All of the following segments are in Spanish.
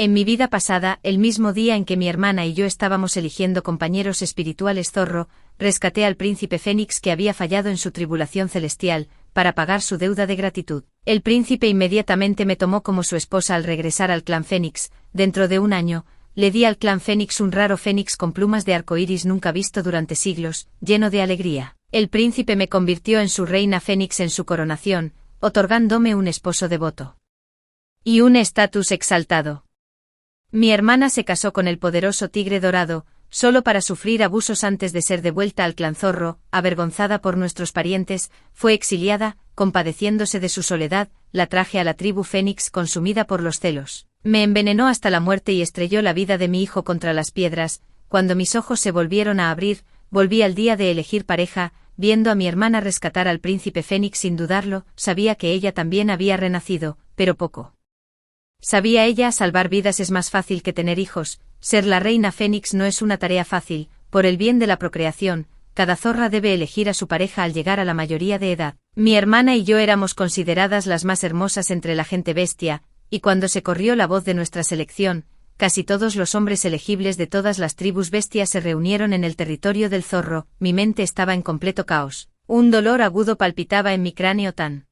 En mi vida pasada, el mismo día en que mi hermana y yo estábamos eligiendo compañeros espirituales Zorro, rescaté al príncipe Fénix que había fallado en su tribulación celestial, para pagar su deuda de gratitud. El príncipe inmediatamente me tomó como su esposa al regresar al clan Fénix. Dentro de un año, le di al clan Fénix un raro fénix con plumas de arco iris nunca visto durante siglos, lleno de alegría. El príncipe me convirtió en su reina Fénix en su coronación, otorgándome un esposo devoto y un estatus exaltado. Mi hermana se casó con el poderoso tigre dorado, solo para sufrir abusos antes de ser devuelta al clan Zorro. Avergonzada por nuestros parientes, fue exiliada, compadeciéndose de su soledad, la traje a la tribu Fénix consumida por los celos. Me envenenó hasta la muerte y estrelló la vida de mi hijo contra las piedras. Cuando mis ojos se volvieron a abrir, volví al día de elegir pareja, viendo a mi hermana rescatar al príncipe Fénix sin dudarlo. Sabía que ella también había renacido, pero poco sabía ella, salvar vidas es más fácil que tener hijos. Ser la reina Fénix no es una tarea fácil. Por el bien de la procreación, cada zorra debe elegir a su pareja al llegar a la mayoría de edad. Mi hermana y yo éramos consideradas las más hermosas entre la gente bestia, y cuando se corrió la voz de nuestra selección, casi todos los hombres elegibles de todas las tribus bestias se reunieron en el territorio del Zorro. Mi mente estaba en completo caos. Un dolor agudo palpitaba en mi cráneo tan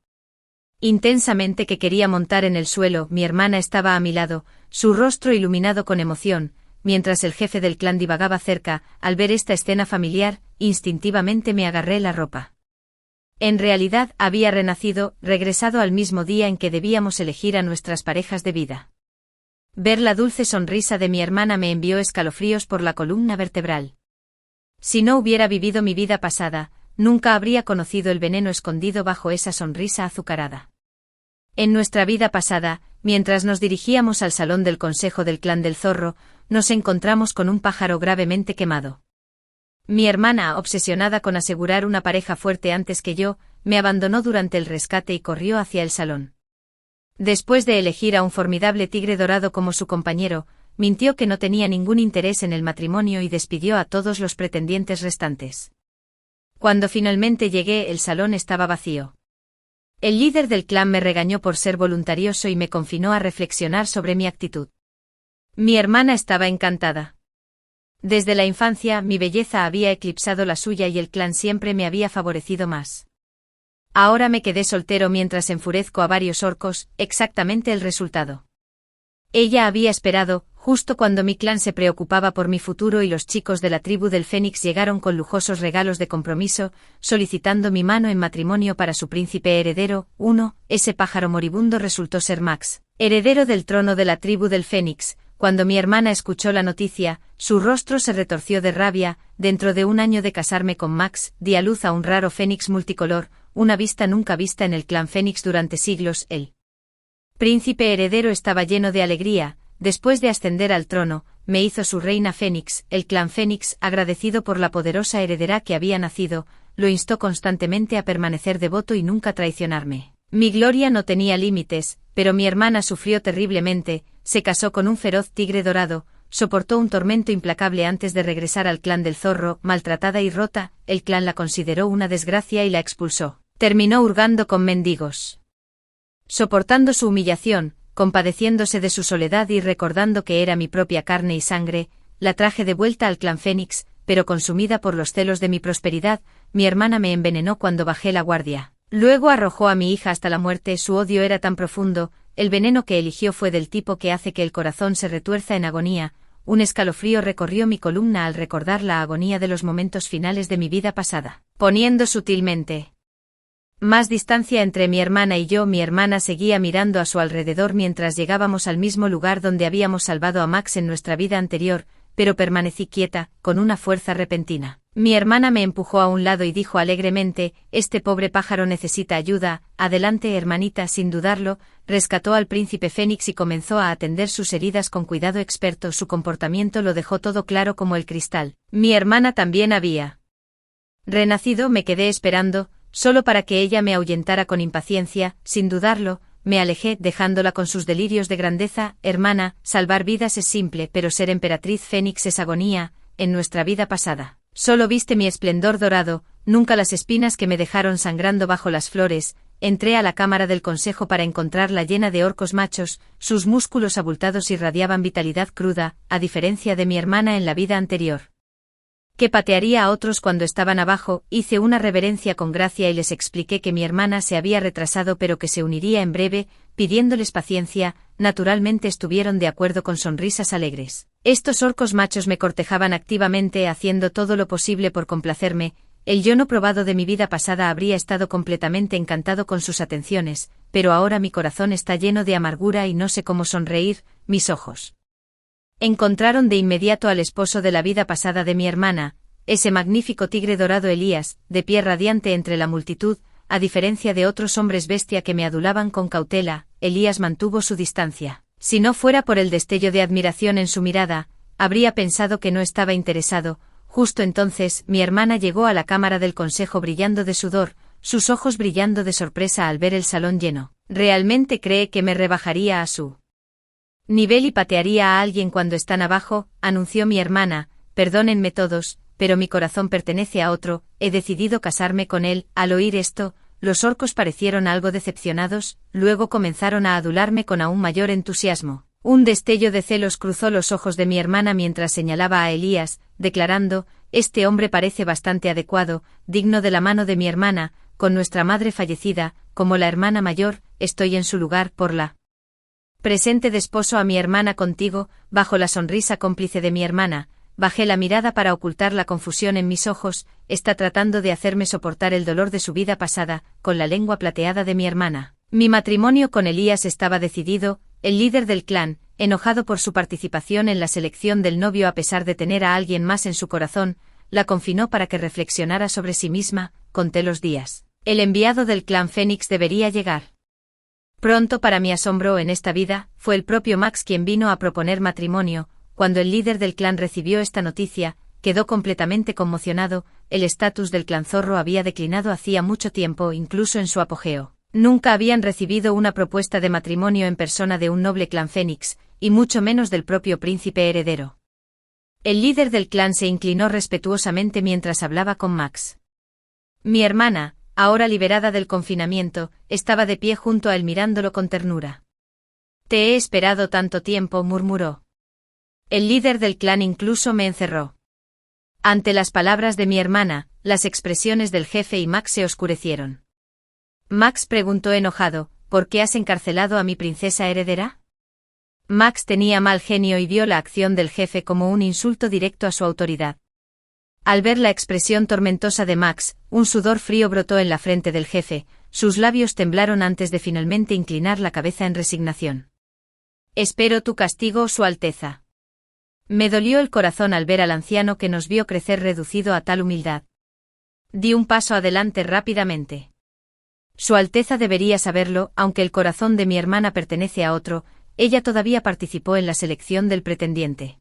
intensamente que quería montar en el suelo. Mi hermana estaba a mi lado, su rostro iluminado con emoción, mientras el jefe del clan divagaba cerca. Al ver esta escena familiar, instintivamente me agarré la ropa. En realidad, había renacido, regresado al mismo día en que debíamos elegir a nuestras parejas de vida. Ver la dulce sonrisa de mi hermana me envió escalofríos por la columna vertebral. Si no hubiera vivido mi vida pasada, nunca habría conocido el veneno escondido bajo esa sonrisa azucarada. En nuestra vida pasada, mientras nos dirigíamos al salón del consejo del clan del Zorro, nos encontramos con un pájaro gravemente quemado. Mi hermana, obsesionada con asegurar una pareja fuerte antes que yo, me abandonó durante el rescate y corrió hacia el salón. Después de elegir a un formidable tigre dorado como su compañero, mintió que no tenía ningún interés en el matrimonio y despidió a todos los pretendientes restantes. Cuando finalmente llegué, el salón estaba vacío. El líder del clan me regañó por ser voluntarioso y me confinó a reflexionar sobre mi actitud. Mi hermana estaba encantada. Desde la infancia, mi belleza había eclipsado la suya y el clan siempre me había favorecido más. Ahora me quedé soltero mientras enfurezco a varios orcos, exactamente el resultado. Ella había esperado, justo cuando mi clan se preocupaba por mi futuro y los chicos de la tribu del Fénix llegaron con lujosos regalos de compromiso, solicitando mi mano en matrimonio para su príncipe heredero. Ese pájaro moribundo resultó ser Max, heredero del trono de la tribu del Fénix. Cuando mi hermana escuchó la noticia, su rostro se retorció de rabia. Dentro de un año de casarme con Max, di a luz a un raro fénix multicolor, una vista nunca vista en el clan Fénix durante siglos. El príncipe heredero estaba lleno de alegría. Después de ascender al trono, me hizo su reina Fénix. El clan Fénix, agradecido por la poderosa heredera que había nacido, lo instó constantemente a permanecer devoto y nunca traicionarme. Mi gloria no tenía límites, pero mi hermana sufrió terriblemente. Se casó con un feroz tigre dorado, soportó un tormento implacable antes de regresar al clan del Zorro. Maltratada y rota, el clan la consideró una desgracia y la expulsó. Terminó hurgando con mendigos. Soportando su humillación, compadeciéndose de su soledad y recordando que era mi propia carne y sangre, la traje de vuelta al clan Fénix, pero consumida por los celos de mi prosperidad, mi hermana me envenenó cuando bajé la guardia. Luego arrojó a mi hija hasta la muerte. Su odio era tan profundo, el veneno que eligió fue del tipo que hace que el corazón se retuerza en agonía. Un escalofrío recorrió mi columna al recordar la agonía de los momentos finales de mi vida pasada. Poniendo sutilmente más distancia entre mi hermana y yo, mi hermana seguía mirando a su alrededor mientras llegábamos al mismo lugar donde habíamos salvado a Max en nuestra vida anterior, pero permanecí quieta, con una fuerza repentina. Mi hermana me empujó a un lado y dijo alegremente: «Este pobre pájaro necesita ayuda, adelante hermanita». Sin dudarlo, rescató al príncipe Fénix y comenzó a atender sus heridas con cuidado experto. Su comportamiento lo dejó todo claro como el cristal. Mi hermana también había renacido. Me quedé esperando, solo para que ella me ahuyentara con impaciencia. Sin dudarlo, me alejé, dejándola con sus delirios de grandeza. Hermana, salvar vidas es simple, pero ser emperatriz Fénix es agonía. En nuestra vida pasada, solo viste mi esplendor dorado, nunca las espinas que me dejaron sangrando bajo las flores. entré a la cámara del consejo para encontrarla llena de orcos machos, sus músculos abultados irradiaban vitalidad cruda, a diferencia de mi hermana en la vida anterior. Que patearía a otros cuando estaban abajo, hice una reverencia con gracia y les expliqué que mi hermana se había retrasado pero que se uniría en breve, pidiéndoles paciencia. Naturalmente estuvieron de acuerdo con sonrisas alegres. Estos orcos machos me cortejaban activamente haciendo todo lo posible por complacerme. El yo no probado de mi vida pasada habría estado completamente encantado con sus atenciones, pero ahora mi corazón está lleno de amargura y no sé cómo sonreír. Mis ojos encontraron de inmediato al esposo de la vida pasada de mi hermana, ese magnífico tigre dorado Elías, de pie radiante entre la multitud. A diferencia de otros hombres bestia que me adulaban con cautela, Elías mantuvo su distancia. Si no fuera por el destello de admiración en su mirada, habría pensado que no estaba interesado. Justo entonces, mi hermana llegó a la cámara del consejo brillando de sudor, sus ojos brillando de sorpresa al ver el salón lleno. ¿Realmente cree que me rebajaría a su nivel y patearía a alguien cuando están abajo?, anunció mi hermana. Perdónenme todos, pero mi corazón pertenece a otro, he decidido casarme con él. Al oír esto, los orcos parecieron algo decepcionados, luego comenzaron a adularme con aún mayor entusiasmo. Un destello de celos cruzó los ojos de mi hermana mientras señalaba a Elías, declarando: este hombre parece bastante adecuado, digno de la mano de mi hermana, con nuestra madre fallecida, como la hermana mayor, estoy en su lugar por la presente de esposo a mi hermana contigo. Bajo la sonrisa cómplice de mi hermana, bajé la mirada para ocultar la confusión en mis ojos. Está tratando de hacerme soportar el dolor de su vida pasada, con la lengua plateada de mi hermana. Mi matrimonio con Elías estaba decidido. El líder del clan, enojado por su participación en la selección del novio a pesar de tener a alguien más en su corazón, la confinó para que reflexionara sobre sí misma. Conté los días. El enviado del clan Fénix debería llegar pronto. Para mi asombro en esta vida, fue el propio Max quien vino a proponer matrimonio. Cuando el líder del clan recibió esta noticia, quedó completamente conmocionado. El estatus del clan Zorro había declinado hacía mucho tiempo, incluso en su apogeo. Nunca habían recibido una propuesta de matrimonio en persona de un noble clan Fénix, y mucho menos del propio príncipe heredero. El líder del clan se inclinó respetuosamente mientras hablaba con Max. Mi hermana, ahora liberada del confinamiento, estaba de pie junto a él mirándolo con ternura. Te he esperado tanto tiempo, murmuró. El líder del clan incluso me encerró. Ante las palabras de mi hermana, las expresiones del jefe y Max se oscurecieron. Max preguntó enojado: ¿por qué has encarcelado a mi princesa heredera? Max tenía mal genio y vio la acción del jefe como un insulto directo a su autoridad. Al ver la expresión tormentosa de Max, un sudor frío brotó en la frente del jefe, sus labios temblaron antes de finalmente inclinar la cabeza en resignación. Espero tu castigo, Su Alteza. Me dolió el corazón al ver al anciano que nos vio crecer reducido a tal humildad. Di un paso adelante rápidamente. Su Alteza debería saberlo, aunque el corazón de mi hermana pertenece a otro, ella todavía participó en la selección del pretendiente.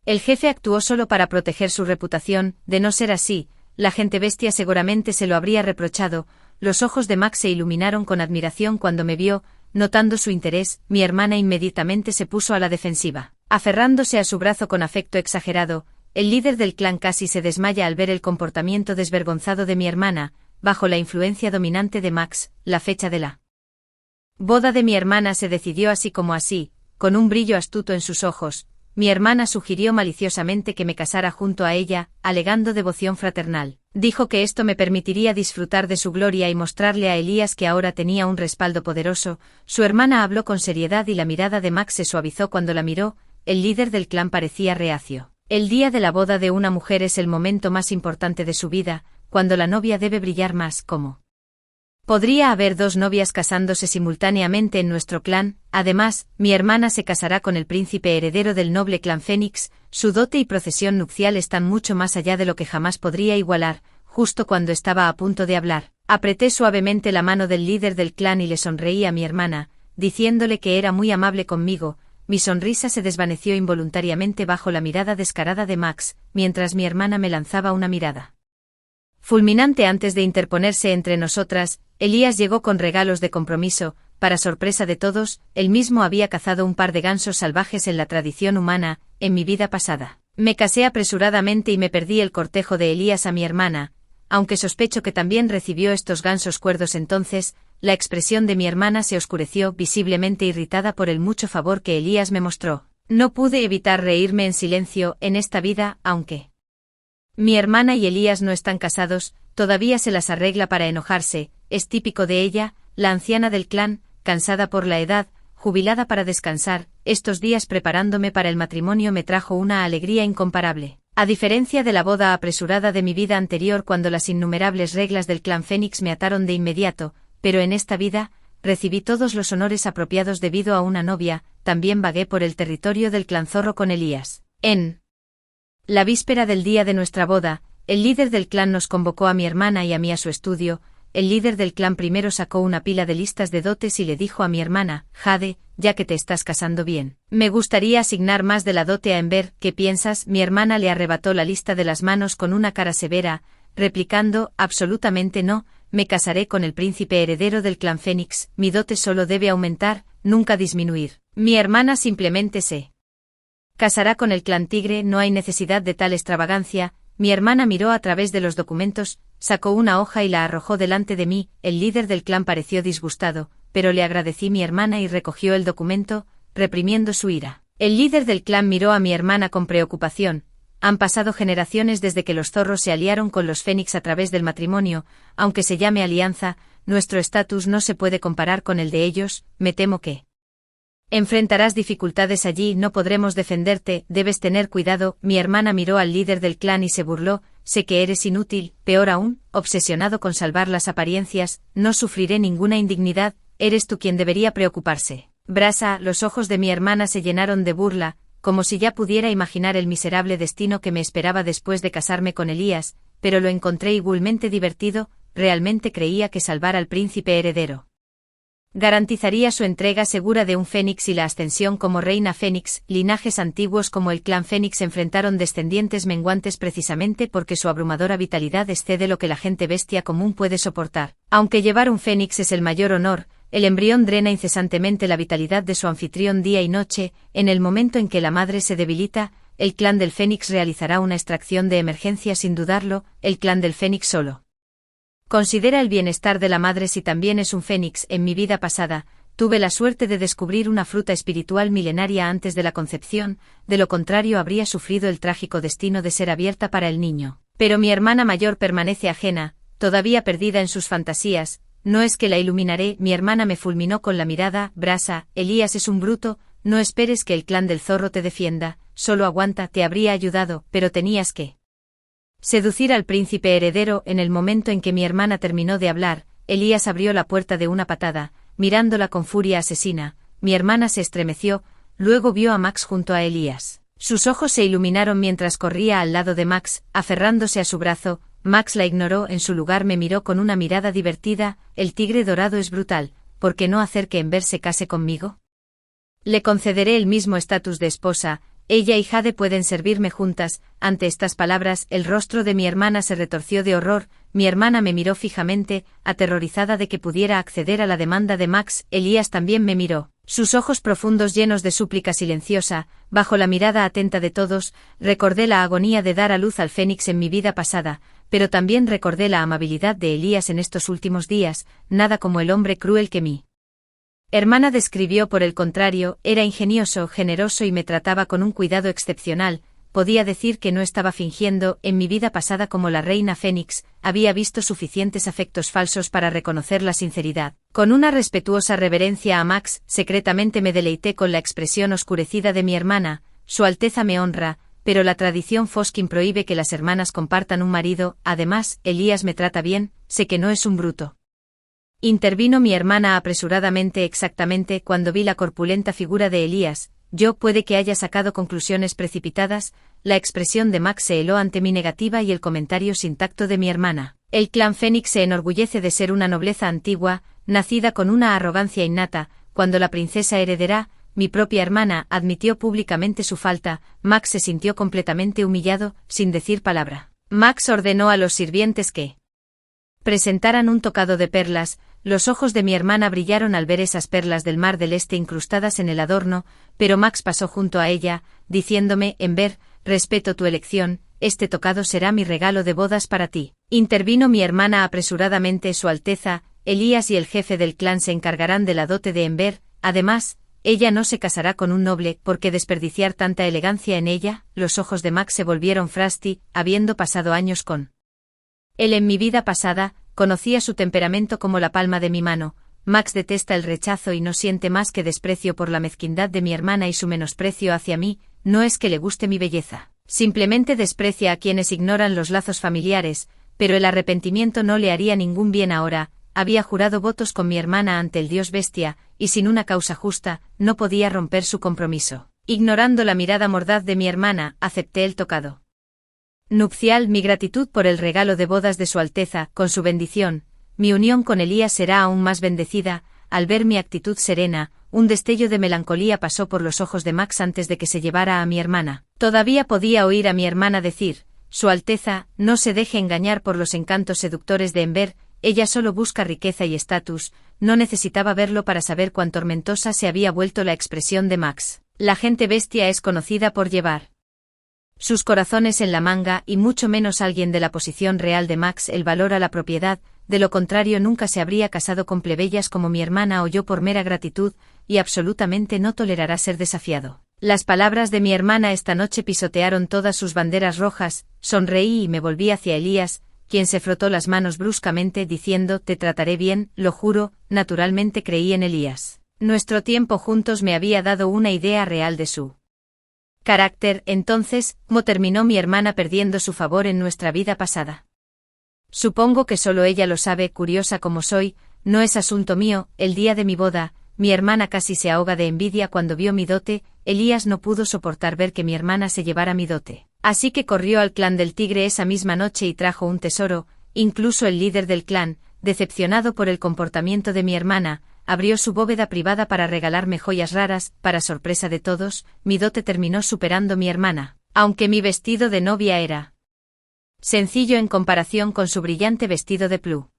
El jefe actuó solo para proteger su reputación. De no ser así, la gente bestia seguramente se lo habría reprochado. Los ojos de Max se iluminaron con admiración cuando me vio. Notando su interés, mi hermana inmediatamente se puso a la defensiva. Aferrándose a su brazo con afecto exagerado, el líder del clan casi se desmaya al ver el comportamiento desvergonzado de mi hermana. Bajo la influencia dominante de Max, la fecha de la boda de mi hermana se decidió así como así, con un brillo astuto en sus ojos. Mi hermana sugirió maliciosamente que me casara junto a ella, alegando devoción fraternal. Dijo que esto me permitiría disfrutar de su gloria y mostrarle a Elías que ahora tenía un respaldo poderoso. Su hermana habló con seriedad y la mirada de Max se suavizó cuando la miró. El líder del clan parecía reacio. El día de la boda de una mujer es el momento más importante de su vida, cuando la novia debe brillar más. ¿Cómo podría haber dos novias casándose simultáneamente en nuestro clan? Además, mi hermana se casará con el príncipe heredero del noble clan Fénix. Su dote y procesión nupcial están mucho más allá de lo que jamás podría igualar. Justo cuando estaba a punto de hablar, apreté suavemente la mano del líder del clan y le sonreí a mi hermana, diciéndole que era muy amable conmigo. Mi sonrisa se desvaneció involuntariamente bajo la mirada descarada de Max, mientras mi hermana me lanzaba una mirada fulminante antes de interponerse entre nosotras. Elías llegó con regalos de compromiso. Para sorpresa de todos, él mismo había cazado un par de gansos salvajes en la tradición humana. En mi vida pasada, me casé apresuradamente y me perdí el cortejo de Elías a mi hermana, aunque sospecho que también recibió estos gansos cuerdos entonces. la expresión de mi hermana se oscureció, visiblemente irritada por el mucho favor que Elías me mostró. No pude evitar reírme en silencio en esta vida, aunque mi hermana y Elías no están casados, todavía se las arregla para enojarse, es típico de ella, la anciana del clan, cansada por la edad, jubilada para descansar. Estos días preparándome para el matrimonio me trajo una alegría incomparable. A diferencia de la boda apresurada de mi vida anterior cuando las innumerables reglas del clan Fénix me ataron de inmediato, pero en esta vida, recibí todos los honores apropiados debido a una novia. También vagué por el territorio del clan Zorro con Elías. En la víspera del día de nuestra boda, el líder del clan nos convocó a mi hermana y a mí a su estudio. El líder del clan primero sacó una pila de listas de dotes y le dijo a mi hermana: Jade, ya que te estás casando bien, me gustaría asignar más de la dote a Ember. ¿Qué piensas? Mi hermana le arrebató la lista de las manos con una cara severa, replicando: absolutamente no, me casaré con el príncipe heredero del clan Fénix, mi dote solo debe aumentar, nunca disminuir. Mi hermana simplemente se casará con el clan Tigre, no hay necesidad de tal extravagancia. Mi hermana miró a través de los documentos, sacó una hoja y la arrojó delante de mí. El líder del clan pareció disgustado, pero le agradecí mi hermana y recogió el documento, reprimiendo su ira. El líder del clan miró a mi hermana con preocupación. Han pasado generaciones desde que los zorros se aliaron con los Fénix a través del matrimonio, aunque se llame alianza, nuestro estatus no se puede comparar con el de ellos. Me temo que enfrentarás dificultades allí, no podremos defenderte, debes tener cuidado. Mi hermana miró al líder del clan y se burló: sé que eres inútil, peor aún, obsesionado con salvar las apariencias, no sufriré ninguna indignidad, eres tú quien debería preocuparse. Brasa, los ojos de mi hermana se llenaron de burla, como si ya pudiera imaginar el miserable destino que me esperaba después de casarme con Elías, pero lo encontré igualmente divertido. Realmente creía que salvar al príncipe heredero garantizaría su entrega segura de un Fénix y la ascensión como reina Fénix. Linajes antiguos como el clan Fénix enfrentaron descendientes menguantes precisamente porque su abrumadora vitalidad excede lo que la gente bestia común puede soportar. Aunque llevar un Fénix es el mayor honor, el embrión drena incesantemente la vitalidad de su anfitrión día y noche. En el momento en que la madre se debilita, el clan del Fénix realizará una extracción de emergencia sin dudarlo. El clan del Fénix solo considera el bienestar de la madre si también es un Fénix. En mi vida pasada, tuve la suerte de descubrir una fruta espiritual milenaria antes de la concepción, de lo contrario habría sufrido el trágico destino de ser abierta para el niño. Pero mi hermana mayor permanece ajena, todavía perdida en sus fantasías. No es que la iluminaré. Mi hermana me fulminó con la mirada: Brasa, Elías es un bruto, no esperes que el clan del zorro te defienda, solo aguanta, te habría ayudado, pero tenías que seducir al príncipe heredero. En el momento en que mi hermana terminó de hablar, Elías abrió la puerta de una patada, mirándola con furia asesina. Mi hermana se estremeció, luego vio a Max junto a Elías. Sus ojos se iluminaron mientras corría al lado de Max, aferrándose a su brazo. Max la ignoró, en su lugar me miró con una mirada divertida: el tigre dorado es brutal, ¿por qué no hacer que Ember se case conmigo? Le concederé el mismo estatus de esposa, ella y Jade pueden servirme juntas. Ante estas palabras, el rostro de mi hermana se retorció de horror. Mi hermana me miró fijamente, aterrorizada de que pudiera acceder a la demanda de Max. Elías también me miró, sus ojos profundos llenos de súplica silenciosa. Bajo la mirada atenta de todos, recordé la agonía de dar a luz al Fénix en mi vida pasada, pero también recordé la amabilidad de Elías en estos últimos días. Nada como el hombre cruel que mi hermana describió, por el contrario, era ingenioso, generoso y me trataba con un cuidado excepcional. Podía decir que no estaba fingiendo. En mi vida pasada como la reina Fénix, había visto suficientes afectos falsos para reconocer la sinceridad. Con una respetuosa reverencia a Max, secretamente me deleité con la expresión oscurecida de mi hermana. Su Alteza me honra, pero la tradición Foskin prohíbe que las hermanas compartan un marido. Además, Elías me trata bien, sé que no es un bruto. Intervino mi hermana apresuradamente. Exactamente cuando vi la corpulenta figura de Elías, yo puede que haya sacado conclusiones precipitadas. La expresión de Max se heló ante mi negativa y el comentario sin tacto de mi hermana. El clan Fénix se enorgullece de ser una nobleza antigua, nacida con una arrogancia innata. Cuando la princesa heredará, mi propia hermana admitió públicamente su falta. Max se sintió completamente humillado, sin decir palabra. Max ordenó a los sirvientes que presentaran un tocado de perlas. Los ojos de mi hermana brillaron al ver esas perlas del Mar del Este incrustadas en el adorno, pero Max pasó junto a ella, diciéndome: Ember, respeto tu elección, este tocado será mi regalo de bodas para ti. Intervino mi hermana apresuradamente: Su Alteza, Elías y el jefe del clan se encargarán de la dote de Ember. Además, ella no se casará con un noble, porque desperdiciar tanta elegancia en ella. Los ojos de Max se volvieron Frasty, habiendo pasado años con él en mi vida pasada, conocía su temperamento como la palma de mi mano. Max detesta el rechazo y no siente más que desprecio por la mezquindad de mi hermana y su menosprecio hacia mí. No es que le guste mi belleza, simplemente desprecia a quienes ignoran los lazos familiares, pero el arrepentimiento no le haría ningún bien ahora. Había jurado votos con mi hermana ante el dios bestia, y sin una causa justa, no podía romper su compromiso. Ignorando la mirada mordaz de mi hermana, acepté el tocado nupcial, mi gratitud por el regalo de bodas de su Alteza. Con su bendición, mi unión con Elías será aún más bendecida. Al ver mi actitud serena, un destello de melancolía pasó por los ojos de Max antes de que se llevara a mi hermana. Todavía podía oír a mi hermana decir: Su Alteza, no se deje engañar por los encantos seductores de Ember. Ella solo busca riqueza y estatus. No necesitaba verlo para saber cuán tormentosa se había vuelto la expresión de Max. La gente bestia es conocida por llevar sus corazones en la manga, y mucho menos alguien de la posición real de Max el valor a la propiedad. De lo contrario nunca se habría casado con plebeyas como mi hermana o yo por mera gratitud, y absolutamente no tolerará ser desafiado. Las palabras de mi hermana esta noche pisotearon todas sus banderas rojas. Sonreí y me volví hacia Elías, quien se frotó las manos bruscamente diciendo: Te trataré bien, lo juro. Naturalmente creí en Elías. Nuestro tiempo juntos me había dado una idea real de su carácter. Entonces, ¿cómo terminó mi hermana perdiendo su favor en nuestra vida pasada? Supongo que solo ella lo sabe. Curiosa como soy, no es asunto mío. El día de mi boda, mi hermana casi se ahoga de envidia cuando vio mi dote. Elías no pudo soportar ver que mi hermana se llevara mi dote, así que corrió al clan del tigre esa misma noche y trajo un tesoro. Incluso el líder del clan, decepcionado por el comportamiento de mi hermana, abrió su bóveda privada para regalarme joyas raras. Para sorpresa de todos, mi dote terminó superando mi hermana, aunque mi vestido de novia era sencillo en comparación con su brillante vestido de plú.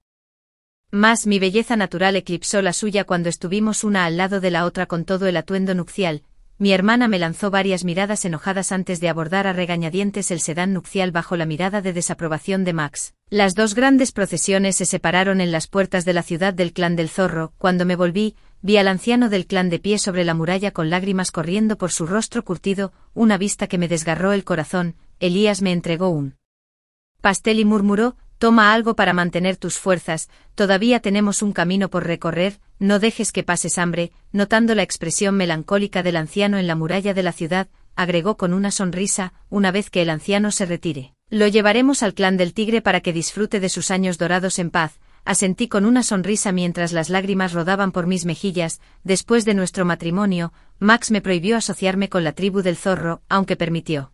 Mas mi belleza natural eclipsó la suya cuando estuvimos una al lado de la otra con todo el atuendo nupcial. Mi hermana me lanzó varias miradas enojadas antes de abordar a regañadientes el sedán nupcial bajo la mirada de desaprobación de Max. Las dos grandes procesiones se separaron en las puertas de la ciudad del clan del zorro. Cuando me volví, vi al anciano del clan de pie sobre la muralla con lágrimas corriendo por su rostro curtido, una vista que me desgarró el corazón. Elías me entregó un pastel y murmuró: Toma algo para mantener tus fuerzas, todavía tenemos un camino por recorrer, no dejes que pases hambre. Notando la expresión melancólica del anciano en la muralla de la ciudad, agregó con una sonrisa: Una vez que el anciano se retire, lo llevaremos al clan del tigre para que disfrute de sus años dorados en paz. Asentí con una sonrisa mientras las lágrimas rodaban por mis mejillas. Después de nuestro matrimonio, Max me prohibió asociarme con la tribu del zorro, aunque permitió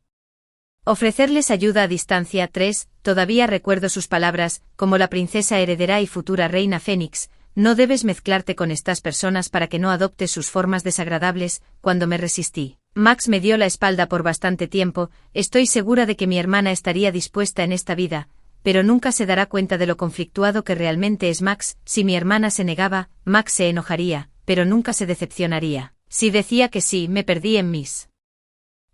ofrecerles ayuda a distancia. 3. Todavía recuerdo sus palabras: Como la princesa heredera y futura reina Fénix, no debes mezclarte con estas personas para que no adoptes sus formas desagradables. Cuando me resistí, Max me dio la espalda por bastante tiempo. Estoy segura de que mi hermana estaría dispuesta en esta vida, pero nunca se dará cuenta de lo conflictuado que realmente es Max. Si mi hermana se negaba, Max se enojaría, pero nunca se decepcionaría. Si decía que sí, me perdí en mis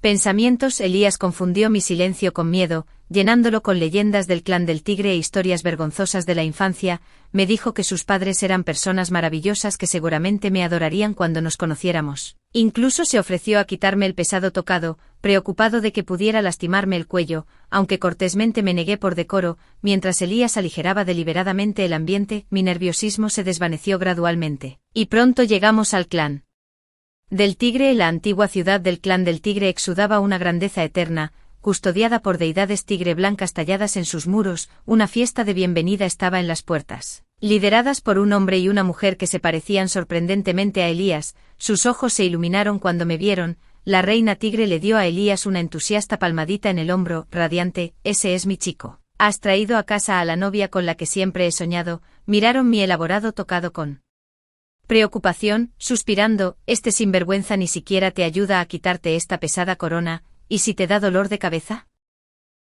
pensamientos. Elías confundió mi silencio con miedo, llenándolo con leyendas del clan del tigre e historias vergonzosas de la infancia. Me dijo que sus padres eran personas maravillosas que seguramente me adorarían cuando nos conociéramos. Incluso se ofreció a quitarme el pesado tocado, preocupado de que pudiera lastimarme el cuello, aunque cortésmente me negué por decoro. Mientras Elías aligeraba deliberadamente el ambiente, mi nerviosismo se desvaneció gradualmente, y pronto llegamos al clan del tigre. La antigua ciudad del clan del tigre exudaba una grandeza eterna, custodiada por deidades tigre blancas talladas en sus muros. Una fiesta de bienvenida estaba en las puertas, lideradas por un hombre y una mujer que se parecían sorprendentemente a Elías. Sus ojos se iluminaron cuando me vieron. La reina tigre le dio a Elías una entusiasta palmadita en el hombro, radiante: Ese es mi chico. ¿Has traído a casa a la novia con la que siempre he soñado? Miraron mi elaborado tocado con preocupación, suspirando: Este sinvergüenza ni siquiera te ayuda a quitarte esta pesada corona. ¿Y si te da dolor de cabeza?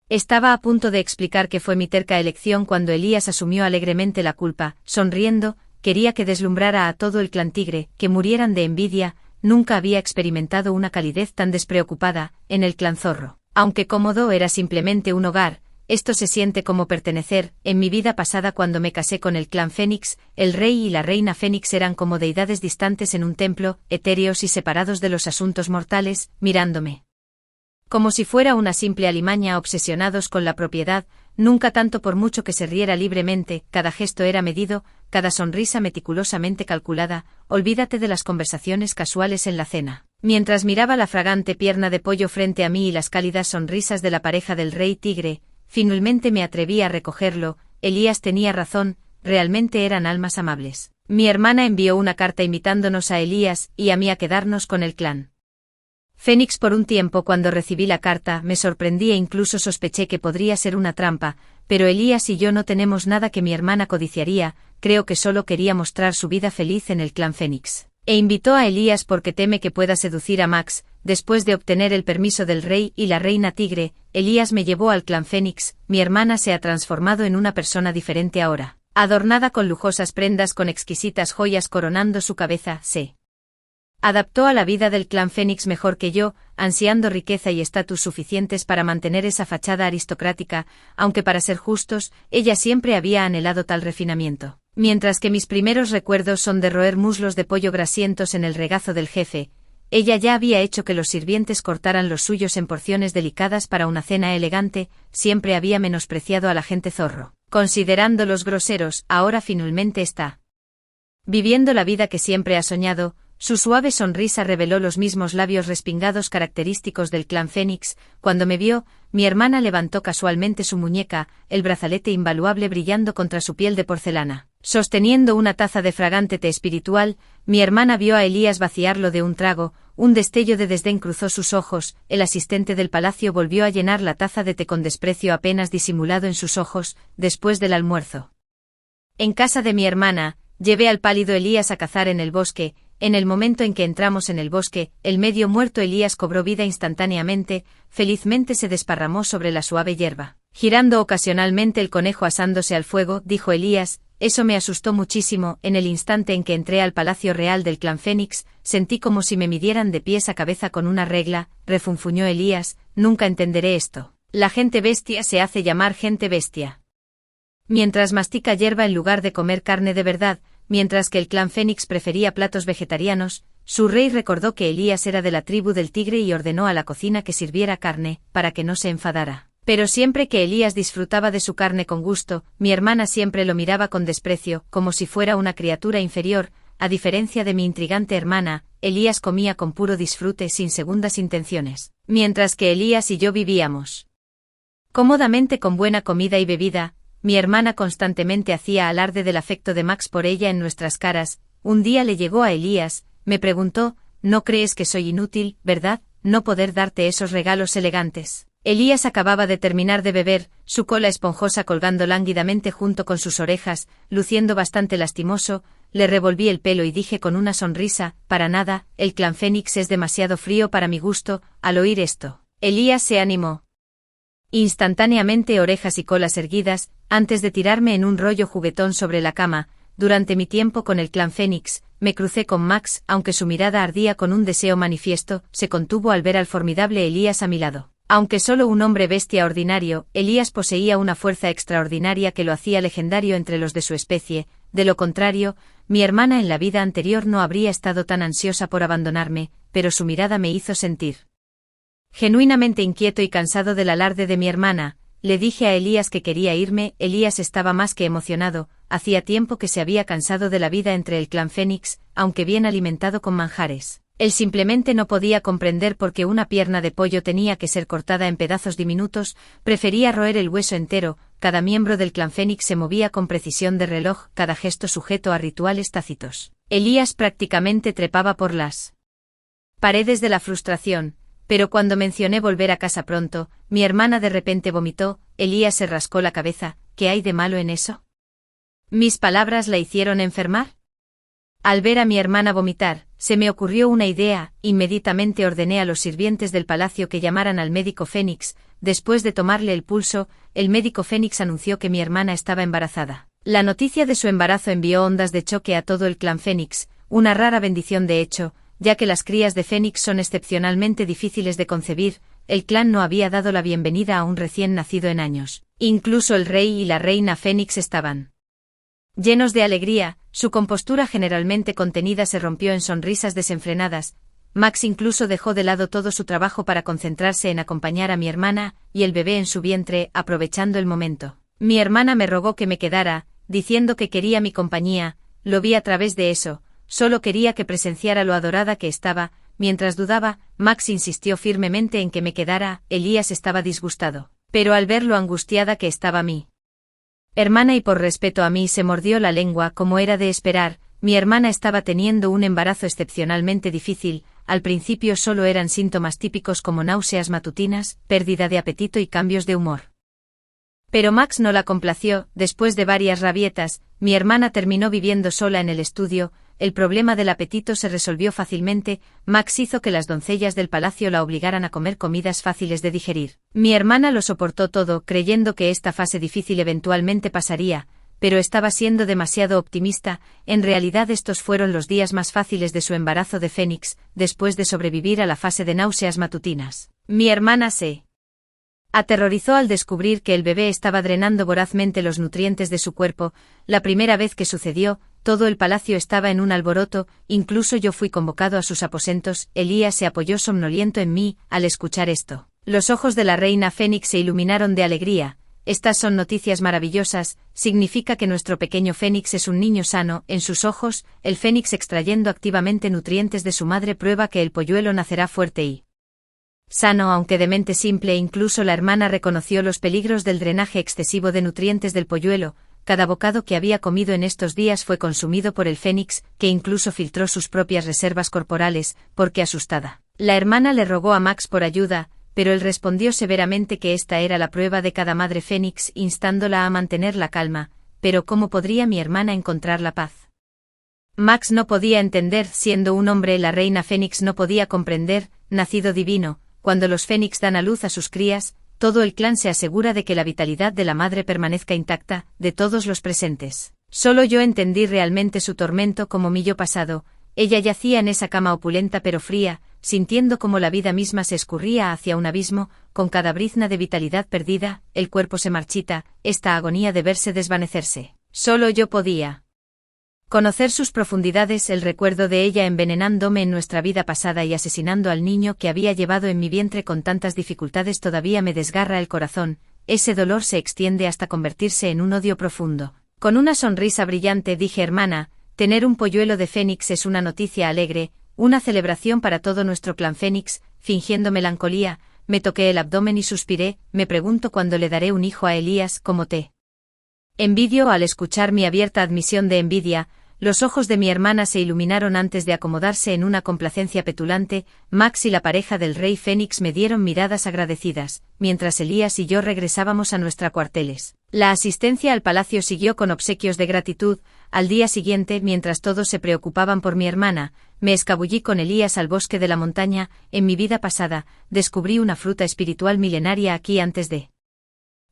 Estaba a punto de explicar que fue mi terca elección cuando Elías asumió alegremente la culpa. Sonriendo, quería que deslumbrara a todo el clan tigre, que murieran de envidia. Nunca había experimentado una calidez tan despreocupada en el clan zorro. Aunque cómodo era simplemente un hogar, Esto se siente como pertenecer. En mi vida pasada, cuando me casé con el clan Fénix, el rey y la reina Fénix eran como deidades distantes en un templo, etéreos y separados de los asuntos mortales, mirándome como si fuera una simple alimaña, obsesionados con la propiedad, nunca tanto por mucho que se riera libremente, cada gesto era medido, cada sonrisa meticulosamente calculada. Olvídate de las conversaciones casuales en la cena. Mientras miraba la fragante pierna de pollo frente a mí y las cálidas sonrisas de la pareja del rey tigre, finalmente me atreví a recogerlo. Elías tenía razón, realmente eran almas amables. Mi hermana envió una carta invitándonos a Elías y a mí a quedarnos con el clan Fénix por un tiempo. Cuando recibí la carta, me sorprendí e incluso sospeché que podría ser una trampa, pero Elías y yo no tenemos nada que mi hermana codiciaría. Creo que solo quería mostrar su vida feliz en el clan Fénix. E invitó a Elías porque teme que pueda seducir a Max. Después de obtener el permiso del rey y la reina tigre, Elías me llevó al clan Fénix. Mi hermana se ha transformado en una persona diferente ahora. Adornada con lujosas prendas con exquisitas joyas coronando su cabeza, se adaptó a la vida del clan Fénix mejor que yo, ansiando riqueza y estatus suficientes para mantener esa fachada aristocrática, aunque para ser justos, ella siempre había anhelado tal refinamiento. Mientras que mis primeros recuerdos son de roer muslos de pollo grasientos en el regazo del jefe, ella ya había hecho que los sirvientes cortaran los suyos en porciones delicadas para una cena elegante. Siempre había menospreciado a la gente zorro, considerándolos groseros. Ahora finalmente está viviendo la vida que siempre ha soñado. Su suave sonrisa reveló los mismos labios respingados característicos del clan Fénix. Cuando me vio, mi hermana levantó casualmente su muñeca, el brazalete invaluable brillando contra su piel de porcelana. Sosteniendo una taza de fragante té espiritual, mi hermana vio a Elías vaciarlo de un trago. Un destello de desdén cruzó sus ojos. El asistente del palacio volvió a llenar la taza de té con desprecio apenas disimulado en sus ojos. Después del almuerzo, en casa de mi hermana, llevé al pálido Elías a cazar en el bosque. En el momento en que entramos en el bosque, el medio muerto Elías cobró vida instantáneamente. Felizmente se desparramó sobre la suave hierba, girando ocasionalmente el conejo asándose al fuego, dijo Elías. Eso me asustó muchísimo. En el instante en que entré al palacio real del clan Fénix, sentí como si me midieran de pies a cabeza con una regla, refunfuñó Elías. Nunca entenderé esto. La gente bestia se hace llamar gente bestia mientras mastica hierba en lugar de comer carne de verdad. Mientras que el clan Fénix prefería platos vegetarianos, su rey recordó que Elías era de la tribu del tigre y ordenó a la cocina que sirviera carne, para que no se enfadara. Pero siempre que Elías disfrutaba de su carne con gusto, mi hermana siempre lo miraba con desprecio, como si fuera una criatura inferior. A diferencia de mi intrigante hermana, Elías comía con puro disfrute sin segundas intenciones. Mientras que Elías y yo vivíamos cómodamente con buena comida y bebida, mi hermana constantemente hacía alarde del afecto de Max por ella en nuestras caras. Un día le llegó a Elías, me preguntó, ¿no crees que soy inútil, verdad, no poder darte esos regalos elegantes? Elías acababa de terminar de beber, su cola esponjosa colgando lánguidamente junto con sus orejas, luciendo bastante lastimoso. Le revolví el pelo y dije con una sonrisa, para nada, el clan Fénix es demasiado frío para mi gusto. Al oír esto, Elías se animó instantáneamente, orejas y colas erguidas, antes de tirarme en un rollo juguetón sobre la cama. Durante mi tiempo con el clan Fénix, me crucé con Max. Aunque su mirada ardía con un deseo manifiesto, se contuvo al ver al formidable Elías a mi lado. Aunque solo un hombre bestia ordinario, Elías poseía una fuerza extraordinaria que lo hacía legendario entre los de su especie. De lo contrario, mi hermana en la vida anterior no habría estado tan ansiosa por abandonarme, pero su mirada me hizo sentir genuinamente inquieto y cansado del alarde de mi hermana. Le dije a Elías que quería irme. Elías estaba más que emocionado. Hacía tiempo que se había cansado de la vida entre el clan Fénix, aunque bien alimentado con manjares. Él simplemente no podía comprender por qué una pierna de pollo tenía que ser cortada en pedazos diminutos. Prefería roer el hueso entero. Cada miembro del clan Fénix se movía con precisión de reloj, cada gesto sujeto a rituales tácitos. Elías prácticamente trepaba por las paredes de la frustración. Pero cuando mencioné volver a casa pronto, mi hermana de repente vomitó. Elías se rascó la cabeza. ¿Qué hay de malo en eso? ¿Mis palabras la hicieron enfermar? Al ver a mi hermana vomitar, se me ocurrió una idea. Inmediatamente ordené a los sirvientes del palacio que llamaran al médico Fénix. Después de tomarle el pulso, el médico Fénix anunció que mi hermana estaba embarazada. La noticia de su embarazo envió ondas de choque a todo el clan Fénix, una rara bendición de hecho. ya que las crías de Fénix son excepcionalmente difíciles de concebir. El clan no había dado la bienvenida a un recién nacido en años. Incluso el rey y la reina Fénix estaban llenos de alegría, su compostura generalmente contenida se rompió en sonrisas desenfrenadas. Max incluso dejó de lado todo su trabajo para concentrarse en acompañar a mi hermana y el bebé en su vientre, aprovechando el momento. Mi hermana me rogó que me quedara, diciendo que quería mi compañía. Lo vi a través de eso, solo quería que presenciara lo adorada que estaba. Mientras dudaba, Max insistió firmemente en que me quedara. Elías estaba disgustado, pero al ver lo angustiada que estaba mi hermana y por respeto a mí se mordió la lengua como era de esperar. Mi hermana estaba teniendo un embarazo excepcionalmente difícil. Al principio solo eran síntomas típicos como náuseas matutinas, pérdida de apetito y cambios de humor. Pero Max no la complació. Después de varias rabietas, mi hermana terminó viviendo sola en el estudio. El problema del apetito se resolvió fácilmente. Max hizo que las doncellas del palacio la obligaran a comer comidas fáciles de digerir. Mi hermana lo soportó todo, creyendo que esta fase difícil eventualmente pasaría, pero estaba siendo demasiado optimista. En realidad estos fueron los días más fáciles de su embarazo de Fénix, después de sobrevivir a la fase de náuseas matutinas. Mi hermana se aterrorizó al descubrir que el bebé estaba drenando vorazmente los nutrientes de su cuerpo. La primera vez que sucedió, todo el palacio estaba en un alboroto, incluso yo fui convocado a sus aposentos. Elías se apoyó somnoliento en mí. Al escuchar esto, los ojos de la reina Fénix se iluminaron de alegría. Estas son noticias maravillosas, significa que nuestro pequeño Fénix es un niño sano. En sus ojos, el Fénix extrayendo activamente nutrientes de su madre prueba que el polluelo nacerá fuerte y sano, aunque de mente simple. Incluso la hermana reconoció los peligros del drenaje excesivo de nutrientes del polluelo. Cada bocado que había comido en estos días fue consumido por el Fénix, que incluso filtró sus propias reservas corporales, porque asustada, la hermana le rogó a Max por ayuda, pero él respondió severamente que esta era la prueba de cada madre Fénix, instándola a mantener la calma. Pero ¿cómo podría mi hermana encontrar la paz? Max no podía entender. Siendo un hombre, la reina Fénix no podía comprender. Nacido divino, cuando los Fénix dan a luz a sus crías, todo el clan se asegura de que la vitalidad de la madre permanezca intacta. De todos los presentes, solo yo entendí realmente su tormento como mi yo pasado. Ella yacía en esa cama opulenta pero fría, sintiendo como la vida misma se escurría hacia un abismo. Con cada brizna de vitalidad perdida, el cuerpo se marchita. Esta agonía de verse desvanecerse, solo yo podía conocer sus profundidades. El recuerdo de ella envenenándome en nuestra vida pasada y asesinando al niño que había llevado en mi vientre con tantas dificultades todavía me desgarra el corazón. Ese dolor se extiende hasta convertirse en un odio profundo. Con una sonrisa brillante dije: hermana, tener un polluelo de Fénix es una noticia alegre, una celebración para todo nuestro clan Fénix. Fingiendo melancolía, me toqué el abdomen y suspiré. Me pregunto cuándo le daré un hijo a Elías. ¿Cómo te envidio? Al escuchar mi abierta admisión de envidia, los ojos de mi hermana se iluminaron antes de acomodarse en una complacencia petulante. Max y la pareja del rey Fénix me dieron miradas agradecidas, mientras Elías y yo regresábamos a nuestros cuarteles. La asistencia al palacio siguió con obsequios de gratitud. Al día siguiente, mientras todos se preocupaban por mi hermana, me escabullí con Elías al bosque de la montaña. En mi vida pasada, descubrí una fruta espiritual milenaria aquí antes de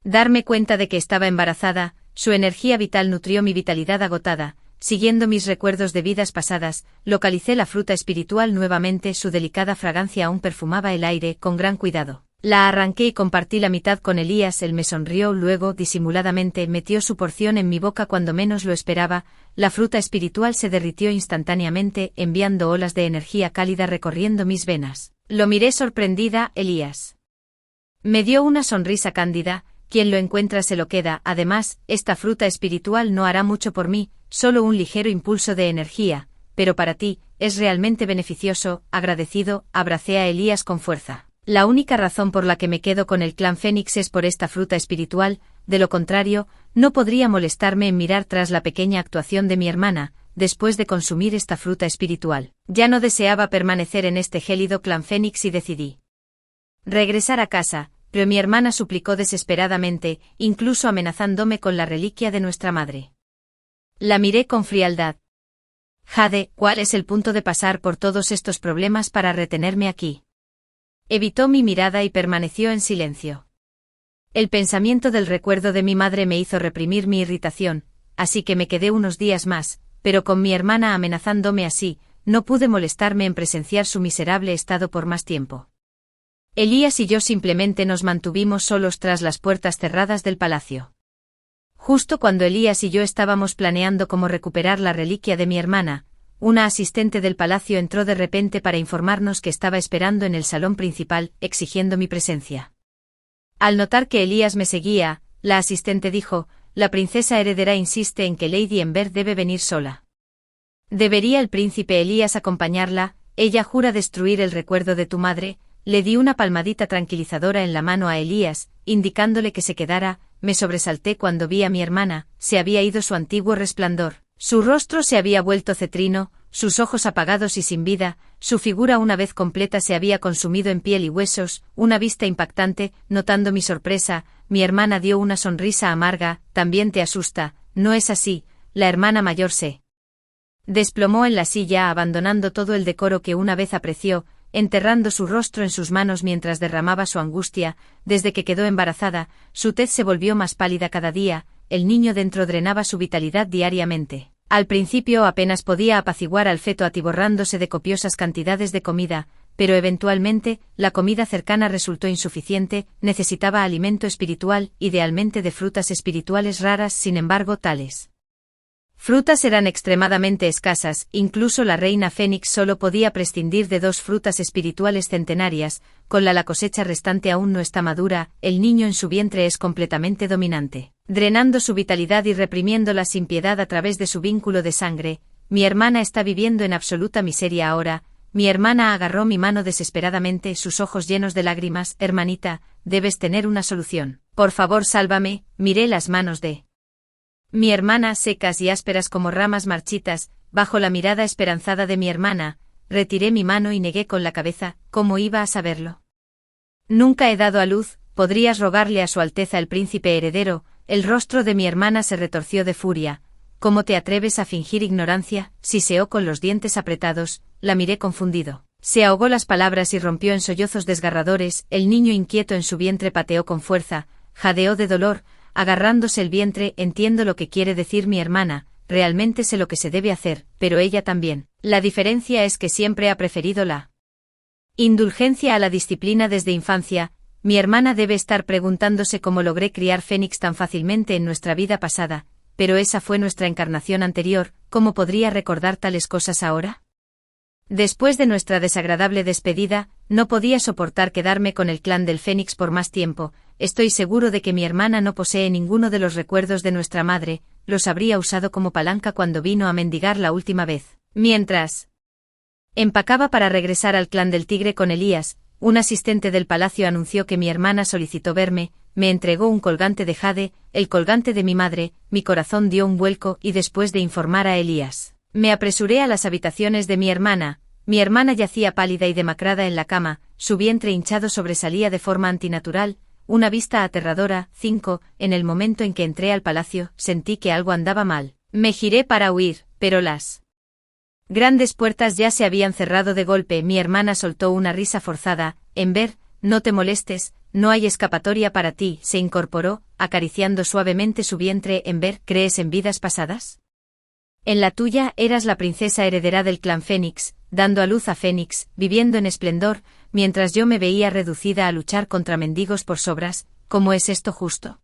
darme cuenta de que estaba embarazada. Su energía vital nutrió mi vitalidad agotada. Siguiendo mis recuerdos de vidas pasadas, localicé la fruta espiritual nuevamente. Su delicada fragancia aún perfumaba el aire. Con gran cuidado, la arranqué y compartí la mitad con Elías. Él me sonrió, luego, disimuladamente, metió su porción en mi boca cuando menos lo esperaba. La fruta espiritual se derritió instantáneamente, enviando olas de energía cálida recorriendo mis venas. Lo miré sorprendida. Elías me dio una sonrisa cándida. Quien lo encuentra se lo queda. Además, esta fruta espiritual no hará mucho por mí, solo un ligero impulso de energía, pero para ti, es realmente beneficioso. Agradecido, abracé a Elías con fuerza. La única razón por la que me quedo con el clan Fénix es por esta fruta espiritual. De lo contrario, no podría molestarme en mirar tras la pequeña actuación de mi hermana. Después de consumir esta fruta espiritual, ya no deseaba permanecer en este gélido clan Fénix y decidí regresar a casa. Pero mi hermana suplicó desesperadamente, incluso amenazándome con la reliquia de nuestra madre. La miré con frialdad. Jade, ¿cuál es el punto de pasar por todos estos problemas para retenerme aquí? Evitó mi mirada y permaneció en silencio. El pensamiento del recuerdo de mi madre me hizo reprimir mi irritación, así que me quedé unos días más, pero con mi hermana amenazándome así, no pude molestarme en presenciar su miserable estado por más tiempo. Elías y yo simplemente nos mantuvimos solos tras las puertas cerradas del palacio. Justo cuando Elías y yo estábamos planeando cómo recuperar la reliquia de mi hermana, una asistente del palacio entró de repente para informarnos que estaba esperando en el salón principal, exigiendo mi presencia. Al notar que Elías me seguía, la asistente dijo: «La princesa heredera insiste en que Lady Ember debe venir sola. ¿Debería el príncipe Elías acompañarla? Ella jura destruir el recuerdo de tu madre». Le di una palmadita tranquilizadora en la mano a Elías, indicándole que se quedara. Me sobresalté cuando vi a mi hermana, se había ido su antiguo resplandor. Su rostro se había vuelto cetrino, sus ojos apagados y sin vida, su figura una vez completa se había consumido en piel y huesos, una vista impactante. Notando mi sorpresa, mi hermana dio una sonrisa amarga. «También te asusta, ¿no es así?». La hermana mayor se desplomó en la silla abandonando todo el decoro que una vez apreció, enterrando su rostro en sus manos mientras derramaba su angustia. Desde que quedó embarazada, su tez se volvió más pálida cada día, el niño dentro drenaba su vitalidad diariamente. Al principio apenas podía apaciguar al feto atiborrándose de copiosas cantidades de comida, pero eventualmente, la comida cercana resultó insuficiente, necesitaba alimento espiritual, idealmente de frutas espirituales raras. Sin embargo, tales frutas eran extremadamente escasas, incluso la reina Fénix solo podía prescindir de 2 frutas espirituales centenarias. Con la cosecha restante aún no está madura, el niño en su vientre es completamente dominante, drenando su vitalidad y reprimiéndola sin piedad a través de su vínculo de sangre. Mi hermana está viviendo en absoluta miseria ahora. Mi hermana agarró mi mano desesperadamente, sus ojos llenos de lágrimas. «Hermanita, debes tener una solución. Por favor, sálvame». Miré las manos de mi hermana, secas y ásperas como ramas marchitas. Bajo la mirada esperanzada de mi hermana, retiré mi mano y negué con la cabeza. ¿Cómo iba a saberlo? Nunca he dado a luz. ¿Podrías rogarle a su Alteza el príncipe heredero? El rostro de mi hermana se retorció de furia. ¿Cómo te atreves a fingir ignorancia? Siseó con los dientes apretados. La miré confundido. Se ahogó las palabras y rompió en sollozos desgarradores. El niño inquieto en su vientre pateó con fuerza, jadeó de dolor, agarrándose el vientre. Entiendo lo que quiere decir mi hermana, realmente sé lo que se debe hacer, pero ella también. La diferencia es que siempre ha preferido la indulgencia a la disciplina desde infancia. Mi hermana debe estar preguntándose cómo logré criar Fénix tan fácilmente en nuestra vida pasada, pero esa fue nuestra encarnación anterior. ¿Cómo podría recordar tales cosas ahora? Después de nuestra desagradable despedida, no podía soportar quedarme con el clan del Fénix por más tiempo. Estoy seguro de que mi hermana no posee ninguno de los recuerdos de nuestra madre, los habría usado como palanca cuando vino a mendigar la última vez. Mientras empacaba para regresar al clan del Tigre con Elías, un asistente del palacio anunció que mi hermana solicitó verme. Me entregó un colgante de jade, el colgante de mi madre. Mi corazón dio un vuelco y después de informar a Elías, me apresuré a las habitaciones de mi hermana. Mi hermana yacía pálida y demacrada en la cama, su vientre hinchado sobresalía de forma antinatural, una vista aterradora. 5. En el momento en que entré al palacio, sentí que algo andaba mal. Me giré para huir, pero las grandes puertas ya se habían cerrado de golpe. Mi hermana soltó una risa forzada. «Ember, no te molestes, no hay escapatoria para ti», se incorporó, acariciando suavemente su vientre. «Ember, ¿crees en vidas pasadas? En la tuya eras la princesa heredera del clan Fénix, dando a luz a Fénix, viviendo en esplendor, mientras yo me veía reducida a luchar contra mendigos por sobras. ¿Cómo es esto justo?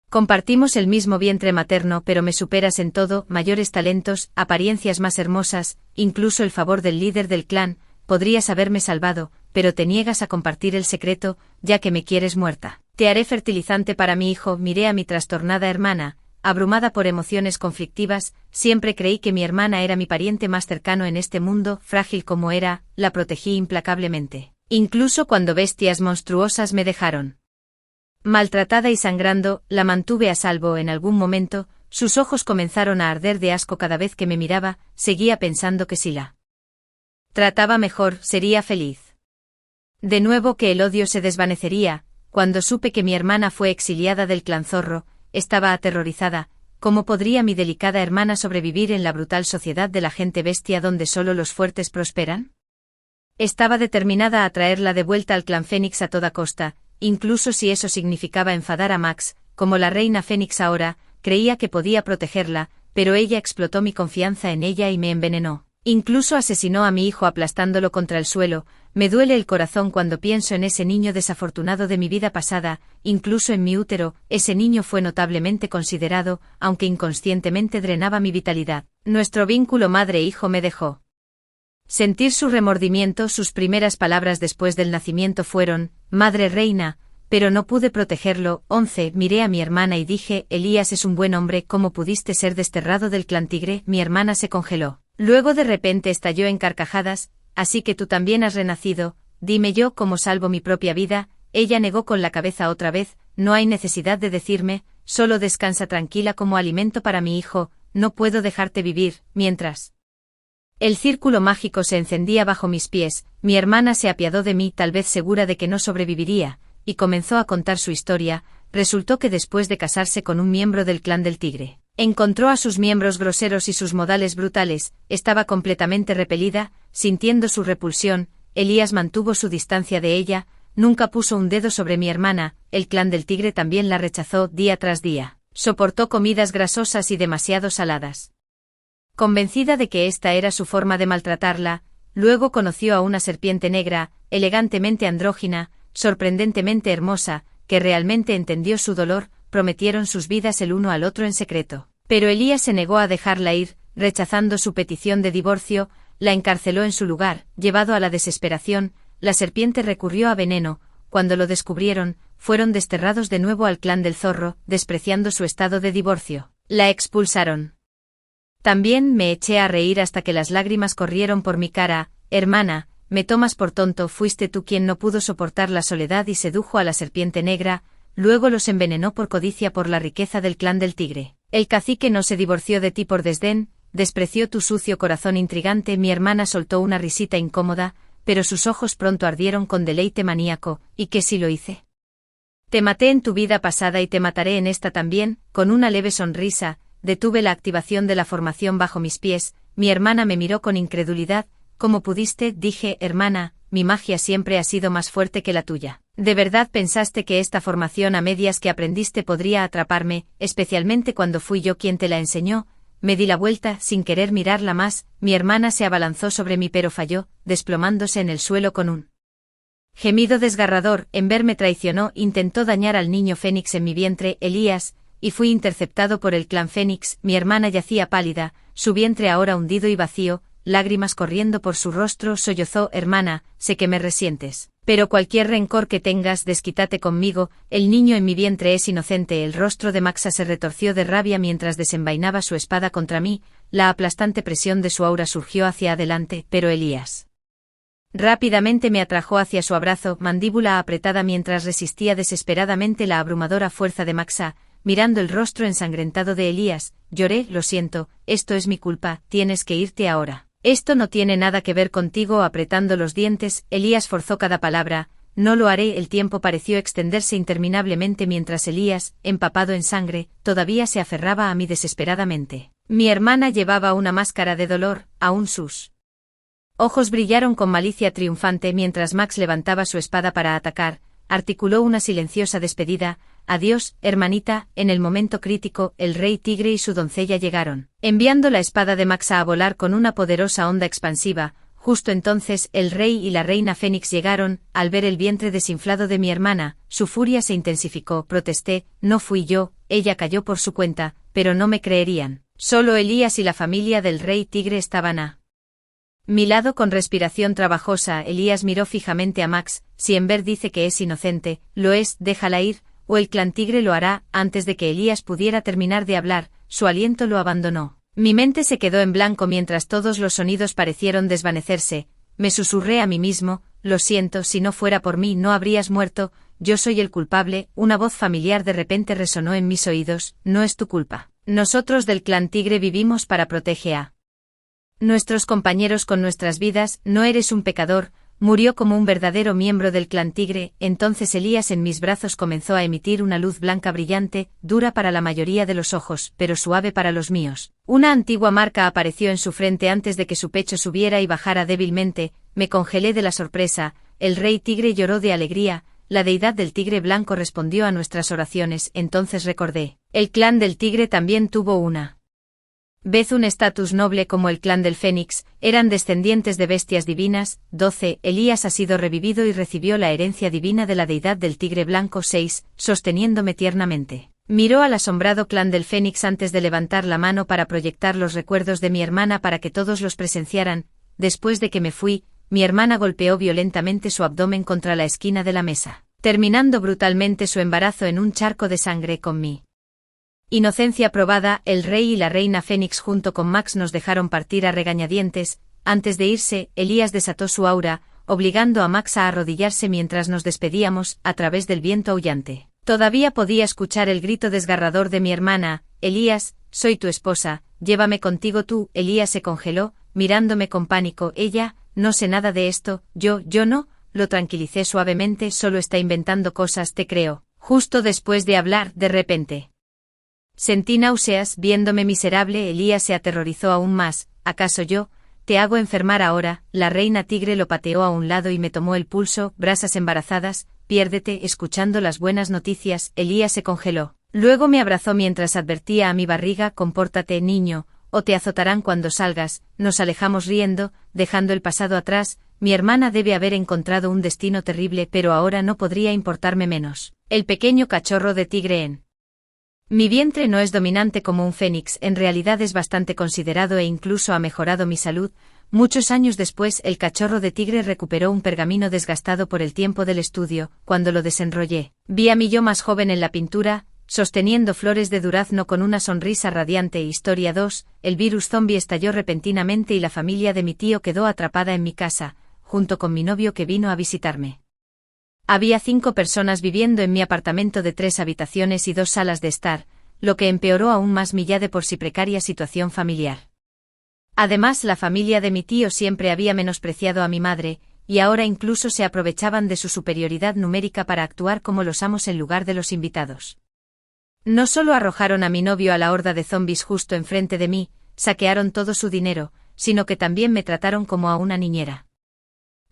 Compartimos el mismo vientre materno, pero me superas en todo, mayores talentos, apariencias más hermosas, incluso el favor del líder del clan. Podrías haberme salvado, pero te niegas a compartir el secreto, ya que me quieres muerta. Te haré fertilizante para mi hijo». Miré a mi trastornada hermana, abrumada por emociones conflictivas. Siempre creí que mi hermana era mi pariente más cercano en este mundo. Frágil como era, la protegí implacablemente. Incluso cuando bestias monstruosas me dejaron maltratada y sangrando, la mantuve a salvo. En algún momento, sus ojos comenzaron a arder de asco cada vez que me miraba. Seguía pensando que si la trataba mejor, sería feliz. De nuevo que el odio se desvanecería. Cuando supe que mi hermana fue exiliada del clan Zorro, estaba aterrorizada. ¿Cómo podría mi delicada hermana sobrevivir en la brutal sociedad de la gente bestia donde solo los fuertes prosperan? Estaba determinada a traerla de vuelta al clan Fénix a toda costa, incluso si eso significaba enfadar a Max. Como la reina Fénix ahora, creía que podía protegerla, pero ella explotó mi confianza en ella y me envenenó. Incluso asesinó a mi hijo aplastándolo contra el suelo. Me duele el corazón cuando pienso en ese niño desafortunado de mi vida pasada. Incluso en mi útero, ese niño fue notablemente considerado, aunque inconscientemente drenaba mi vitalidad. Nuestro vínculo madre-hijo me dejó sentir su remordimiento. Sus primeras palabras después del nacimiento fueron: Madre reina, pero no pude protegerlo. 11. Miré a mi hermana y dije: Elías es un buen hombre. ¿Cómo pudiste ser desterrado del clan tigre? Mi hermana se congeló. Luego de repente estalló en carcajadas. Así que tú también has renacido. Dime yo cómo salvo mi propia vida. Ella negó con la cabeza otra vez. No hay necesidad de decirme, solo descansa tranquila como alimento para mi hijo. No puedo dejarte vivir. Mientras el círculo mágico se encendía bajo mis pies, mi hermana se apiadó de mí, tal vez segura de que no sobreviviría, y comenzó a contar su historia. Resultó que después de casarse con un miembro del clan del tigre, encontró a sus miembros groseros y sus modales brutales. Estaba completamente repelida, sintiendo su repulsión. Elías mantuvo su distancia de ella, nunca puso un dedo sobre mi hermana. El clan del tigre también la rechazó día tras día. Soportó comidas grasosas y demasiado saladas, convencida de que esta era su forma de maltratarla. Luego conoció a una serpiente negra, elegantemente andrógina, sorprendentemente hermosa, que realmente entendió su dolor. Prometieron sus vidas el uno al otro en secreto. Pero Elías se negó a dejarla ir, rechazando su petición de divorcio. La encarceló en su lugar. Llevado a la desesperación, la serpiente recurrió a veneno. Cuando lo descubrieron, fueron desterrados de nuevo al clan del zorro, despreciando su estado de divorcio. La expulsaron. También me eché a reír hasta que las lágrimas corrieron por mi cara. Hermana, me tomas por tonto. Fuiste tú quien no pudo soportar la soledad y sedujo a la serpiente negra. Luego los envenenó por codicia por la riqueza del clan del tigre. El cacique no se divorció de ti por desdén, despreció tu sucio corazón intrigante. Mi hermana soltó una risita incómoda, pero sus ojos pronto ardieron con deleite maníaco. ¿Y qué si lo hice? Te maté en tu vida pasada y te mataré en esta también. Con una leve sonrisa, detuve la activación de la formación bajo mis pies. Mi hermana me miró con incredulidad. ¿Cómo pudiste? Dije: hermana, mi magia siempre ha sido más fuerte que la tuya. ¿De verdad pensaste que esta formación a medias que aprendiste podría atraparme, especialmente cuando fui yo quien te la enseñó? Me di la vuelta, sin querer mirarla más. Mi hermana se abalanzó sobre mí pero falló, desplomándose en el suelo con un gemido desgarrador. En verme traicionó, intentó dañar al niño Fénix en mi vientre, Elías, y fui interceptado por el clan Fénix. Mi hermana yacía pálida, su vientre ahora hundido y vacío, lágrimas corriendo por su rostro. Sollozó: hermana, sé que me resientes, pero cualquier rencor que tengas, desquítate conmigo. El niño en mi vientre es inocente. El rostro de Maxa se retorció de rabia mientras desenvainaba su espada contra mí. La aplastante presión de su aura surgió hacia adelante, pero Elías rápidamente me atrajo hacia su abrazo, mandíbula apretada mientras resistía desesperadamente la abrumadora fuerza de Maxa. Mirando el rostro ensangrentado de Elías, lloré: lo siento, esto es mi culpa, tienes que irte ahora. Esto no tiene nada que ver contigo. Apretando los dientes, Elías forzó cada palabra: no lo haré. El tiempo pareció extenderse interminablemente mientras Elías, empapado en sangre, todavía se aferraba a mí desesperadamente. Mi hermana llevaba una máscara de dolor, aún sus ojos brillaron con malicia triunfante mientras Max levantaba su espada para atacar. Articuló una silenciosa despedida: adiós, hermanita. En el momento crítico, el rey tigre y su doncella llegaron, enviando la espada de Maxa a volar con una poderosa onda expansiva. Justo entonces, el rey y la reina Fénix llegaron. Al ver el vientre desinflado de mi hermana, su furia se intensificó. Protesté: no fui yo, ella cayó por su cuenta, pero no me creerían. Solo Elías y la familia del rey tigre estaban a mi lado. Con respiración trabajosa, Elías miró fijamente a Max: si Ember dice que es inocente, lo es, déjala ir, o el clan tigre lo hará. Antes de que Elías pudiera terminar de hablar, su aliento lo abandonó. Mi mente se quedó en blanco mientras todos los sonidos parecieron desvanecerse. Me susurré a mí mismo: lo siento, si no fuera por mí no habrías muerto, yo soy el culpable. Una voz familiar de repente resonó en mis oídos: no es tu culpa. Nosotros del clan tigre vivimos para proteger a nuestros compañeros con nuestras vidas. No eres un pecador, murió como un verdadero miembro del clan tigre. Entonces Elías en mis brazos comenzó a emitir una luz blanca brillante, dura para la mayoría de los ojos, pero suave para los míos. Una antigua marca apareció en su frente antes de que su pecho subiera y bajara débilmente. Me congelé de la sorpresa. El rey tigre lloró de alegría. La deidad del tigre blanco respondió a nuestras oraciones. Entonces recordé: el clan del tigre también tuvo una Ved un estatus noble como el clan del Fénix, eran descendientes de bestias divinas. 12. Elías ha sido revivido y recibió la herencia divina de la deidad del tigre blanco. 6. Sosteniéndome tiernamente. Miró al asombrado clan del Fénix antes de levantar la mano para proyectar los recuerdos de mi hermana para que todos los presenciaran. Después de que me fui, mi hermana golpeó violentamente su abdomen contra la esquina de la mesa, terminando brutalmente su embarazo en un charco de sangre con mi inocencia probada. El rey y la reina Fénix junto con Max nos dejaron partir a regañadientes. Antes de irse, Elías desató su aura, obligando a Max a arrodillarse mientras nos despedíamos, a través del viento aullante. Todavía podía escuchar el grito desgarrador de mi hermana: Elías, soy tu esposa, llévame contigo tú. Elías se congeló, mirándome con pánico. Ella, no sé nada de esto. Yo no, lo tranquilicé suavemente. Solo está inventando cosas, te creo. Justo después de hablar, de repente sentí náuseas, viéndome miserable. Elías se aterrorizó aún más. ¿Acaso yo te hago enfermar ahora? La reina tigre lo pateó a un lado y me tomó el pulso. Brasas embarazadas, piérdete escuchando las buenas noticias. Elías se congeló. Luego me abrazó mientras advertía a mi barriga: compórtate, niño, o te azotarán cuando salgas. Nos alejamos riendo, dejando el pasado atrás. Mi hermana debe haber encontrado un destino terrible, pero ahora no podría importarme menos. El pequeño cachorro de tigre en mi vientre no es dominante como un fénix, en realidad es bastante considerado e incluso ha mejorado mi salud. Muchos años después, el cachorro de tigre recuperó un pergamino desgastado por el tiempo del estudio. Cuando lo desenrollé, vi a mi yo más joven en la pintura, sosteniendo flores de durazno con una sonrisa radiante. Historia 2. El virus zombie estalló repentinamente y la familia de mi tío quedó atrapada en mi casa, junto con mi novio que vino a visitarme. Había 5 personas viviendo en mi apartamento de 3 habitaciones y 2 salas de estar, lo que empeoró aún más mi ya de por sí precaria situación familiar. Además, la familia de mi tío siempre había menospreciado a mi madre, y ahora incluso se aprovechaban de su superioridad numérica para actuar como los amos en lugar de los invitados. No solo arrojaron a mi novio a la horda de zombies justo enfrente de mí, saquearon todo su dinero, sino que también me trataron como a una niñera.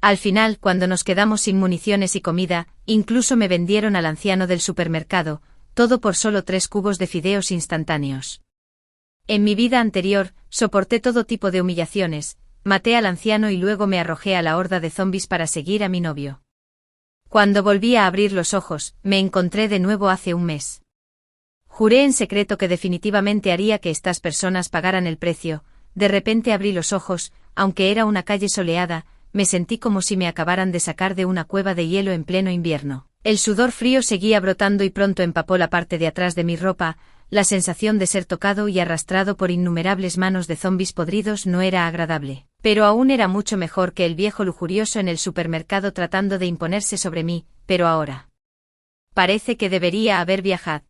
Al final, cuando nos quedamos sin municiones y comida, incluso me vendieron al anciano del supermercado, todo por solo 3 cubos de fideos instantáneos. En mi vida anterior, soporté todo tipo de humillaciones, maté al anciano y luego me arrojé a la horda de zombies para seguir a mi novio. Cuando volví a abrir los ojos, me encontré de nuevo hace un mes. Juré en secreto que definitivamente haría que estas personas pagaran el precio. De repente abrí los ojos, aunque era una calle soleada, me sentí como si me acabaran de sacar de una cueva de hielo en pleno invierno. El sudor frío seguía brotando y pronto empapó la parte de atrás de mi ropa. La sensación de ser tocado y arrastrado por innumerables manos de zombis podridos no era agradable, pero aún era mucho mejor que el viejo lujurioso en el supermercado tratando de imponerse sobre mí. Pero ahora parece que debería haber viajado.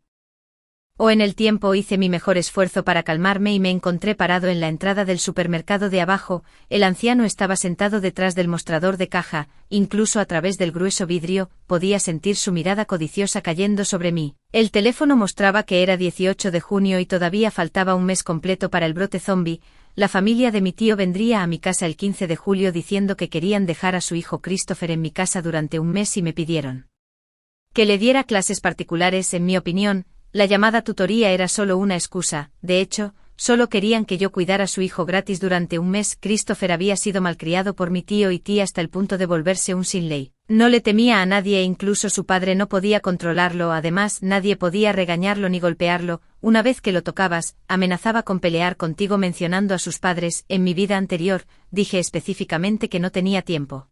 O en el tiempo hice mi mejor esfuerzo para calmarme y me encontré parado en la entrada del supermercado de abajo. El anciano estaba sentado detrás del mostrador de caja, incluso a través del grueso vidrio, podía sentir su mirada codiciosa cayendo sobre mí. El teléfono mostraba que era 18 de junio y todavía faltaba un mes completo para el brote zombie. La familia de mi tío vendría a mi casa el 15 de julio diciendo que querían dejar a su hijo Christopher en mi casa durante un mes y me pidieron que le diera clases particulares. En mi opinión, la llamada tutoría era solo una excusa. De hecho, solo querían que yo cuidara a su hijo gratis durante un mes. Christopher había sido malcriado por mi tío y tía hasta el punto de volverse un sin ley. No le temía a nadie e incluso su padre no podía controlarlo. Además, nadie podía regañarlo ni golpearlo. Una vez que lo tocabas, amenazaba con pelear contigo mencionando a sus padres. En mi vida anterior, dije específicamente que no tenía tiempo,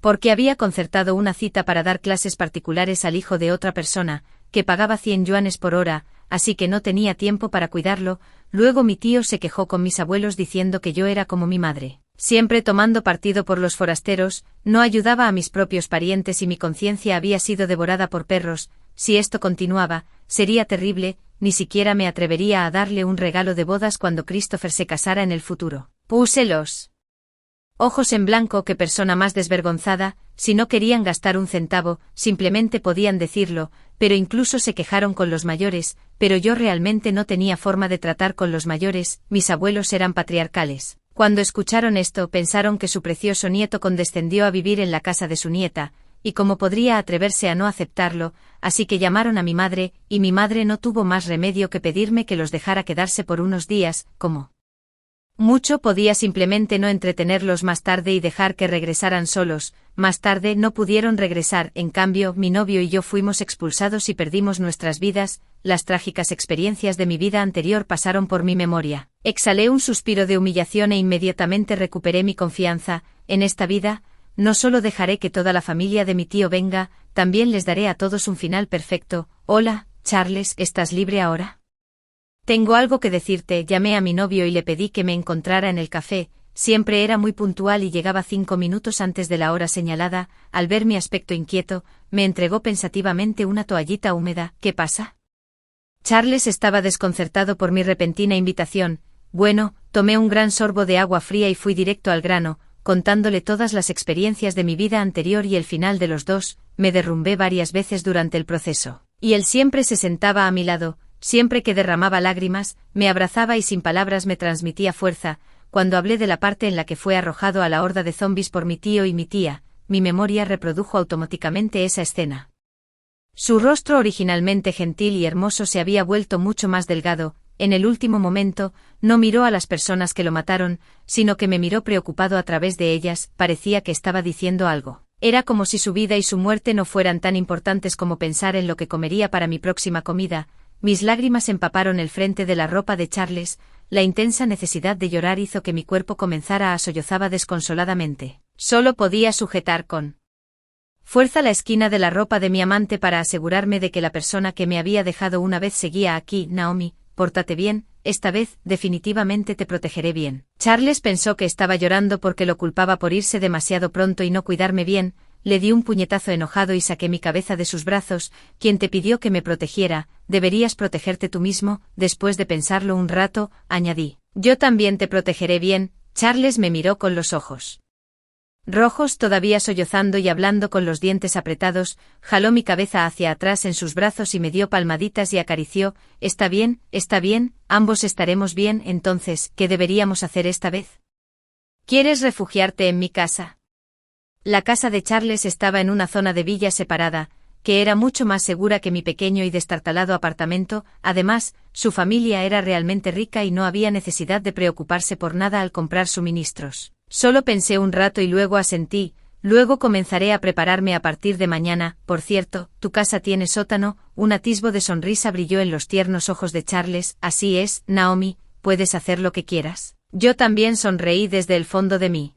porque había concertado una cita para dar clases particulares al hijo de otra persona, que pagaba 100 yuanes por hora, así que no tenía tiempo para cuidarlo. Luego mi tío se quejó con mis abuelos diciendo que yo era como mi madre, siempre tomando partido por los forasteros, no ayudaba a mis propios parientes y mi conciencia había sido devorada por perros. Si esto continuaba, sería terrible. Ni siquiera me atrevería a darle un regalo de bodas cuando Christopher se casara en el futuro. Puse los ojos en blanco. Qué persona más desvergonzada. Si no querían gastar un centavo, simplemente podían decirlo, pero incluso se quejaron con los mayores, pero yo realmente no tenía forma de tratar con los mayores. Mis abuelos eran patriarcales. Cuando escucharon esto, pensaron que su precioso nieto condescendió a vivir en la casa de su nieta, y cómo podría atreverse a no aceptarlo, así que llamaron a mi madre, y mi madre no tuvo más remedio que pedirme que los dejara quedarse por unos días, como mucho podía simplemente no entretenerlos más tarde y dejar que regresaran solos. Más tarde no pudieron regresar, en cambio, mi novio y yo fuimos expulsados y perdimos nuestras vidas. Las trágicas experiencias de mi vida anterior pasaron por mi memoria. Exhalé un suspiro de humillación e inmediatamente recuperé mi confianza. En esta vida, no solo dejaré que toda la familia de mi tío venga, también les daré a todos un final perfecto. Hola, Charles, ¿estás libre ahora? Tengo algo que decirte. Llamé a mi novio y le pedí que me encontrara en el café. Siempre era muy puntual y llegaba 5 minutos antes de la hora señalada. Al ver mi aspecto inquieto, me entregó pensativamente una toallita húmeda. ¿Qué pasa? Charles estaba desconcertado por mi repentina invitación. Bueno, tomé un gran sorbo de agua fría y fui directo al grano, contándole todas las experiencias de mi vida anterior y el final de los dos. Me derrumbé varias veces durante el proceso, y él siempre se sentaba a mi lado. Siempre que derramaba lágrimas, me abrazaba y sin palabras me transmitía fuerza. Cuando hablé de la parte en la que fue arrojado a la horda de zombis por mi tío y mi tía, mi memoria reprodujo automáticamente esa escena. Su rostro originalmente gentil y hermoso se había vuelto mucho más delgado. En el último momento, no miró a las personas que lo mataron, sino que me miró preocupado a través de ellas. Parecía que estaba diciendo algo. Era como si su vida y su muerte no fueran tan importantes como pensar en lo que comería para mi próxima comida. Mis lágrimas empaparon el frente de la ropa de Charles. La intensa necesidad de llorar hizo que mi cuerpo comenzara a sollozar desconsoladamente. Solo podía sujetar con fuerza la esquina de la ropa de mi amante para asegurarme de que la persona que me había dejado una vez seguía aquí. Naomi, pórtate bien, esta vez, definitivamente te protegeré bien. Charles pensó que estaba llorando porque lo culpaba por irse demasiado pronto y no cuidarme bien. Le di un puñetazo enojado y saqué mi cabeza de sus brazos. ¿Quién te pidió que me protegiera? Deberías protegerte tú mismo. Después de pensarlo un rato, añadí. Yo también te protegeré bien. Charles me miró con los ojos rojos, todavía sollozando y hablando con los dientes apretados. Jaló mi cabeza hacia atrás en sus brazos y me dio palmaditas y acarició. Está bien, ambos estaremos bien. Entonces, ¿qué deberíamos hacer esta vez? ¿Quieres refugiarte en mi casa? La casa de Charles estaba en una zona de villa separada, que era mucho más segura que mi pequeño y destartalado apartamento. Además, su familia era realmente rica y no había necesidad de preocuparse por nada al comprar suministros. Solo pensé un rato y luego asentí. Luego comenzaré a prepararme a partir de mañana. Por cierto, tu casa tiene sótano. Un atisbo de sonrisa brilló en los tiernos ojos de Charles. Así es, Naomi, puedes hacer lo que quieras. Yo también sonreí desde el fondo de mí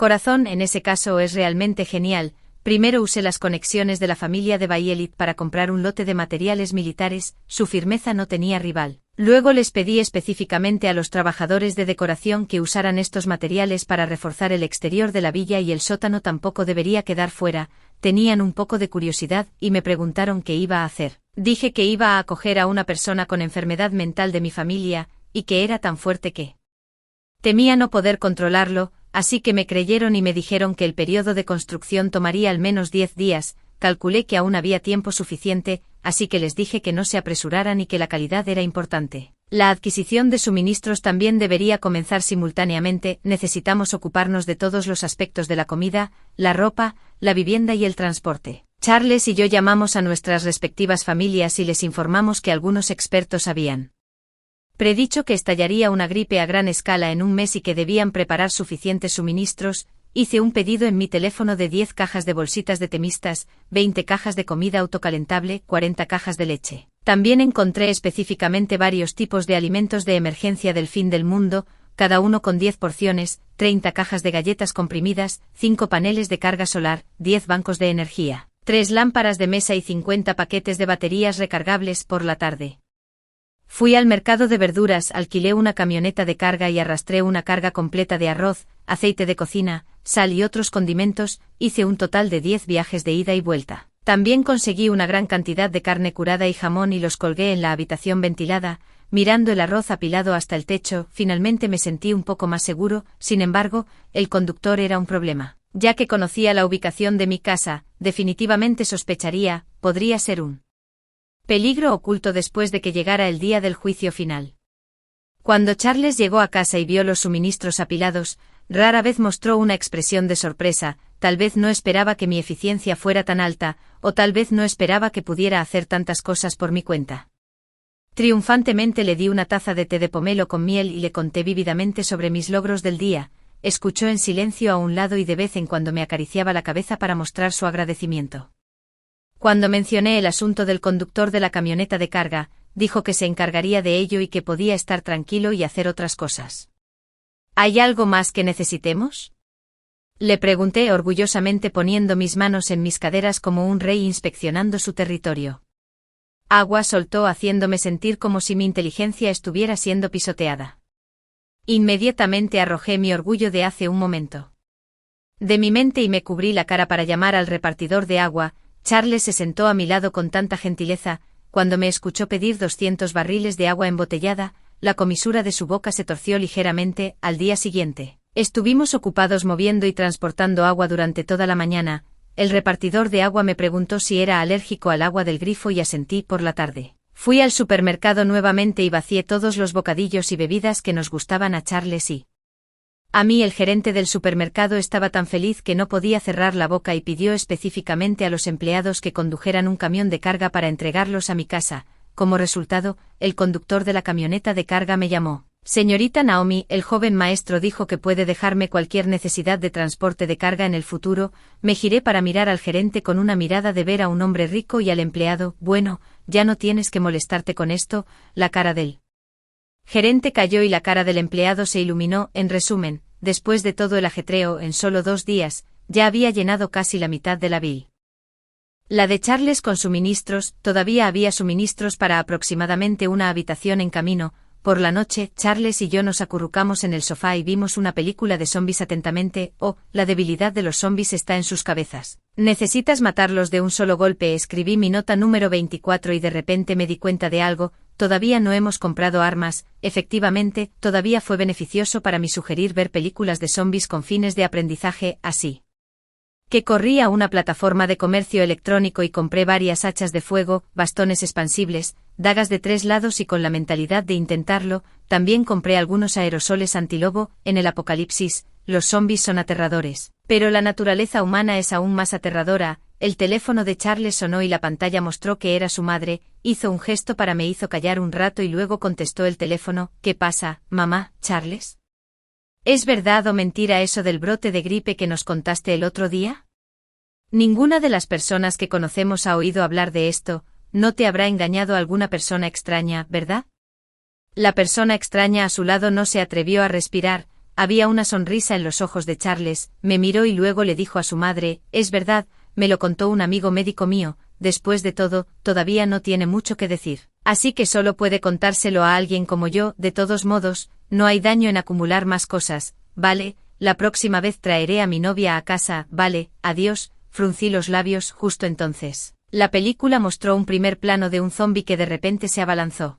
corazón. En ese caso es realmente genial. Primero usé las conexiones de la familia de Bayelit para comprar un lote de materiales militares. Su firmeza no tenía rival. Luego les pedí específicamente a los trabajadores de decoración que usaran estos materiales para reforzar el exterior de la villa, y el sótano tampoco debería quedar fuera. Tenían un poco de curiosidad y me preguntaron qué iba a hacer. Dije que iba a acoger a una persona con enfermedad mental de mi familia, y que era tan fuerte que temía no poder controlarlo. Así que me creyeron y me dijeron que el periodo de construcción tomaría al menos 10 días, calculé que aún había tiempo suficiente, así que les dije que no se apresuraran y que la calidad era importante. La adquisición de suministros también debería comenzar simultáneamente. Necesitamos ocuparnos de todos los aspectos de la comida, la ropa, la vivienda y el transporte. Charles y yo llamamos a nuestras respectivas familias y les informamos que algunos expertos habían predicho que estallaría una gripe a gran escala en un mes y que debían preparar suficientes suministros. Hice un pedido en mi teléfono de 10 cajas de bolsitas de temistas, 20 cajas de comida autocalentable, 40 cajas de leche. También encontré específicamente varios tipos de alimentos de emergencia del fin del mundo, cada uno con 10 porciones, 30 cajas de galletas comprimidas, 5 paneles de carga solar, 10 bancos de energía, 3 lámparas de mesa y 50 paquetes de baterías recargables. Por la tarde fui al mercado de verduras, alquilé una camioneta de carga y arrastré una carga completa de arroz, aceite de cocina, sal y otros condimentos. Hice un total de 10 viajes de ida y vuelta. También conseguí una gran cantidad de carne curada y jamón y los colgué en la habitación ventilada, mirando el arroz apilado hasta el techo. Finalmente me sentí un poco más seguro. Sin embargo, el conductor era un problema. Ya que conocía la ubicación de mi casa, definitivamente sospecharía, podría ser un peligro oculto después de que llegara el día del juicio final. Cuando Charles llegó a casa y vio los suministros apilados, rara vez mostró una expresión de sorpresa. tal vez no esperaba que mi eficiencia fuera tan alta, o tal vez no esperaba que pudiera hacer tantas cosas por mi cuenta. Triunfantemente le di una taza de té de pomelo con miel y le conté vívidamente sobre mis logros del día. Escuchó en silencio a un lado y de vez en cuando me acariciaba la cabeza para mostrar su agradecimiento. Cuando mencioné el asunto del conductor de la camioneta de carga, dijo que se encargaría de ello y que podía estar tranquilo y hacer otras cosas. ¿Hay algo más que necesitemos?, le pregunté orgullosamente poniendo mis manos en mis caderas como un rey inspeccionando su territorio. Agua soltó haciéndome sentir como si mi inteligencia estuviera siendo pisoteada. Inmediatamente arrojé mi orgullo de hace un momento de mi mente y me cubrí la cara para llamar al repartidor de agua. Charles se sentó a mi lado con tanta gentileza. Cuando me escuchó pedir 200 barriles de agua embotellada, la comisura de su boca se torció ligeramente. Al día siguiente, estuvimos ocupados moviendo y transportando agua durante toda la mañana. El repartidor de agua me preguntó si era alérgico al agua del grifo y asentí. Por la tarde, fui al supermercado nuevamente y vacié todos los bocadillos y bebidas que nos gustaban a Charles y a mí. El gerente del supermercado estaba tan feliz que no podía cerrar la boca y pidió específicamente a los empleados que condujeran un camión de carga para entregarlos a mi casa. Como resultado, el conductor de la camioneta de carga me llamó. Señorita Naomi, el joven maestro dijo que puede dejarme cualquier necesidad de transporte de carga en el futuro. Me giré para mirar al gerente con una mirada de ver a un hombre rico y al empleado. Bueno, ya no tienes que molestarte con esto. La cara del gerente cayó y la cara del empleado se iluminó. En resumen, después de todo el ajetreo, en solo 2 días, ya había llenado casi la mitad de la bill. La de Charles con suministros. Todavía había suministros para aproximadamente una habitación en camino. Por la noche, Charles y yo nos acurrucamos en el sofá y vimos una película de zombies atentamente. Oh, la debilidad de los zombies está en sus cabezas. Necesitas matarlos de un solo golpe. Escribí mi nota número 24 y de repente me di cuenta de algo. Todavía no hemos comprado armas. Efectivamente, todavía fue beneficioso para mí sugerir ver películas de zombies con fines de aprendizaje. Así que corrí a una plataforma de comercio electrónico y compré varias hachas de fuego, bastones expansibles, dagas de 3 lados y con la mentalidad de intentarlo. También compré algunos aerosoles antilobo. En el apocalipsis, los zombies son aterradores, pero la naturaleza humana es aún más aterradora. El teléfono de Charles sonó y la pantalla mostró que era su madre. Hizo un gesto para me hizo callar un rato y luego contestó el teléfono. ¿Qué pasa, mamá, Charles? ¿Es verdad o mentira eso del brote de gripe que nos contaste el otro día? Ninguna de las personas que conocemos ha oído hablar de esto. No te habrá engañado alguna persona extraña, ¿verdad? La persona extraña a su lado no se atrevió a respirar. Había una sonrisa en los ojos de Charles. Me miró y luego le dijo a su madre, es verdad, me lo contó un amigo médico mío. Después de todo, todavía no tiene mucho que decir, así que solo puede contárselo a alguien como yo. De todos modos, no hay daño en acumular más cosas, ¿vale? La próxima vez traeré a mi novia a casa, ¿vale? Adiós. Fruncí los labios. Justo entonces, la película mostró un primer plano de un zombi que de repente se abalanzó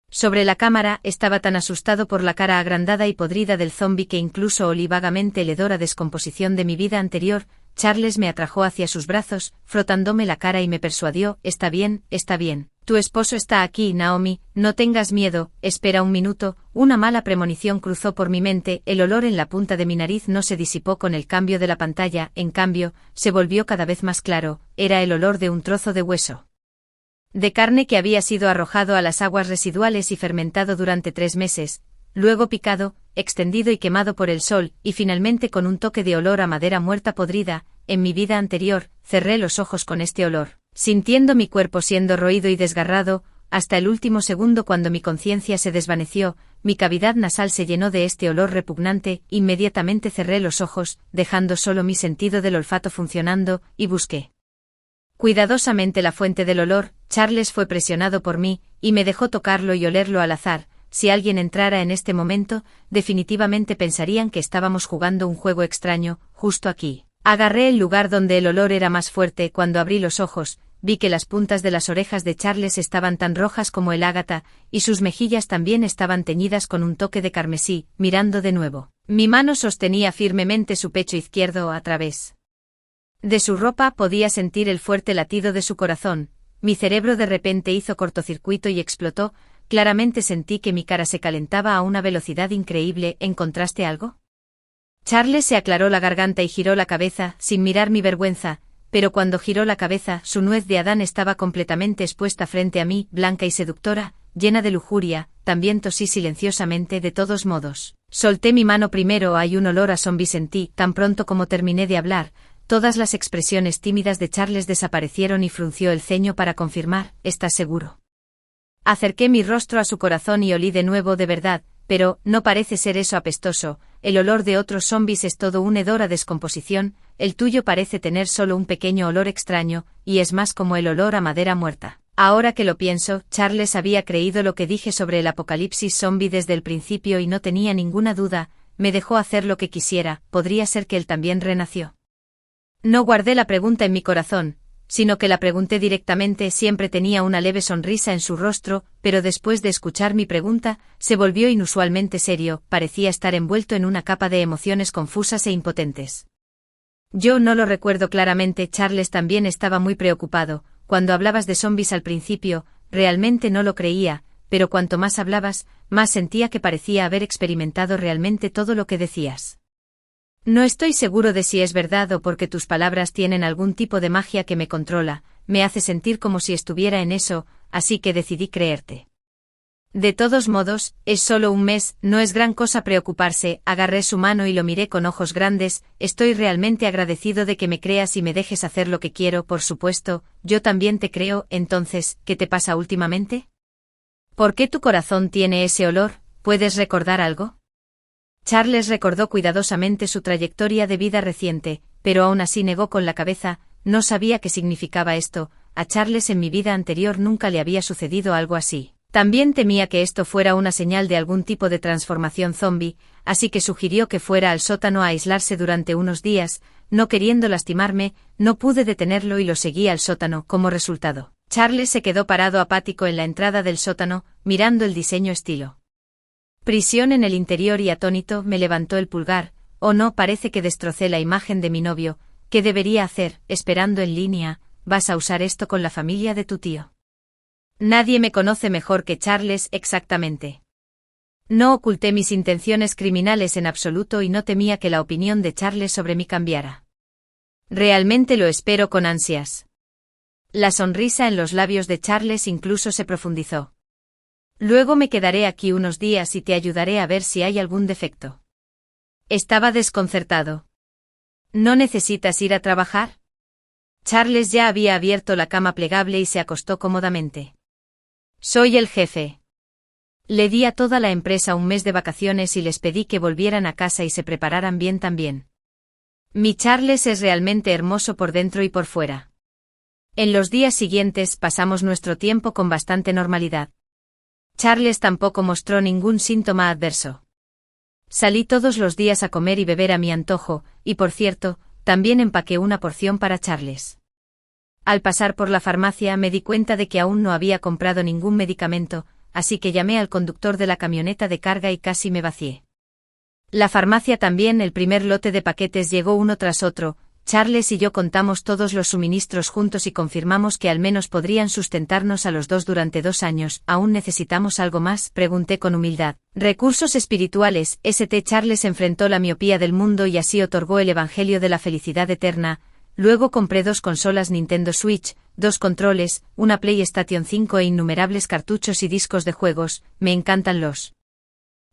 sobre la cámara. Estaba tan asustado por la cara agrandada y podrida del zombi que incluso olí vagamente el hedor a descomposición de mi vida anterior. Charles me atrajo hacia sus brazos, frotándome la cara y me persuadió, está bien, tu esposo está aquí, Naomi, no tengas miedo, espera un minuto. Una mala premonición cruzó por mi mente. El olor en la punta de mi nariz no se disipó con el cambio de la pantalla, en cambio, se volvió cada vez más claro. Era el olor de un trozo de hueso de carne que había sido arrojado a las aguas residuales y fermentado durante 3 meses, luego picado, extendido y quemado por el sol, y finalmente con un toque de olor a madera muerta podrida. En mi vida anterior, cerré los ojos con este olor, sintiendo mi cuerpo siendo roído y desgarrado, hasta el último segundo cuando mi conciencia se desvaneció. Mi cavidad nasal se llenó de este olor repugnante. Inmediatamente cerré los ojos, dejando solo mi sentido del olfato funcionando, y busqué cuidadosamente la fuente del olor. Charles fue presionado por mí, y me dejó tocarlo y olerlo al azar. Si alguien entrara en este momento, definitivamente pensarían que estábamos jugando un juego extraño. Justo aquí agarré el lugar donde el olor era más fuerte. Cuando abrí los ojos, vi que las puntas de las orejas de Charles estaban tan rojas como el ágata, y sus mejillas también estaban teñidas con un toque de carmesí. Mirando de nuevo, mi mano sostenía firmemente su pecho izquierdo. A través de su ropa podía sentir el fuerte latido de su corazón. Mi cerebro de repente hizo cortocircuito y explotó. Claramente sentí que mi cara se calentaba a una velocidad increíble. ¿Encontraste algo? Charles se aclaró la garganta y giró la cabeza, sin mirar mi vergüenza, pero cuando giró la cabeza, su nuez de Adán estaba completamente expuesta frente a mí, blanca y seductora, llena de lujuria. También tosí silenciosamente. De todos modos, solté mi mano primero. Hay un olor a zombie sentí. Tan pronto como terminé de hablar, todas las expresiones tímidas de Charles desaparecieron y frunció el ceño para confirmar. ¿Estás seguro? Acerqué mi rostro a su corazón y olí de nuevo. De verdad, pero no parece ser eso apestoso. El olor de otros zombies es todo un hedor a descomposición. El tuyo parece tener solo un pequeño olor extraño, y es más como el olor a madera muerta. Ahora que lo pienso, Charles había creído lo que dije sobre el apocalipsis zombie desde el principio y no tenía ninguna duda. Me dejó hacer lo que quisiera. Podría ser que él también renació. No guardé la pregunta en mi corazón, sino que la pregunté directamente. Siempre tenía una leve sonrisa en su rostro, pero después de escuchar mi pregunta, se volvió inusualmente serio. Parecía estar envuelto en una capa de emociones confusas e impotentes. Yo no lo recuerdo claramente. Charles también estaba muy preocupado. Cuando hablabas de zombies al principio, realmente no lo creía, pero cuanto más hablabas, más sentía que parecía haber experimentado realmente todo lo que decías. No estoy seguro de si es verdad o porque tus palabras tienen algún tipo de magia que me controla, me hace sentir como si estuviera en eso, así que decidí creerte. De todos modos, es solo un mes, no es gran cosa preocuparse. Agarré su mano y lo miré con ojos grandes. Estoy realmente agradecido de que me creas y me dejes hacer lo que quiero. Por supuesto, yo también te creo. Entonces, ¿qué te pasa últimamente? ¿Por qué tu corazón tiene ese olor? ¿Puedes recordar algo? Charles recordó cuidadosamente su trayectoria de vida reciente, pero aún así negó con la cabeza. No sabía qué significaba esto. A Charles en mi vida anterior nunca le había sucedido algo así. También temía que esto fuera una señal de algún tipo de transformación zombie, así que sugirió que fuera al sótano a aislarse durante unos días. No queriendo lastimarme, no pude detenerlo y lo seguí al sótano. Como resultado, Charles se quedó parado apático en la entrada del sótano, mirando el diseño estilo prisión en el interior y atónito. Me levantó el pulgar. Oh no, parece que destrocé la imagen de mi novio. ¿Qué debería hacer? Esperando en línea. ¿Vas a usar esto con la familia de tu tío? Nadie me conoce mejor que Charles. Exactamente. No oculté mis intenciones criminales en absoluto y no temía que la opinión de Charles sobre mí cambiara. Realmente lo espero con ansias. La sonrisa en los labios de Charles incluso se profundizó. Luego me quedaré aquí unos días y te ayudaré a ver si hay algún defecto. Estaba desconcertado. ¿No necesitas ir a trabajar? Charles ya había abierto la cama plegable y se acostó cómodamente. Soy el jefe. Le di a toda la empresa un mes de vacaciones y les pedí que volvieran a casa y se prepararan bien también. Mi Charles es realmente hermoso por dentro y por fuera. En los días siguientes pasamos nuestro tiempo con bastante normalidad. Charles tampoco mostró ningún síntoma adverso. Salí todos los días a comer y beber a mi antojo, y por cierto, también empaqué una porción para Charles. Al pasar por la farmacia me di cuenta de que aún no había comprado ningún medicamento, así que llamé al conductor de la camioneta de carga y casi me vacié. La farmacia también. El primer lote de paquetes llegó uno tras otro. Charles y yo contamos todos los suministros juntos y confirmamos que al menos podrían sustentarnos a los dos durante 2 años. ¿Aún necesitamos algo más?, pregunté con humildad. Recursos espirituales. Charles enfrentó la miopía del mundo y así otorgó el evangelio de la felicidad eterna. Luego compré 2 consolas Nintendo Switch, 2 controles, una PlayStation 5 e innumerables cartuchos y discos de juegos. Me encantan los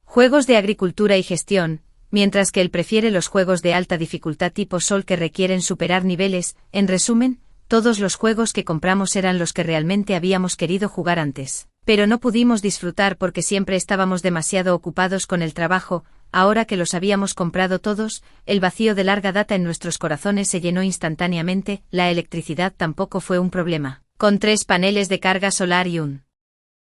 juegos de agricultura y gestión, mientras que él prefiere los juegos de alta dificultad tipo Sol que requieren superar niveles. En resumen, todos los juegos que compramos eran los que realmente habíamos querido jugar antes, pero no pudimos disfrutar porque siempre estábamos demasiado ocupados con el trabajo. Ahora que los habíamos comprado todos, el vacío de larga data en nuestros corazones se llenó instantáneamente. La electricidad tampoco fue un problema. Con 3 paneles de carga solar y un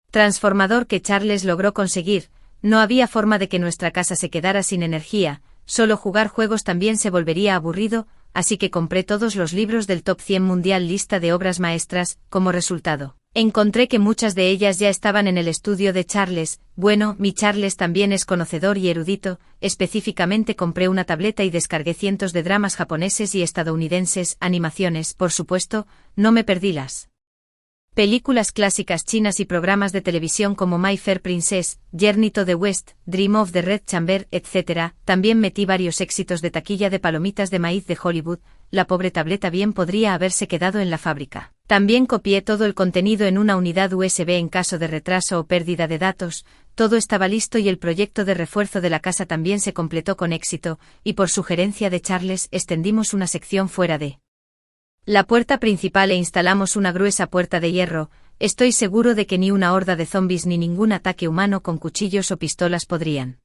transformador que Charles logró conseguir, no había forma de que nuestra casa se quedara sin energía. Solo jugar juegos también se volvería aburrido, así que compré todos los libros del Top 100 Mundial, lista de obras maestras. Como resultado, encontré que muchas de ellas ya estaban en el estudio de Charles. Bueno, mi Charles también es conocedor y erudito. Específicamente compré una tableta y descargué cientos de dramas japoneses y estadounidenses, animaciones, por supuesto, no me perdí las Películas clásicas chinas y programas de televisión como My Fair Princess, Journey to the West, Dream of the Red Chamber, etc. También metí varios éxitos de taquilla de palomitas de maíz de Hollywood. La pobre tableta bien podría haberse quedado en la fábrica. También copié todo el contenido en una unidad USB en caso de retraso o pérdida de datos. Todo estaba listo y el proyecto de refuerzo de la casa también se completó con éxito, y por sugerencia de Charles extendimos una sección fuera de la puerta principal e instalamos una gruesa puerta de hierro. Estoy seguro de que ni una horda de zombies ni ningún ataque humano con cuchillos o pistolas podrían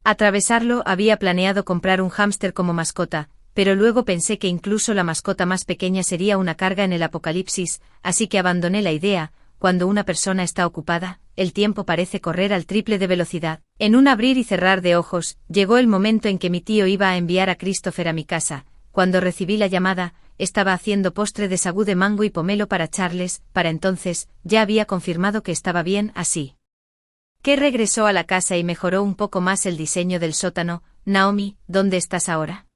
atravesarlo. Había planeado comprar un hámster como mascota, pero luego pensé que incluso la mascota más pequeña sería una carga en el apocalipsis, así que abandoné la idea. Cuando una persona está ocupada, el tiempo parece correr al triple de velocidad. En un abrir y cerrar de ojos, llegó el momento en que mi tío iba a enviar a Christopher a mi casa. Cuando recibí la llamada, estaba haciendo postre de sagú de mango y pomelo para Charles. Para entonces, ya había confirmado que estaba bien así que regresó a la casa y mejoró un poco más el diseño del sótano. Naomi, ¿dónde estás ahora?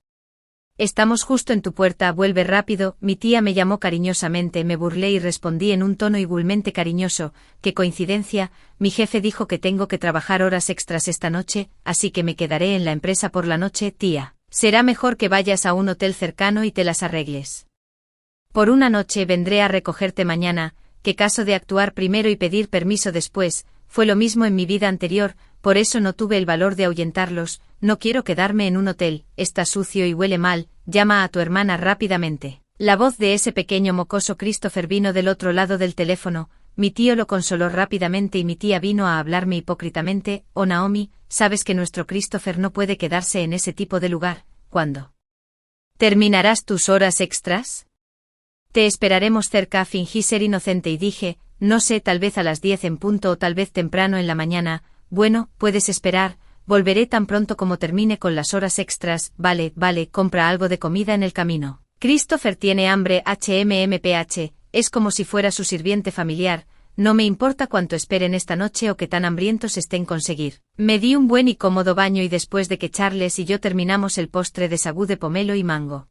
Estamos justo en tu puerta, vuelve rápido. Mi tía me llamó cariñosamente, me burlé y respondí en un tono igualmente cariñoso. Qué coincidencia, mi jefe dijo que tengo que trabajar horas extras esta noche, así que me quedaré en la empresa por la noche. Tía, será mejor que vayas a un hotel cercano y te las arregles. Por una noche vendré a recogerte mañana. ¿Qué caso de actuar primero y pedir permiso después? Fue lo mismo en mi vida anterior, por eso no tuve el valor de ahuyentarlos. No quiero quedarme en un hotel, está sucio y huele mal, llama a tu hermana rápidamente. La voz de ese pequeño mocoso Christopher vino del otro lado del teléfono. Mi tío lo consoló rápidamente y mi tía vino a hablarme hipócritamente. Oh Naomi, sabes que nuestro Christopher no puede quedarse en ese tipo de lugar. ¿Cuándo terminarás tus horas extras? Te esperaremos cerca. Fingí ser inocente y dije, no sé, tal vez a las 10 en punto o tal vez temprano en la mañana. Bueno, puedes esperar, volveré tan pronto como termine con las horas extras. Vale, compra algo de comida en el camino. Christopher tiene hambre. HMMPH, es como si fuera su sirviente familiar. No me importa cuánto esperen esta noche o qué tan hambrientos estén conseguir. Me di un buen y cómodo baño y después de que Charles y yo terminamos el postre de sagú de pomelo y mango,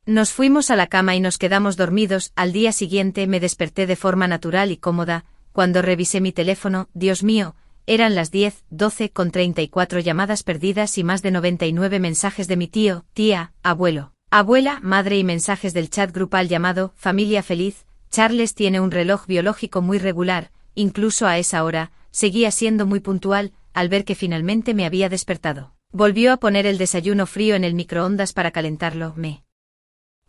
nos fuimos a la cama y nos quedamos dormidos. Al día siguiente me desperté de forma natural y cómoda. Cuando revisé mi teléfono, Dios mío, eran las 10:12 con 34 llamadas perdidas y más de 99 mensajes de mi tío, tía, abuelo, abuela, madre y mensajes del chat grupal llamado Familia Feliz. Charles tiene un reloj biológico muy regular, incluso a esa hora, seguía siendo muy puntual. Al ver que finalmente me había despertado, volvió a poner el desayuno frío en el microondas para calentarlo. Me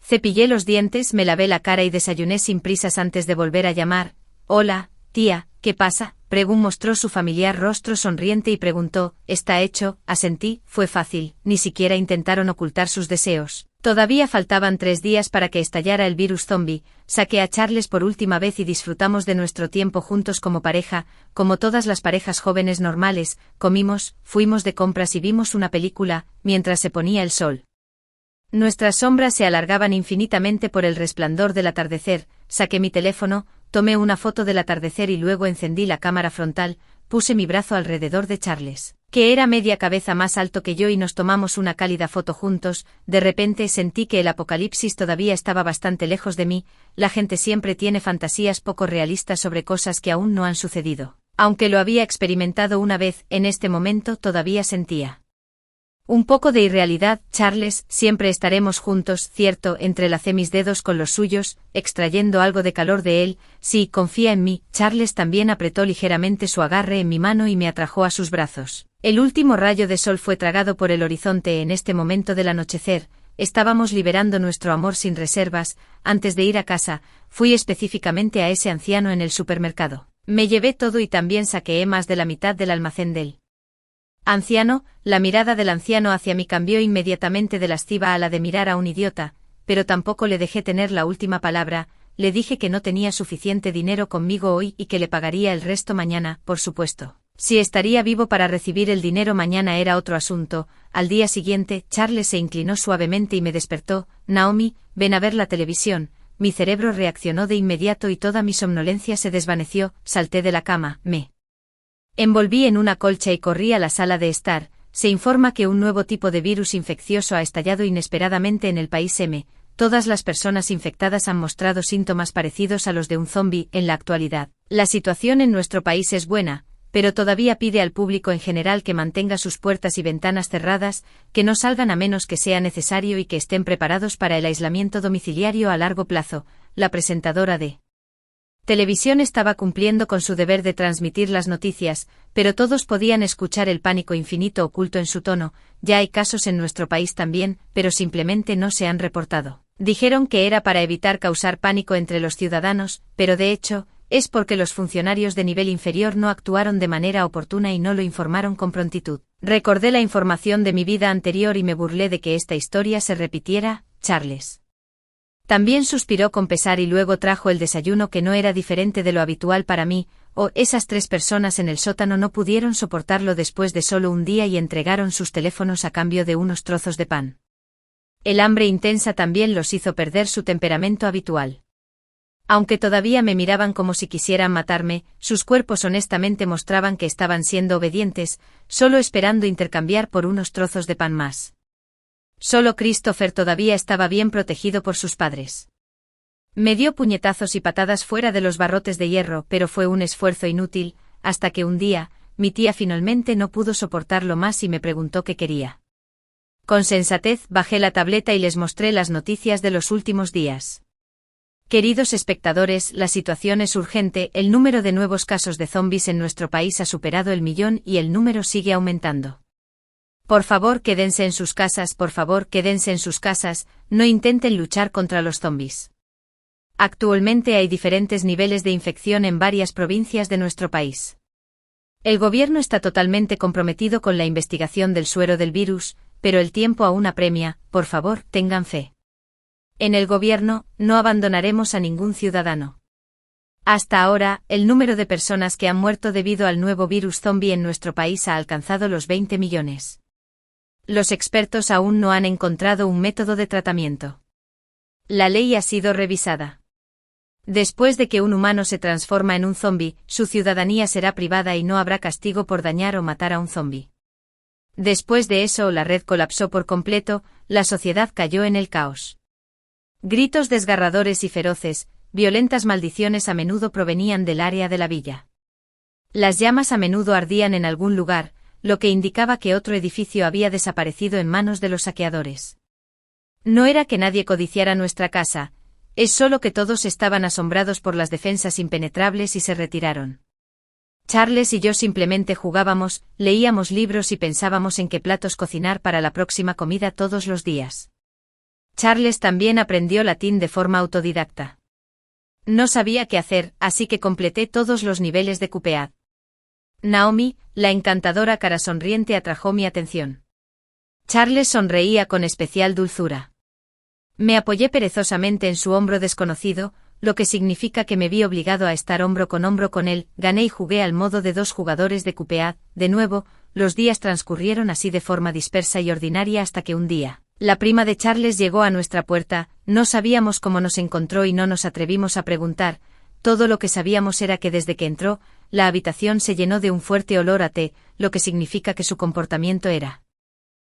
cepillé los dientes, me lavé la cara y desayuné sin prisas antes de volver a llamar. Hola, tía, ¿qué pasa? Mostró su familiar rostro sonriente y preguntó. Está hecho, asentí. Fue fácil, ni siquiera intentaron ocultar sus deseos. Todavía faltaban 3 días para que estallara el virus zombie. Saqué a Charles por última vez y disfrutamos de nuestro tiempo juntos como pareja, como todas las parejas jóvenes normales. Comimos, fuimos de compras y vimos una película, mientras se ponía el sol. Nuestras sombras se alargaban infinitamente por el resplandor del atardecer. Saqué mi teléfono, tomé una foto del atardecer y luego encendí la cámara frontal. Puse mi brazo alrededor de Charles, que era media cabeza más alto que yo, y nos tomamos una cálida foto juntos. De repente sentí que el apocalipsis todavía estaba bastante lejos de mí. La gente siempre tiene fantasías poco realistas sobre cosas que aún no han sucedido. Aunque lo había experimentado una vez, en este momento todavía sentía un poco de irrealidad. Charles, siempre estaremos juntos, ¿cierto? Entrelacé mis dedos con los suyos, extrayendo algo de calor de él. Sí, confía en mí. Charles también apretó ligeramente su agarre en mi mano y me atrajo a sus brazos. El último rayo de sol fue tragado por el horizonte en este momento del anochecer. Estábamos liberando nuestro amor sin reservas. Antes de ir a casa, fui específicamente a ese anciano en el supermercado. Me llevé todo y también saqué más de la mitad del almacén del anciano. La mirada del anciano hacia mí cambió inmediatamente de lasciva a la de mirar a un idiota, pero tampoco le dejé tener la última palabra. Le dije que no tenía suficiente dinero conmigo hoy y que le pagaría el resto mañana, por supuesto. Si estaría vivo para recibir el dinero mañana era otro asunto. Al día siguiente, Charles se inclinó suavemente y me despertó. Naomi, ven a ver la televisión. Mi cerebro reaccionó de inmediato y toda mi somnolencia se desvaneció. Salté de la cama, me envolví en una colcha y corrí a la sala de estar. Se informa que un nuevo tipo de virus infeccioso ha estallado inesperadamente en el país M. todas las personas infectadas han mostrado síntomas parecidos a los de un zombi en la actualidad. La situación en nuestro país es buena, pero todavía pide al público en general que mantenga sus puertas y ventanas cerradas, que no salgan a menos que sea necesario y que estén preparados para el aislamiento domiciliario a largo plazo. La presentadora de televisión estaba cumpliendo con su deber de transmitir las noticias, pero todos podían escuchar el pánico infinito oculto en su tono. Ya hay casos en nuestro país también, pero simplemente no se han reportado. Dijeron que era para evitar causar pánico entre los ciudadanos, pero de hecho, es porque los funcionarios de nivel inferior no actuaron de manera oportuna y no lo informaron con prontitud. Recordé la información de mi vida anterior y me burlé de que esta historia se repitiera. Charles también suspiró con pesar y luego trajo el desayuno, que no era diferente de lo habitual para mí. Esas 3 personas en el sótano no pudieron soportarlo después de solo un día y entregaron sus teléfonos a cambio de unos trozos de pan. El hambre intensa también los hizo perder su temperamento habitual. Aunque todavía me miraban como si quisieran matarme, sus cuerpos honestamente mostraban que estaban siendo obedientes, solo esperando intercambiar por unos trozos de pan más. Solo Christopher todavía estaba bien protegido por sus padres. Me dio puñetazos y patadas fuera de los barrotes de hierro, pero fue un esfuerzo inútil, hasta que un día, mi tía finalmente no pudo soportarlo más y me preguntó qué quería. Con sensatez bajé la tableta y les mostré las noticias de los últimos días. Queridos espectadores, la situación es urgente, el número de nuevos casos de zombies en nuestro país ha superado el 1.000.000 y el número sigue aumentando. Por favor, quédense en sus casas, por favor, quédense en sus casas, no intenten luchar contra los zombies. Actualmente hay diferentes niveles de infección en varias provincias de nuestro país. El gobierno está totalmente comprometido con la investigación del suero del virus, pero el tiempo aún apremia, por favor, tengan fe. En el gobierno, no abandonaremos a ningún ciudadano. Hasta ahora, el número de personas que han muerto debido al nuevo virus zombie en nuestro país ha alcanzado los 20 millones. Los expertos aún no han encontrado un método de tratamiento. La ley ha sido revisada. Después de que un humano se transforma en un zombi, su ciudadanía será privada y no habrá castigo por dañar o matar a un zombi. Después de eso, la red colapsó por completo, la sociedad cayó en el caos. Gritos desgarradores y feroces, violentas maldiciones a menudo provenían del área de la villa. Las llamas a menudo ardían en algún lugar, lo que indicaba que otro edificio había desaparecido en manos de los saqueadores. No era que nadie codiciara nuestra casa, es solo que todos estaban asombrados por las defensas impenetrables y se retiraron. Charles y yo simplemente jugábamos, leíamos libros y pensábamos en qué platos cocinar para la próxima comida todos los días. Charles también aprendió latín de forma autodidacta. No sabía qué hacer, así que completé todos los niveles de Cupead. Naomi, la encantadora cara sonriente, atrajo mi atención. Charles sonreía con especial dulzura. Me apoyé perezosamente en su hombro desconocido, lo que significa que me vi obligado a estar hombro con él. Gané y jugué al modo de 2 jugadores de Cupead. De nuevo, los días transcurrieron así de forma dispersa y ordinaria hasta que un día, la prima de Charles llegó a nuestra puerta. No sabíamos cómo nos encontró y no nos atrevimos a preguntar. Todo lo que sabíamos era que desde que entró, la habitación se llenó de un fuerte olor a té, lo que significa que su comportamiento era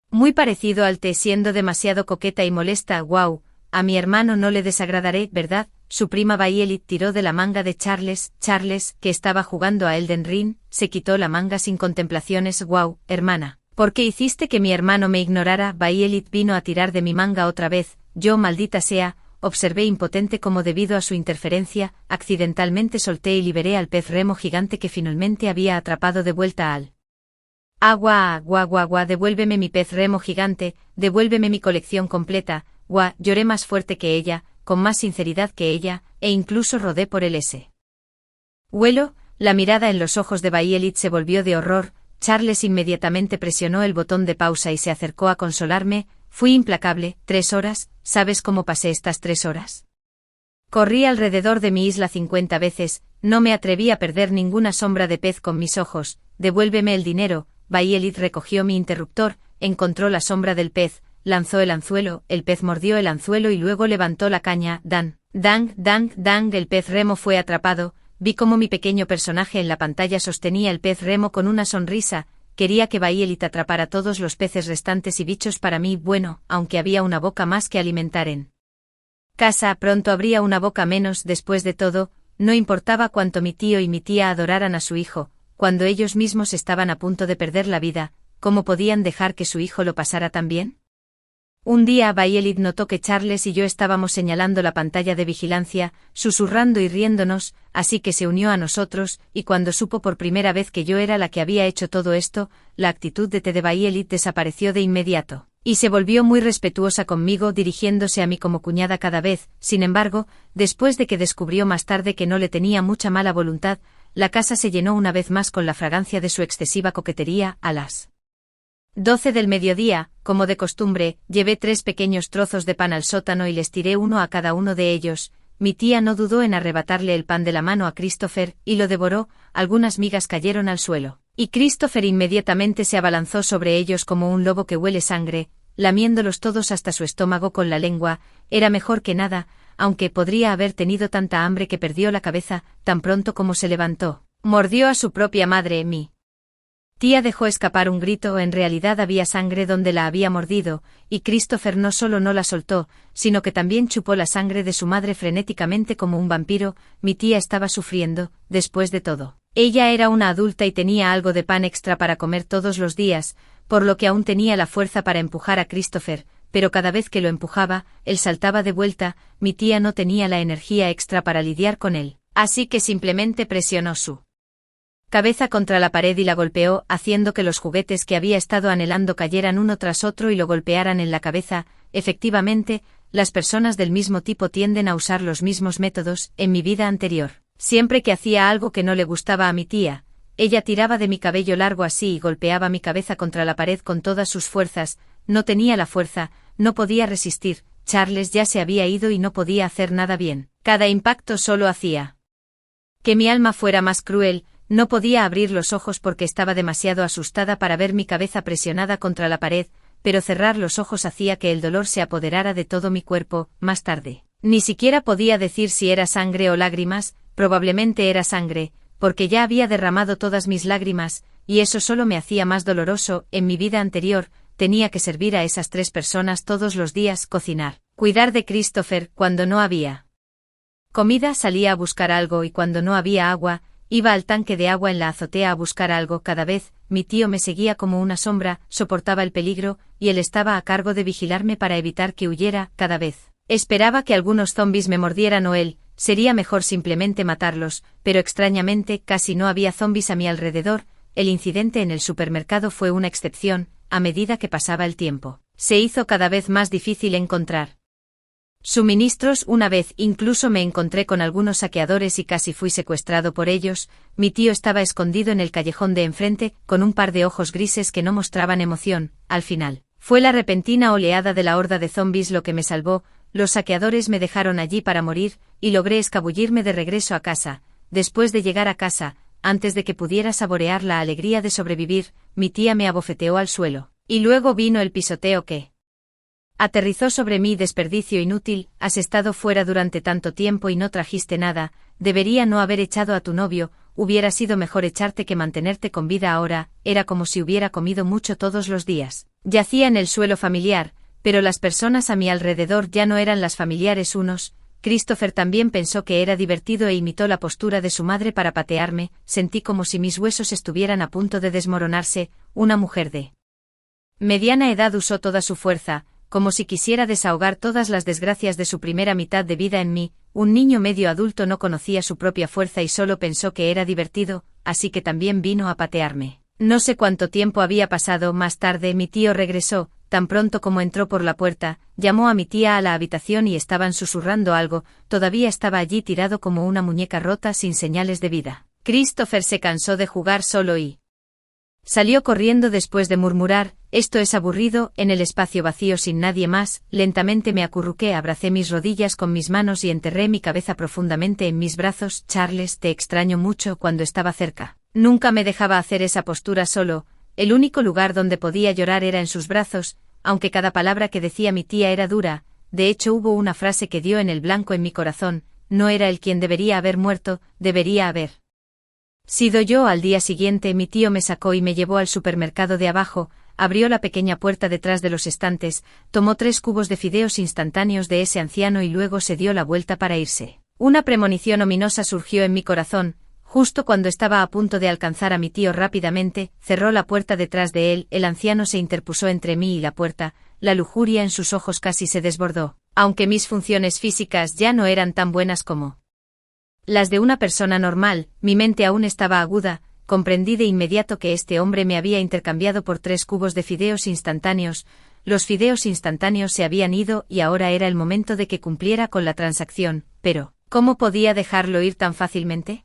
muy parecido al té, siendo demasiado coqueta y molesta. «Wow, a mi hermano no le desagradaré, ¿verdad?». Su prima Violet tiró de la manga de Charles. Charles, que estaba jugando a Elden Ring, se quitó la manga sin contemplaciones. «Wow, hermana, ¿por qué hiciste que mi hermano me ignorara?». Violet vino a tirar de mi manga otra vez. Yo, maldita sea, observé impotente cómo debido a su interferencia, accidentalmente solté y liberé al pez remo gigante que finalmente había atrapado de vuelta al agua. Devuélveme mi pez remo gigante, devuélveme mi colección completa. Lloré más fuerte que ella, con más sinceridad que ella, e incluso rodé por el suelo. La mirada en los ojos de Violet se volvió de horror. Charles inmediatamente presionó el botón de pausa y se acercó a consolarme. Fui implacable. 3 horas, ¿sabes cómo pasé estas 3 horas? Corrí alrededor de mi isla 50 veces, no me atreví a perder ninguna sombra de pez con mis ojos. Devuélveme el dinero. Violet recogió mi interruptor, encontró la sombra del pez, lanzó el anzuelo, el pez mordió el anzuelo y luego levantó la caña. Dang, el pez remo fue atrapado. Vi cómo mi pequeño personaje en la pantalla sostenía el pez remo con una sonrisa. Quería que Violet atrapara todos los peces restantes y bichos para mí. Bueno, aunque había una boca más que alimentar en casa pronto habría una boca menos. Después de todo, no importaba cuánto mi tío y mi tía adoraran a su hijo, cuando ellos mismos estaban a punto de perder la vida, ¿cómo podían dejar que su hijo lo pasara tan bien? Un día Violet notó que Charles y yo estábamos señalando la pantalla de vigilancia, susurrando y riéndonos, así que se unió a nosotros, y cuando supo por primera vez que yo era la que había hecho todo esto, la actitud de Violet desapareció de inmediato, y se volvió muy respetuosa conmigo, dirigiéndose a mí como cuñada cada vez. Sin embargo, después de que descubrió más tarde que no le tenía mucha mala voluntad, la casa se llenó una vez más con la fragancia de su excesiva coquetería. A las 12 del mediodía, como de costumbre, llevé 3 pequeños trozos de pan al sótano y les tiré uno a cada uno de ellos. Mi tía no dudó en arrebatarle el pan de la mano a Christopher, y lo devoró. Algunas migas cayeron al suelo, y Christopher inmediatamente se abalanzó sobre ellos como un lobo que huele sangre, lamiéndolos todos hasta su estómago con la lengua. Era mejor que nada, aunque podría haber tenido tanta hambre que perdió la cabeza. Tan pronto como se levantó, mordió a su propia madre. Mi tía dejó escapar un grito. En realidad había sangre donde la había mordido, y Christopher no solo no la soltó, sino que también chupó la sangre de su madre frenéticamente como un vampiro. Mi tía estaba sufriendo. Después de todo, ella era una adulta y tenía algo de pan extra para comer todos los días, por lo que aún tenía la fuerza para empujar a Christopher, pero cada vez que lo empujaba, él saltaba de vuelta. Mi tía no tenía la energía extra para lidiar con él, así que simplemente presionó su cabeza contra la pared y la golpeó, haciendo que los juguetes que había estado anhelando cayeran uno tras otro y lo golpearan en la cabeza. Efectivamente, las personas del mismo tipo tienden a usar los mismos métodos. En mi vida anterior, siempre que hacía algo que no le gustaba a mi tía, ella tiraba de mi cabello largo así y golpeaba mi cabeza contra la pared con todas sus fuerzas. No tenía la fuerza, no podía resistir. Charles ya se había ido y no podía hacer nada bien. Cada impacto solo hacía que mi alma fuera más cruel. No podía abrir los ojos porque estaba demasiado asustada para ver mi cabeza presionada contra la pared, pero cerrar los ojos hacía que el dolor se apoderara de todo mi cuerpo. Más tarde, ni siquiera podía decir si era sangre o lágrimas. Probablemente era sangre, porque ya había derramado todas mis lágrimas, y eso solo me hacía más doloroso. En mi vida anterior, tenía que servir a esas 3 personas todos los días, cocinar, cuidar de Christopher. Cuando no había comida salía a buscar algo, y cuando no había agua, iba al tanque de agua en la azotea a buscar algo. Cada vez, mi tío me seguía como una sombra, soportaba el peligro, y él estaba a cargo de vigilarme para evitar que huyera. Cada vez esperaba que algunos zombis me mordieran o él, sería mejor simplemente matarlos, pero extrañamente casi no había zombis a mi alrededor. El incidente en el supermercado fue una excepción. A medida que pasaba el tiempo, se hizo cada vez más difícil encontrar suministros. Una vez incluso me encontré con algunos saqueadores y casi fui secuestrado por ellos. Mi tío estaba escondido en el callejón de enfrente, con un par de ojos grises que no mostraban emoción. Al final, fue la repentina oleada de la horda de zombis lo que me salvó. Los saqueadores me dejaron allí para morir, y logré escabullirme de regreso a casa. Después de llegar a casa, antes de que pudiera saborear la alegría de sobrevivir, mi tía me abofeteó al suelo, y luego vino el pisoteo que aterrizó sobre mí. Desperdicio inútil, has estado fuera durante tanto tiempo y no trajiste nada. Debería no haber echado a tu novio, hubiera sido mejor echarte que mantenerte con vida ahora. Era como si hubiera comido mucho todos los días. Yacía en el suelo familiar, pero las personas a mi alrededor ya no eran las familiares unos. Christopher también pensó que era divertido e imitó la postura de su madre para patearme. Sentí como si mis huesos estuvieran a punto de desmoronarse. Una mujer de mediana edad usó toda su fuerza, como si quisiera desahogar todas las desgracias de su primera mitad de vida en mí. Un niño medio adulto no conocía su propia fuerza y solo pensó que era divertido, así que también vino a patearme. No sé cuánto tiempo había pasado. Más tarde mi tío regresó. Tan pronto como entró por la puerta, llamó a mi tía a la habitación y estaban susurrando algo. Todavía estaba allí tirado como una muñeca rota sin señales de vida. Christopher se cansó de jugar solo y salió corriendo después de murmurar, esto es aburrido. En el espacio vacío sin nadie más, lentamente me acurruqué, abracé mis rodillas con mis manos y enterré mi cabeza profundamente en mis brazos. Charles, te extraño mucho. Cuando estaba cerca, nunca me dejaba hacer esa postura solo. El único lugar donde podía llorar era en sus brazos, aunque cada palabra que decía mi tía era dura. De hecho, hubo una frase que dio en el blanco en mi corazón. No era él quien debería haber muerto, debería haber sido yo. Al día siguiente mi tío me sacó y me llevó al supermercado de abajo. abrió la pequeña puerta detrás de los estantes, tomó 3 cubos de fideos instantáneos de ese anciano y luego se dio la vuelta para irse. Una premonición ominosa surgió en mi corazón. Justo cuando estaba a punto de alcanzar a mi tío rápidamente, cerró la puerta detrás de él, el anciano se interpuso entre mí y la puerta, la lujuria en sus ojos casi se desbordó, aunque mis funciones físicas ya no eran tan buenas como las de una persona normal, mi mente aún estaba aguda, comprendí de inmediato que este hombre me había intercambiado por 3 cubos de fideos instantáneos, los fideos instantáneos se habían ido y ahora era el momento de que cumpliera con la transacción, pero, ¿cómo podía dejarlo ir tan fácilmente?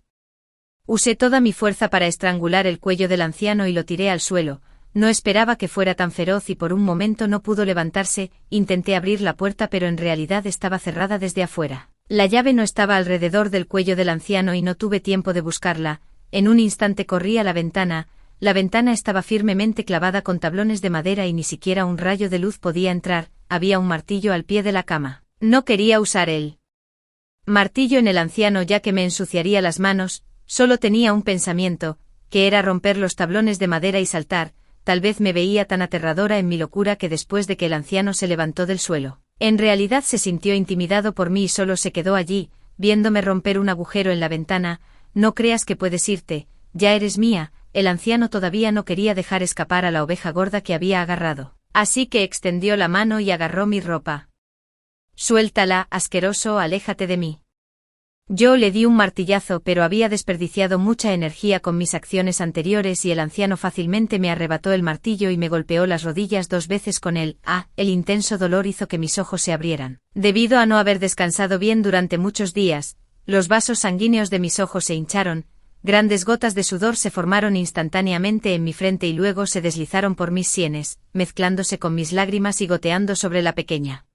Usé toda mi fuerza para estrangular el cuello del anciano y lo tiré al suelo. No esperaba que fuera tan feroz y por un momento no pudo levantarse. Intenté abrir la puerta pero en realidad estaba cerrada desde afuera. La llave no estaba alrededor del cuello del anciano y no tuve tiempo de buscarla. En un instante corrí a la ventana estaba firmemente clavada con tablones de madera y ni siquiera un rayo de luz podía entrar. Había un martillo al pie de la cama. No quería usar el martillo en el anciano ya que me ensuciaría las manos. Solo tenía un pensamiento, que era romper los tablones de madera y saltar. Tal vez me veía tan aterradora en mi locura que después de que el anciano se levantó del suelo, en realidad se sintió intimidado por mí y solo se quedó allí, viéndome romper un agujero en la ventana. No creas que puedes irte, ya eres mía. El anciano todavía no quería dejar escapar a la oveja gorda que había agarrado, así que extendió la mano y agarró mi ropa. Suéltala, asqueroso, aléjate de mí. Yo le di un martillazo pero había desperdiciado mucha energía con mis acciones anteriores y el anciano fácilmente me arrebató el martillo y me golpeó las rodillas 2 veces con él. El intenso dolor hizo que mis ojos se abrieran. Debido a no haber descansado bien durante muchos días, los vasos sanguíneos de mis ojos se hincharon, grandes gotas de sudor se formaron instantáneamente en mi frente y luego se deslizaron por mis sienes, mezclándose con mis lágrimas y goteando sobre la pequeña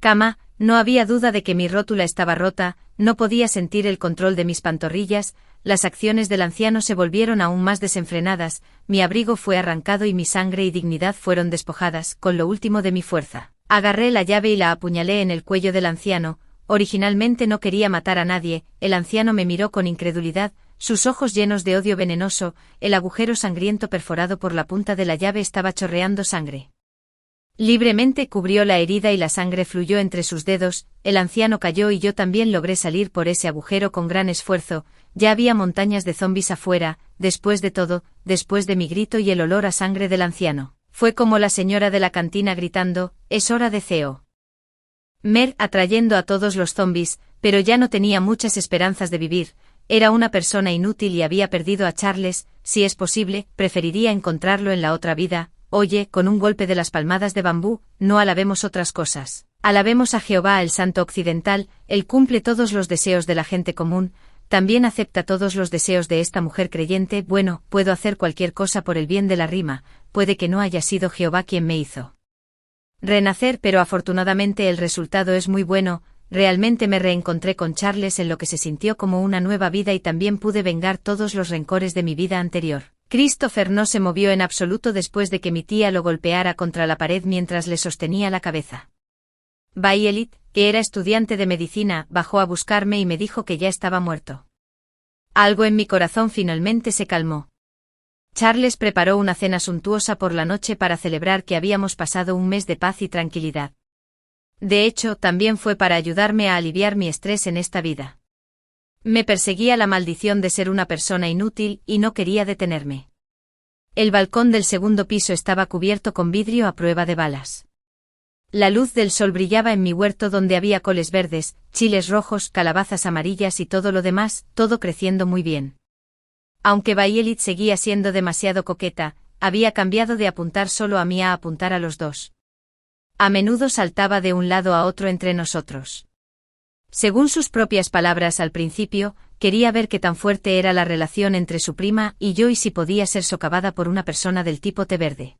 cama. No había duda de que mi rótula estaba rota, no podía sentir el control de mis pantorrillas, las acciones del anciano se volvieron aún más desenfrenadas, mi abrigo fue arrancado y mi sangre y dignidad fueron despojadas, con lo último de mi fuerza. Agarré la llave y la apuñalé en el cuello del anciano. Originalmente no quería matar a nadie. El anciano me miró con incredulidad, sus ojos llenos de odio venenoso, el agujero sangriento perforado por la punta de la llave estaba chorreando sangre. Libremente cubrió la herida y la sangre fluyó entre sus dedos. El anciano cayó y yo también logré salir por ese agujero con gran esfuerzo. Ya había montañas de zombis afuera. Después de todo, después de mi grito y el olor a sangre del anciano, fue como la señora de la cantina gritando, «Es hora de CEO». Atrayendo a todos los zombis, pero ya no tenía muchas esperanzas de vivir. Era una persona inútil y había perdido a Charles. Si es posible, preferiría encontrarlo en la otra vida. Oye, con un golpe de las palmadas de bambú, no alabemos otras cosas. Alabemos a Jehová el Santo Occidental, Él cumple todos los deseos de la gente común, también acepta todos los deseos de esta mujer creyente. Bueno, puedo hacer cualquier cosa por el bien de la rima, puede que no haya sido Jehová quien me hizo renacer, pero afortunadamente el resultado es muy bueno. Realmente me reencontré con Charles en lo que se sintió como una nueva vida y también pude vengar todos los rencores de mi vida anterior. Christopher no se movió en absoluto después de que mi tía lo golpeara contra la pared mientras le sostenía la cabeza. Violet, que era estudiante de medicina, bajó a buscarme y me dijo que ya estaba muerto. Algo en mi corazón finalmente se calmó. Charles preparó una cena suntuosa por la noche para celebrar que habíamos pasado un mes de paz y tranquilidad. De hecho, también fue para ayudarme a aliviar mi estrés en esta vida. Me perseguía la maldición de ser una persona inútil y no quería detenerme. El balcón del segundo piso estaba cubierto con vidrio a prueba de balas. La luz del sol brillaba en mi huerto donde había coles verdes, chiles rojos, calabazas amarillas y todo lo demás, todo creciendo muy bien. Aunque Violet seguía siendo demasiado coqueta, había cambiado de apuntar solo a mí a apuntar a los dos. A menudo saltaba de un lado a otro entre nosotros. Según sus propias palabras al principio, quería ver qué tan fuerte era la relación entre su prima y yo y si podía ser socavada por una persona del tipo té verde.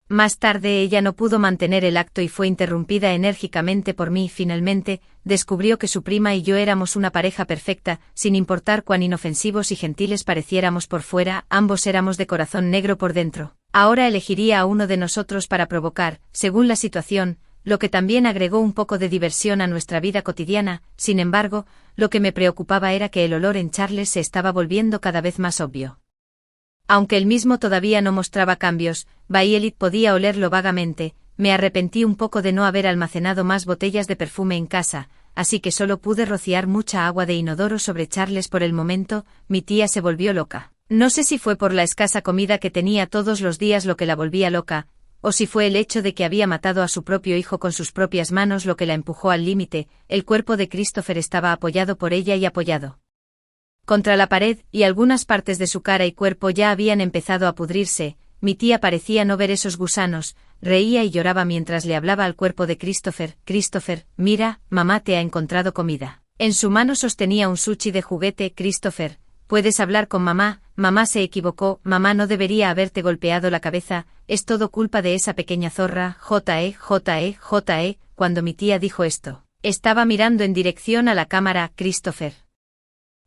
Más tarde ella no pudo mantener el acto y fue interrumpida enérgicamente por mí. Finalmente, descubrió que su prima y yo éramos una pareja perfecta, sin importar cuán inofensivos y gentiles pareciéramos por fuera, ambos éramos de corazón negro por dentro. Ahora elegiría a uno de nosotros para provocar, según la situación, lo que también agregó un poco de diversión a nuestra vida cotidiana. Sin embargo, lo que me preocupaba era que el olor en Charles se estaba volviendo cada vez más obvio. Aunque él mismo todavía no mostraba cambios, Violet podía olerlo vagamente. Me arrepentí un poco de no haber almacenado más botellas de perfume en casa, así que solo pude rociar mucha agua de inodoro sobre Charles por el momento. Mi tía se volvió loca. No sé si fue por la escasa comida que tenía todos los días lo que la volvía loca, o si fue el hecho de que había matado a su propio hijo con sus propias manos lo que la empujó al límite. El cuerpo de Christopher estaba apoyado por ella y apoyado contra la pared, y algunas partes de su cara y cuerpo ya habían empezado a pudrirse. Mi tía parecía no ver esos gusanos, reía y lloraba mientras le hablaba al cuerpo de Christopher. Christopher, mira, mamá te ha encontrado comida. En su mano sostenía un sushi de juguete. Christopher, puedes hablar con mamá. Mamá se equivocó, mamá no debería haberte golpeado la cabeza, es todo culpa de esa pequeña zorra. J.E. Cuando mi tía dijo esto, estaba mirando en dirección a la cámara.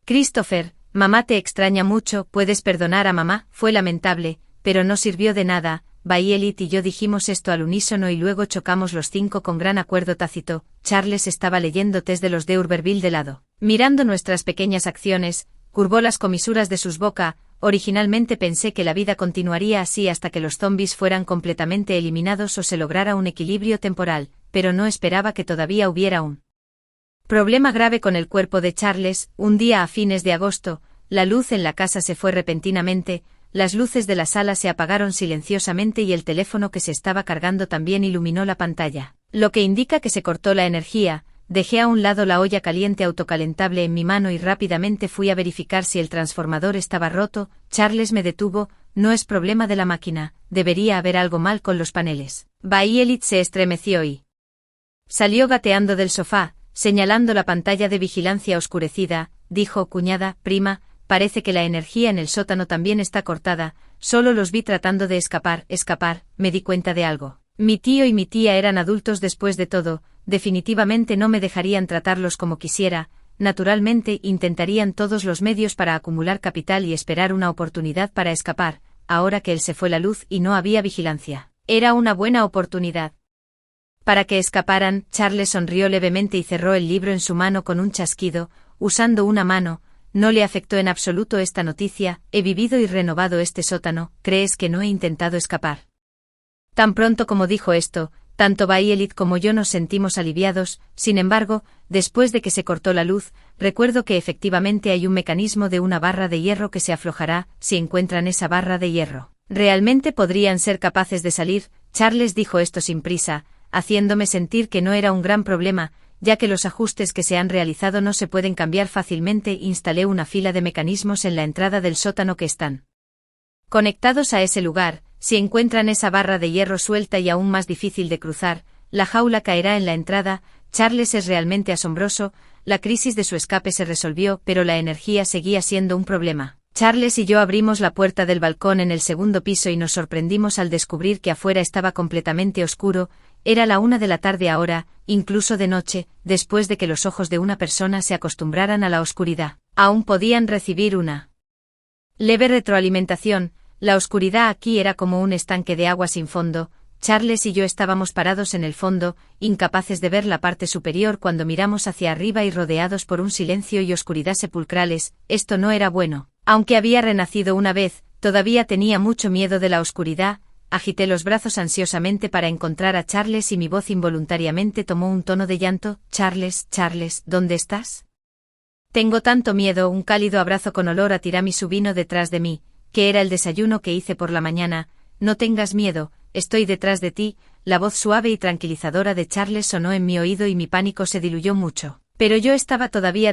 Christopher, mamá te extraña mucho, puedes perdonar a mamá. Fue lamentable, pero no sirvió de nada. Violet y yo dijimos esto al unísono y luego chocamos los 5 con gran acuerdo tácito. Charles estaba leyendo Tess de los de Urberville de lado. Mirando nuestras pequeñas acciones, curvó las comisuras de sus boca. Originalmente pensé que la vida continuaría así hasta que los zombies fueran completamente eliminados o se lograra un equilibrio temporal, pero no esperaba que todavía hubiera un problema grave con el cuerpo de Charles. Un día a fines de agosto, la luz en la casa se fue repentinamente. Las luces de la sala se apagaron silenciosamente y el teléfono que se estaba cargando también iluminó la pantalla, lo que indica que se cortó la energía. Dejé a un lado la olla caliente autocalentable en mi mano y rápidamente fui a verificar si el transformador estaba roto. Charles me detuvo, no es problema de la máquina, debería haber algo mal con los paneles. Violet se estremeció y salió gateando del sofá, señalando la pantalla de vigilancia oscurecida. Dijo, cuñada, prima, parece que la energía en el sótano también está cortada, solo los vi tratando de escapar. Me di cuenta de algo. Mi tío y mi tía eran adultos después de todo, definitivamente no me dejarían tratarlos como quisiera, naturalmente intentarían todos los medios para acumular capital y esperar una oportunidad para escapar. Ahora que él se fue la luz y no había vigilancia, era una buena oportunidad para que escaparan. Charles sonrió levemente y cerró el libro en su mano con un chasquido, usando una mano. No le afectó en absoluto esta noticia. He vivido y renovado este sótano. ¿Crees que no he intentado escapar? Tan pronto como dijo esto, tanto Violet como yo nos sentimos aliviados. Sin embargo, después de que se cortó la luz, recuerdo que efectivamente hay un mecanismo de una barra de hierro que se aflojará. Si encuentran esa barra de hierro, ¿realmente podrían ser capaces de salir? Charles dijo esto sin prisa, haciéndome sentir que no era un gran problema, ya que los ajustes que se han realizado no se pueden cambiar fácilmente. Instalé una fila de mecanismos en la entrada del sótano que están conectados a ese lugar. Si encuentran esa barra de hierro suelta y aún más difícil de cruzar, la jaula caerá en la entrada. Charles es realmente asombroso. La crisis de su escape se resolvió, pero la energía seguía siendo un problema. Charles y yo abrimos la puerta del balcón en el segundo piso y nos sorprendimos al descubrir que afuera estaba completamente oscuro. Era la 1 de la tarde ahora, incluso de noche, después de que los ojos de una persona se acostumbraran a la oscuridad. Aún podían recibir una leve retroalimentación. La oscuridad aquí era como un estanque de agua sin fondo. Charles y yo estábamos parados en el fondo, incapaces de ver la parte superior cuando miramos hacia arriba y rodeados por un silencio y oscuridad sepulcrales. Esto no era bueno. Aunque había renacido una vez, todavía tenía mucho miedo de la oscuridad. Agité los brazos ansiosamente para encontrar a Charles y mi voz involuntariamente tomó un tono de llanto. Charles, ¿dónde estás? Tengo tanto miedo. Un cálido abrazo con olor a tiramisú vino detrás de mí, que era el desayuno que hice por la mañana. No tengas miedo, estoy detrás de ti. La voz suave y tranquilizadora de Charles sonó en mi oído y mi pánico se diluyó mucho. Pero yo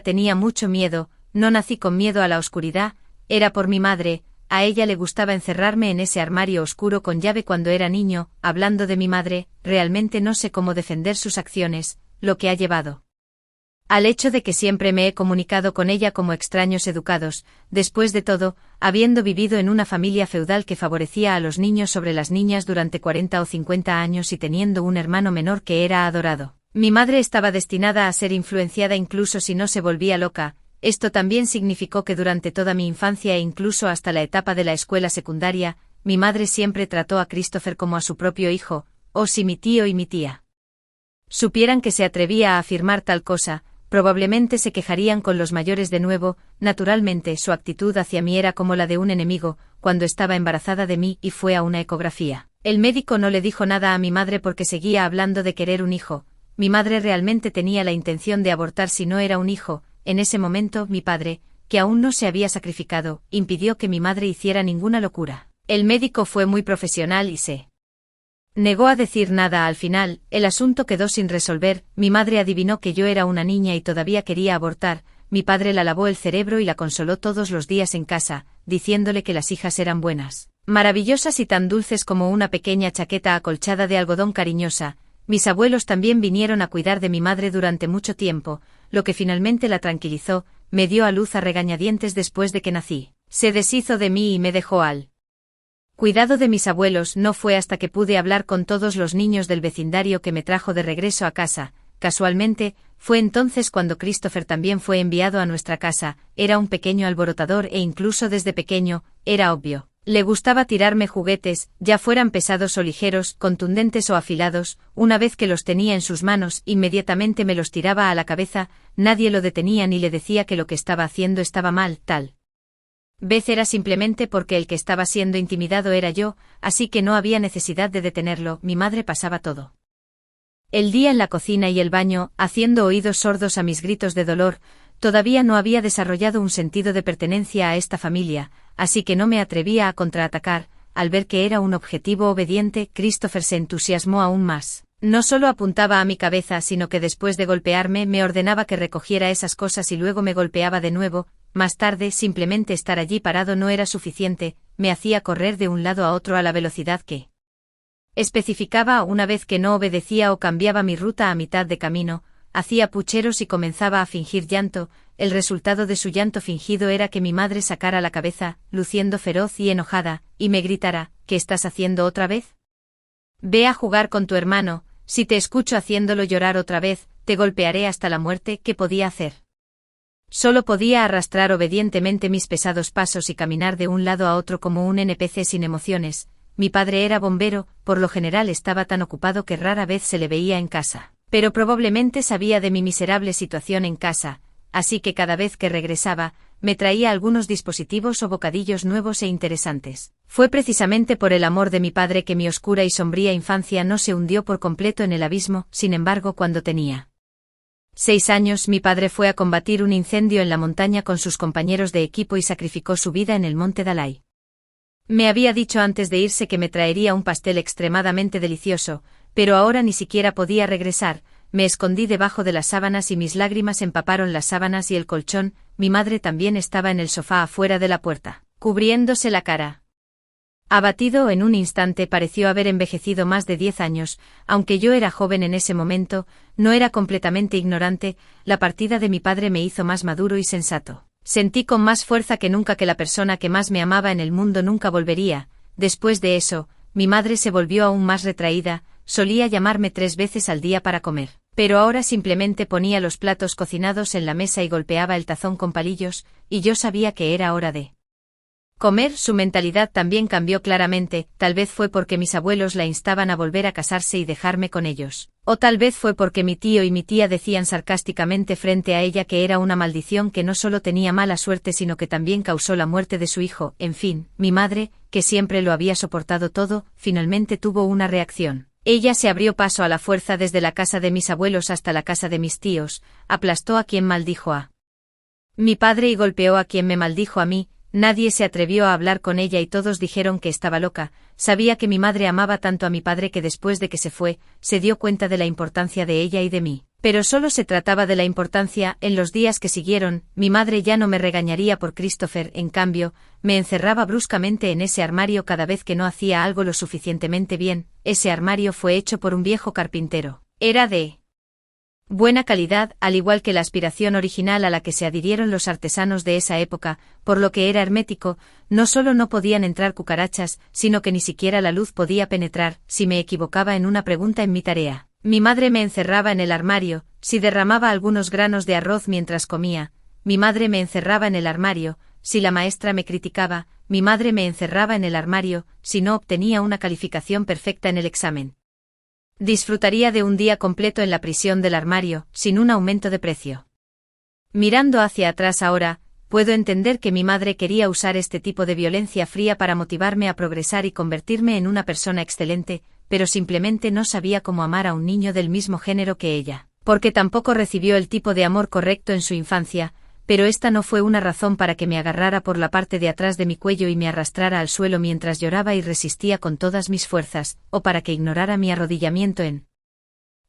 tenía mucho miedo. No nací con miedo a la oscuridad, era por mi madre. A ella le gustaba encerrarme en ese armario oscuro con llave cuando era niño. Hablando de mi madre, realmente no sé cómo defender sus acciones, lo que ha llevado al hecho de que siempre me he comunicado con ella como extraños educados. Después de todo, habiendo vivido en una familia feudal que favorecía a los niños sobre las niñas durante 40 o 50 años y teniendo un hermano menor que era adorado, mi madre estaba destinada a ser influenciada incluso si no se volvía loca. Esto también significó que durante toda mi infancia e incluso hasta la etapa de la escuela secundaria, mi madre siempre trató a Christopher como a su propio hijo. Si mi tío y mi tía supieran que se atrevía a afirmar tal cosa, probablemente se quejarían con los mayores de nuevo. Naturalmente, su actitud hacia mí era como la de un enemigo, cuando estaba embarazada de mí y fue a una ecografía. El médico no le dijo nada a mi madre porque seguía hablando de querer un hijo. Mi madre realmente tenía la intención de abortar si no era un hijo. En ese momento, mi padre, que aún no se había sacrificado, impidió que mi madre hiciera ninguna locura. El médico fue muy profesional y se negó a decir nada al final. El asunto quedó sin resolver. Mi madre adivinó que yo era una niña y todavía quería abortar. Mi padre la lavó el cerebro y la consoló todos los días en casa, diciéndole que las hijas eran buenas, maravillosas y tan dulces como una pequeña chaqueta acolchada de algodón cariñosa. Mis abuelos también vinieron a cuidar de mi madre durante mucho tiempo, lo que finalmente la tranquilizó. Me dio a luz a regañadientes después de que nací. Se deshizo de mí y me dejó al cuidado de mis abuelos. No fue hasta que pude hablar con todos los niños del vecindario que me trajo de regreso a casa. Casualmente, fue entonces cuando Christopher también fue enviado a nuestra casa. Era un pequeño alborotador e incluso desde pequeño, era obvio. Le gustaba tirarme juguetes, ya fueran pesados o ligeros, contundentes o afilados. Una vez que los tenía en sus manos, inmediatamente me los tiraba a la cabeza. Nadie lo detenía ni le decía que lo que estaba haciendo estaba mal. Tal vez era simplemente porque el que estaba siendo intimidado era yo, así que no había necesidad de detenerlo. Mi madre pasaba todo el día en la cocina y el baño, haciendo oídos sordos a mis gritos de dolor. Todavía no había desarrollado un sentido de pertenencia a esta familia, así que no me atrevía a contraatacar. Al ver que era un objetivo obediente, Christopher se entusiasmó aún más. No solo apuntaba a mi cabeza, sino que después de golpearme me ordenaba que recogiera esas cosas y luego me golpeaba de nuevo. Más tarde, simplemente estar allí parado no era suficiente, me hacía correr de un lado a otro a la velocidad que especificaba. Una vez que no obedecía o cambiaba mi ruta a mitad de camino, hacía pucheros y comenzaba a fingir llanto. El resultado de su llanto fingido era que mi madre sacara la cabeza, luciendo feroz y enojada, y me gritara: ¿Qué estás haciendo otra vez? Ve a jugar con tu hermano. Si te escucho haciéndolo llorar otra vez, te golpearé hasta la muerte. ¿Qué podía hacer? Solo podía arrastrar obedientemente mis pesados pasos y caminar de un lado a otro como un NPC sin emociones. Mi padre era bombero, por lo general estaba tan ocupado que rara vez se le veía en casa, pero probablemente sabía de mi miserable situación en casa, así que cada vez que regresaba, me traía algunos dispositivos o bocadillos nuevos e interesantes. Fue precisamente por el amor de mi padre que mi oscura y sombría infancia no se hundió por completo en el abismo. Sin embargo, cuando tenía 6 años, mi padre fue a combatir un incendio en la montaña con sus compañeros de equipo y sacrificó su vida en el monte Dalai. Me había dicho antes de irse que me traería un pastel extremadamente delicioso, pero ahora ni siquiera podía regresar. Me escondí debajo de las sábanas y mis lágrimas empaparon las sábanas y el colchón. Mi madre también estaba en el sofá afuera de la puerta, cubriéndose la cara. Abatido. En un instante pareció haber envejecido más de 10 años, aunque yo era joven en ese momento, no era completamente ignorante. La partida de mi padre me hizo más maduro y sensato. Sentí con más fuerza que nunca que la persona que más me amaba en el mundo nunca volvería. Después de eso, mi madre se volvió aún más retraída. Solía llamarme 3 veces al día para comer, pero ahora simplemente ponía los platos cocinados en la mesa y golpeaba el tazón con palillos, y yo sabía que era hora de comer. Su mentalidad también cambió claramente. Tal vez fue porque mis abuelos la instaban a volver a casarse y dejarme con ellos. O tal vez fue porque mi tío y mi tía decían sarcásticamente frente a ella que era una maldición, que no solo tenía mala suerte sino que también causó la muerte de su hijo. En fin, mi madre, que siempre lo había soportado todo, finalmente tuvo una reacción. Ella se abrió paso a la fuerza desde la casa de mis abuelos hasta la casa de mis tíos, aplastó a quien maldijo a mi padre y golpeó a quien me maldijo a mí. Nadie se atrevió a hablar con ella y todos dijeron que estaba loca. Sabía que mi madre amaba tanto a mi padre que después de que se fue, se dio cuenta de la importancia de ella y de mí. Pero solo se trataba de la importancia. En los días que siguieron, mi madre ya no me regañaría por Christopher. En cambio, me encerraba bruscamente en ese armario cada vez que no hacía algo lo suficientemente bien. Ese armario fue hecho por un viejo carpintero. Era de buena calidad, al igual que la aspiración original a la que se adhirieron los artesanos de esa época, por lo que era hermético. No solo no podían entrar cucarachas, sino que ni siquiera la luz podía penetrar. Si me equivocaba en una pregunta en mi tarea, mi madre me encerraba en el armario. Si derramaba algunos granos de arroz mientras comía, mi madre me encerraba en el armario. Si la maestra me criticaba, mi madre me encerraba en el armario. Si no obtenía una calificación perfecta en el examen, disfrutaría de un día completo en la prisión del armario, sin un aumento de precio. Mirando hacia atrás ahora, puedo entender que mi madre quería usar este tipo de violencia fría para motivarme a progresar y convertirme en una persona excelente, pero simplemente no sabía cómo amar a un niño del mismo género que ella, porque tampoco recibió el tipo de amor correcto en su infancia, pero esta no fue una razón para que me agarrara por la parte de atrás de mi cuello y me arrastrara al suelo mientras lloraba y resistía con todas mis fuerzas, o para que ignorara mi arrodillamiento en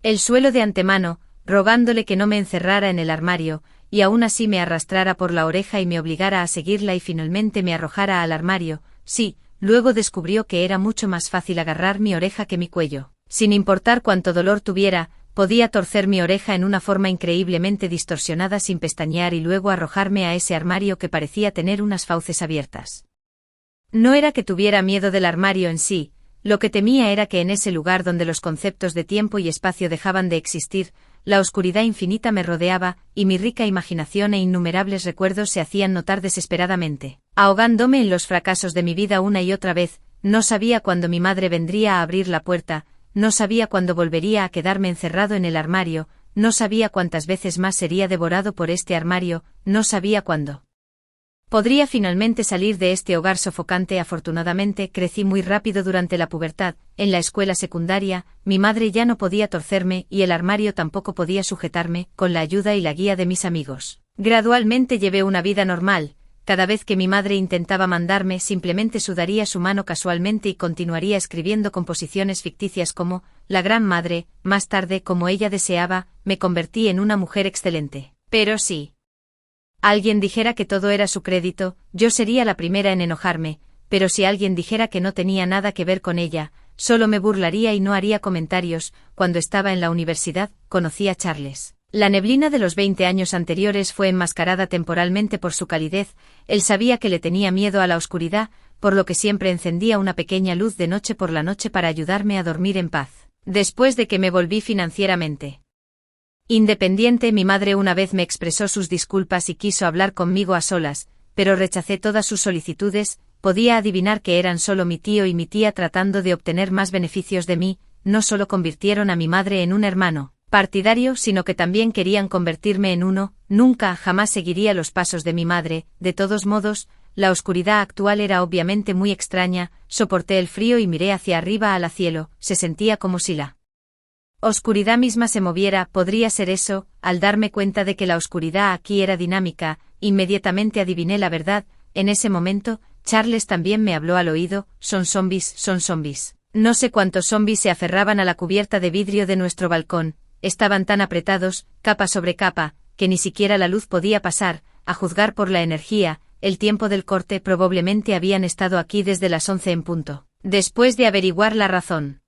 el suelo de antemano, rogándole que no me encerrara en el armario, y aún así me arrastrara por la oreja y me obligara a seguirla y finalmente me arrojara al armario. Sí, luego descubrió que era mucho más fácil agarrar mi oreja que mi cuello. Sin importar cuánto dolor tuviera, podía torcer mi oreja en una forma increíblemente distorsionada sin pestañear y luego arrojarme a ese armario que parecía tener unas fauces abiertas. No era que tuviera miedo del armario en sí, lo que temía era que en ese lugar donde los conceptos de tiempo y espacio dejaban de existir, la oscuridad infinita me rodeaba, y mi rica imaginación e innumerables recuerdos se hacían notar desesperadamente. Ahogándome en los fracasos de mi vida una y otra vez, no sabía cuándo mi madre vendría a abrir la puerta, no sabía cuándo volvería a quedarme encerrado en el armario, no sabía cuántas veces más sería devorado por este armario, no sabía cuándo podría finalmente salir de este hogar sofocante. Afortunadamente crecí muy rápido durante la pubertad. En la escuela secundaria, mi madre ya no podía torcerme y el armario tampoco podía sujetarme, con la ayuda y la guía de mis amigos. Gradualmente llevé una vida normal. Cada vez que mi madre intentaba mandarme, simplemente sudaría su mano casualmente y continuaría escribiendo composiciones ficticias como La Gran Madre. Más tarde, como ella deseaba, me convertí en una mujer excelente. Pero sí. Alguien dijera que todo era su crédito, yo sería la primera en enojarme, pero si alguien dijera que no tenía nada que ver con ella, solo me burlaría y no haría comentarios. Cuando estaba en la universidad, conocí a Charles. La neblina de los 20 años anteriores fue enmascarada temporalmente por su calidez. Él sabía que le tenía miedo a la oscuridad, por lo que siempre encendía una pequeña luz de noche por la noche para ayudarme a dormir en paz. Después de que me volví financieramente independiente, mi madre una vez me expresó sus disculpas y quiso hablar conmigo a solas, pero rechacé todas sus solicitudes. Podía adivinar que eran solo mi tío y mi tía tratando de obtener más beneficios de mí. No solo convirtieron a mi madre en un hermano partidario, sino que también querían convertirme en uno. Nunca, jamás seguiría los pasos de mi madre. De todos modos, la oscuridad actual era obviamente muy extraña. Soporté el frío y miré hacia arriba al cielo. Se sentía como si la oscuridad misma se moviera. Podría ser eso. Al darme cuenta de que la oscuridad aquí era dinámica, inmediatamente adiviné la verdad. En ese momento, Charles también me habló al oído. Son zombies, son zombies. No sé cuántos zombies se aferraban a la cubierta de vidrio de nuestro balcón. Estaban tan apretados, capa sobre capa, que ni siquiera la luz podía pasar. A juzgar por la energía, el tiempo del corte, probablemente habían estado aquí desde las 11 en punto. Después de averiguar la razón,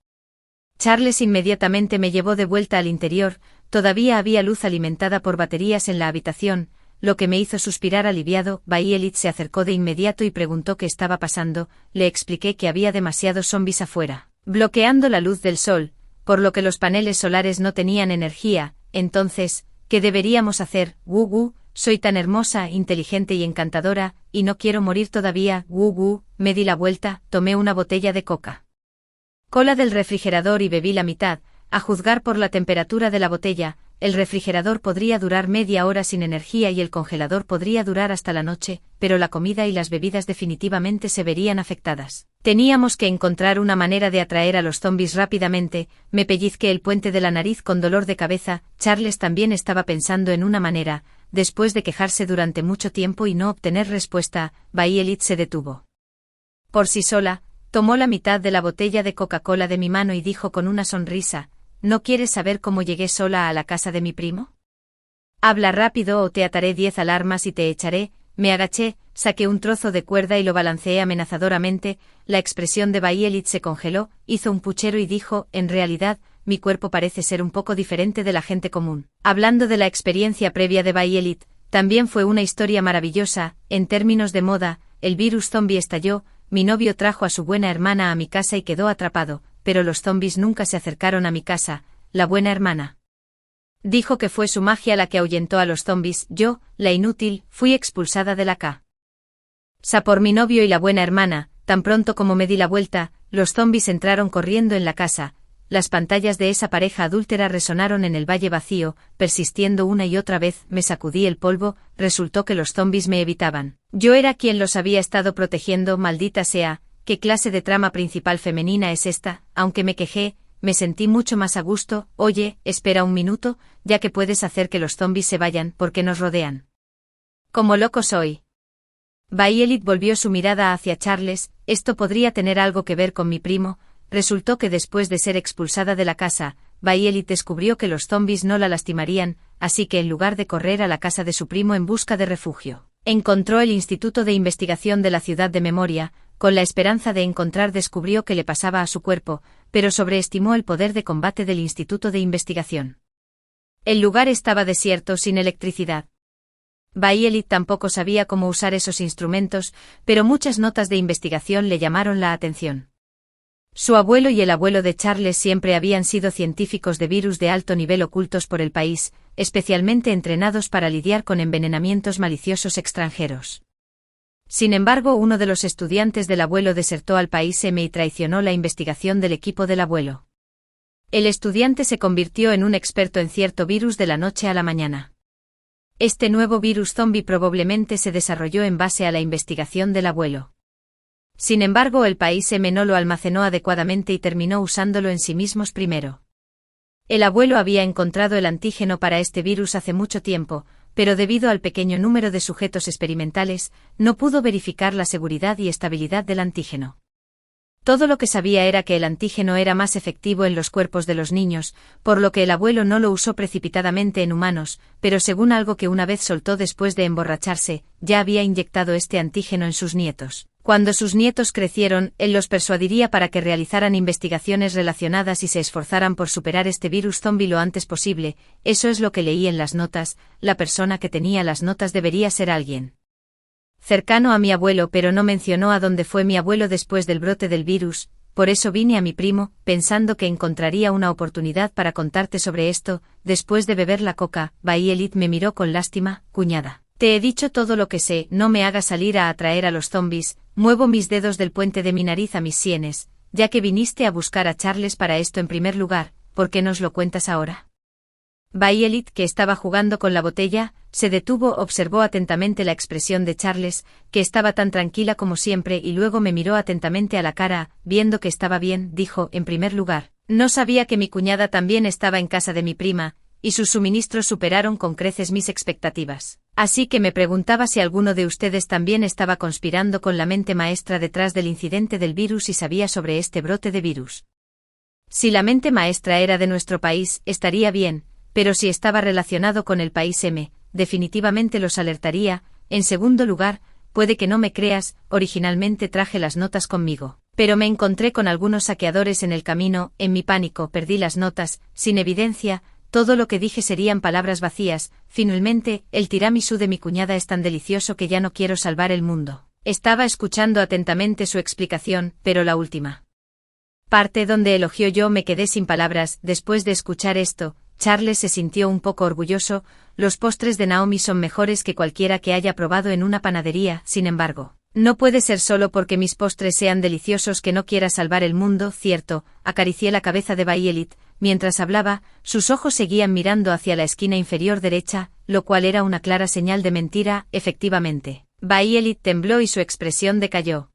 Charles inmediatamente me llevó de vuelta al interior. Todavía había luz alimentada por baterías en la habitación, lo que me hizo suspirar aliviado. Violet se acercó de inmediato y preguntó qué estaba pasando. Le expliqué que había demasiados zombies afuera, bloqueando la luz del sol, por lo que los paneles solares no tenían energía. Entonces, ¿qué deberíamos hacer? Gugu, soy tan hermosa, inteligente y encantadora, y no quiero morir todavía. Gugu, me di la vuelta, tomé una botella de Coca-Cola del refrigerador y bebí la mitad. A juzgar por la temperatura de la botella, el refrigerador podría durar media hora sin energía y el congelador podría durar hasta la noche, pero la comida y las bebidas definitivamente se verían afectadas. Teníamos que encontrar una manera de atraer a los zombies rápidamente. Me pellizqué el puente de la nariz con dolor de cabeza. Charles también estaba pensando en una manera. Después de quejarse durante mucho tiempo y no obtener respuesta, Violet se detuvo por sí sola, tomó la mitad de la botella de Coca-Cola de mi mano y dijo con una sonrisa: ¿No quieres saber cómo llegué sola a la casa de mi primo? Habla rápido o te ataré 10 alarmas y te echaré. Me agaché, saqué un trozo de cuerda y lo balanceé amenazadoramente. La expresión de Violet se congeló, hizo un puchero y dijo: en realidad, mi cuerpo parece ser un poco diferente de la gente común. Hablando de la experiencia previa de Violet, también fue una historia maravillosa. En términos de moda, el virus zombie estalló. Mi novio trajo a su buena hermana a mi casa y quedó atrapado, pero los zombies nunca se acercaron a mi casa. La buena hermana dijo que fue su magia la que ahuyentó a los zombies. Yo, la inútil, fui expulsada de la casa por mi novio y la buena hermana. Tan pronto como me di la vuelta, los zombies entraron corriendo en la casa. las pantallas de esa pareja adúltera resonaron en el valle vacío, persistiendo una y otra vez, me sacudí el polvo, resultó que los zombies me evitaban. Yo era quien los había estado protegiendo, maldita sea, ¿qué clase de trama principal femenina es esta? Aunque me quejé, me sentí mucho más a gusto. Oye, espera un minuto, ya que puedes hacer que los zombies se vayan, porque nos rodean. Como loco soy. Violet volvió su mirada hacia Charles, esto podría tener algo que ver con mi primo. Resultó que después de ser expulsada de la casa, Violet descubrió que los zombies no la lastimarían, así que en lugar de correr a la casa de su primo en busca de refugio, encontró el Instituto de Investigación de la Ciudad de Memoria, con la esperanza de encontrar descubrió qué le pasaba a su cuerpo, pero sobreestimó el poder de combate del Instituto de Investigación. El lugar estaba desierto, sin electricidad. Violet tampoco sabía cómo usar esos instrumentos, pero muchas notas de investigación le llamaron la atención. Su abuelo y el abuelo de Charles siempre habían sido científicos de virus de alto nivel ocultos por el país, especialmente entrenados para lidiar con envenenamientos maliciosos extranjeros. Sin embargo, uno de los estudiantes del abuelo desertó al país y traicionó la investigación del equipo del abuelo. El estudiante se convirtió en un experto en cierto virus de la noche a la mañana. Este nuevo virus zombie probablemente se desarrolló en base a la investigación del abuelo. Sin embargo, el país no lo almacenó adecuadamente y terminó usándolo en sí mismos primero. El abuelo había encontrado el antígeno para este virus hace mucho tiempo, pero debido al pequeño número de sujetos experimentales, no pudo verificar la seguridad y estabilidad del antígeno. Todo lo que sabía era que el antígeno era más efectivo en los cuerpos de los niños, por lo que el abuelo no lo usó precipitadamente en humanos, pero según algo que una vez soltó después de emborracharse, ya había inyectado este antígeno en sus nietos. Cuando sus nietos crecieron, él los persuadiría para que realizaran investigaciones relacionadas y se esforzaran por superar este virus zombie lo antes posible. Eso es lo que leí en las notas. La persona que tenía las notas debería ser alguien cercano a mi abuelo, pero no mencionó a dónde fue mi abuelo después del brote del virus. Por eso vine a mi primo, pensando que encontraría una oportunidad para contarte sobre esto. Después de beber la coca, Violet me miró con lástima. Cuñada, te he dicho todo lo que sé, no me hagas salir a atraer a los zombies. Muevo mis dedos del puente de mi nariz a mis sienes, ya que viniste a buscar a Charles para esto en primer lugar, ¿por qué nos lo cuentas ahora? Violet, que estaba jugando con la botella, se detuvo, observó atentamente la expresión de Charles, que estaba tan tranquila como siempre, y luego me miró atentamente a la cara. Viendo que estaba bien, dijo, en primer lugar, no sabía que mi cuñada también estaba en casa de mi prima, y sus suministros superaron con creces mis expectativas. Así que me preguntaba si alguno de ustedes también estaba conspirando con la mente maestra detrás del incidente del virus y sabía sobre este brote de virus. Si la mente maestra era de nuestro país, estaría bien, pero si estaba relacionado con el país definitivamente los alertaría. En segundo lugar, puede que no me creas, originalmente traje las notas conmigo, pero me encontré con algunos saqueadores en el camino. En mi pánico perdí las notas, sin evidencia. Todo lo que dije serían palabras vacías. Finalmente, el tiramisú de mi cuñada es tan delicioso que ya no quiero salvar el mundo. Estaba escuchando atentamente su explicación, pero la última parte donde elogió yo me quedé sin palabras. Después de escuchar esto, Charles se sintió un poco orgulloso. Los postres de Naomi son mejores que cualquiera que haya probado en una panadería. Sin embargo, no puede ser solo porque mis postres sean deliciosos que no quiera salvar el mundo, ¿cierto? Acaricié la cabeza de Violet. Mientras hablaba, sus ojos seguían mirando hacia la esquina inferior derecha, lo cual era una clara señal de mentira. Efectivamente, Violet tembló y su expresión decayó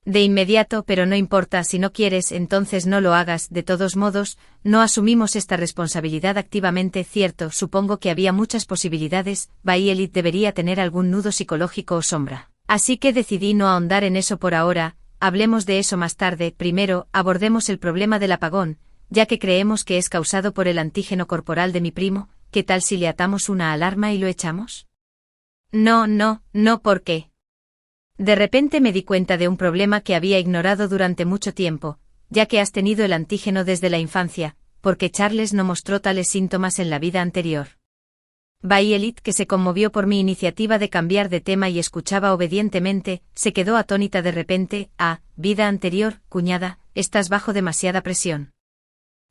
de inmediato. Pero no importa, si no quieres, entonces no lo hagas. De todos modos, no asumimos esta responsabilidad activamente, ¿cierto? Supongo que había muchas posibilidades. Violet debería tener algún nudo psicológico o sombra. Así que decidí no ahondar en eso por ahora. Hablemos de eso más tarde. Primero, abordemos el problema del apagón, ya que creemos que es causado por el antígeno corporal de mi primo. ¿Qué tal si le atamos una alarma y lo echamos? No, ¿por qué? De repente me di cuenta de un problema que había ignorado durante mucho tiempo, ya que has tenido el antígeno desde la infancia, porque Charles no mostró tales síntomas en la vida anterior. Violet, que se conmovió por mi iniciativa de cambiar de tema y escuchaba obedientemente, se quedó atónita de repente. Vida anterior, cuñada, estás bajo demasiada presión.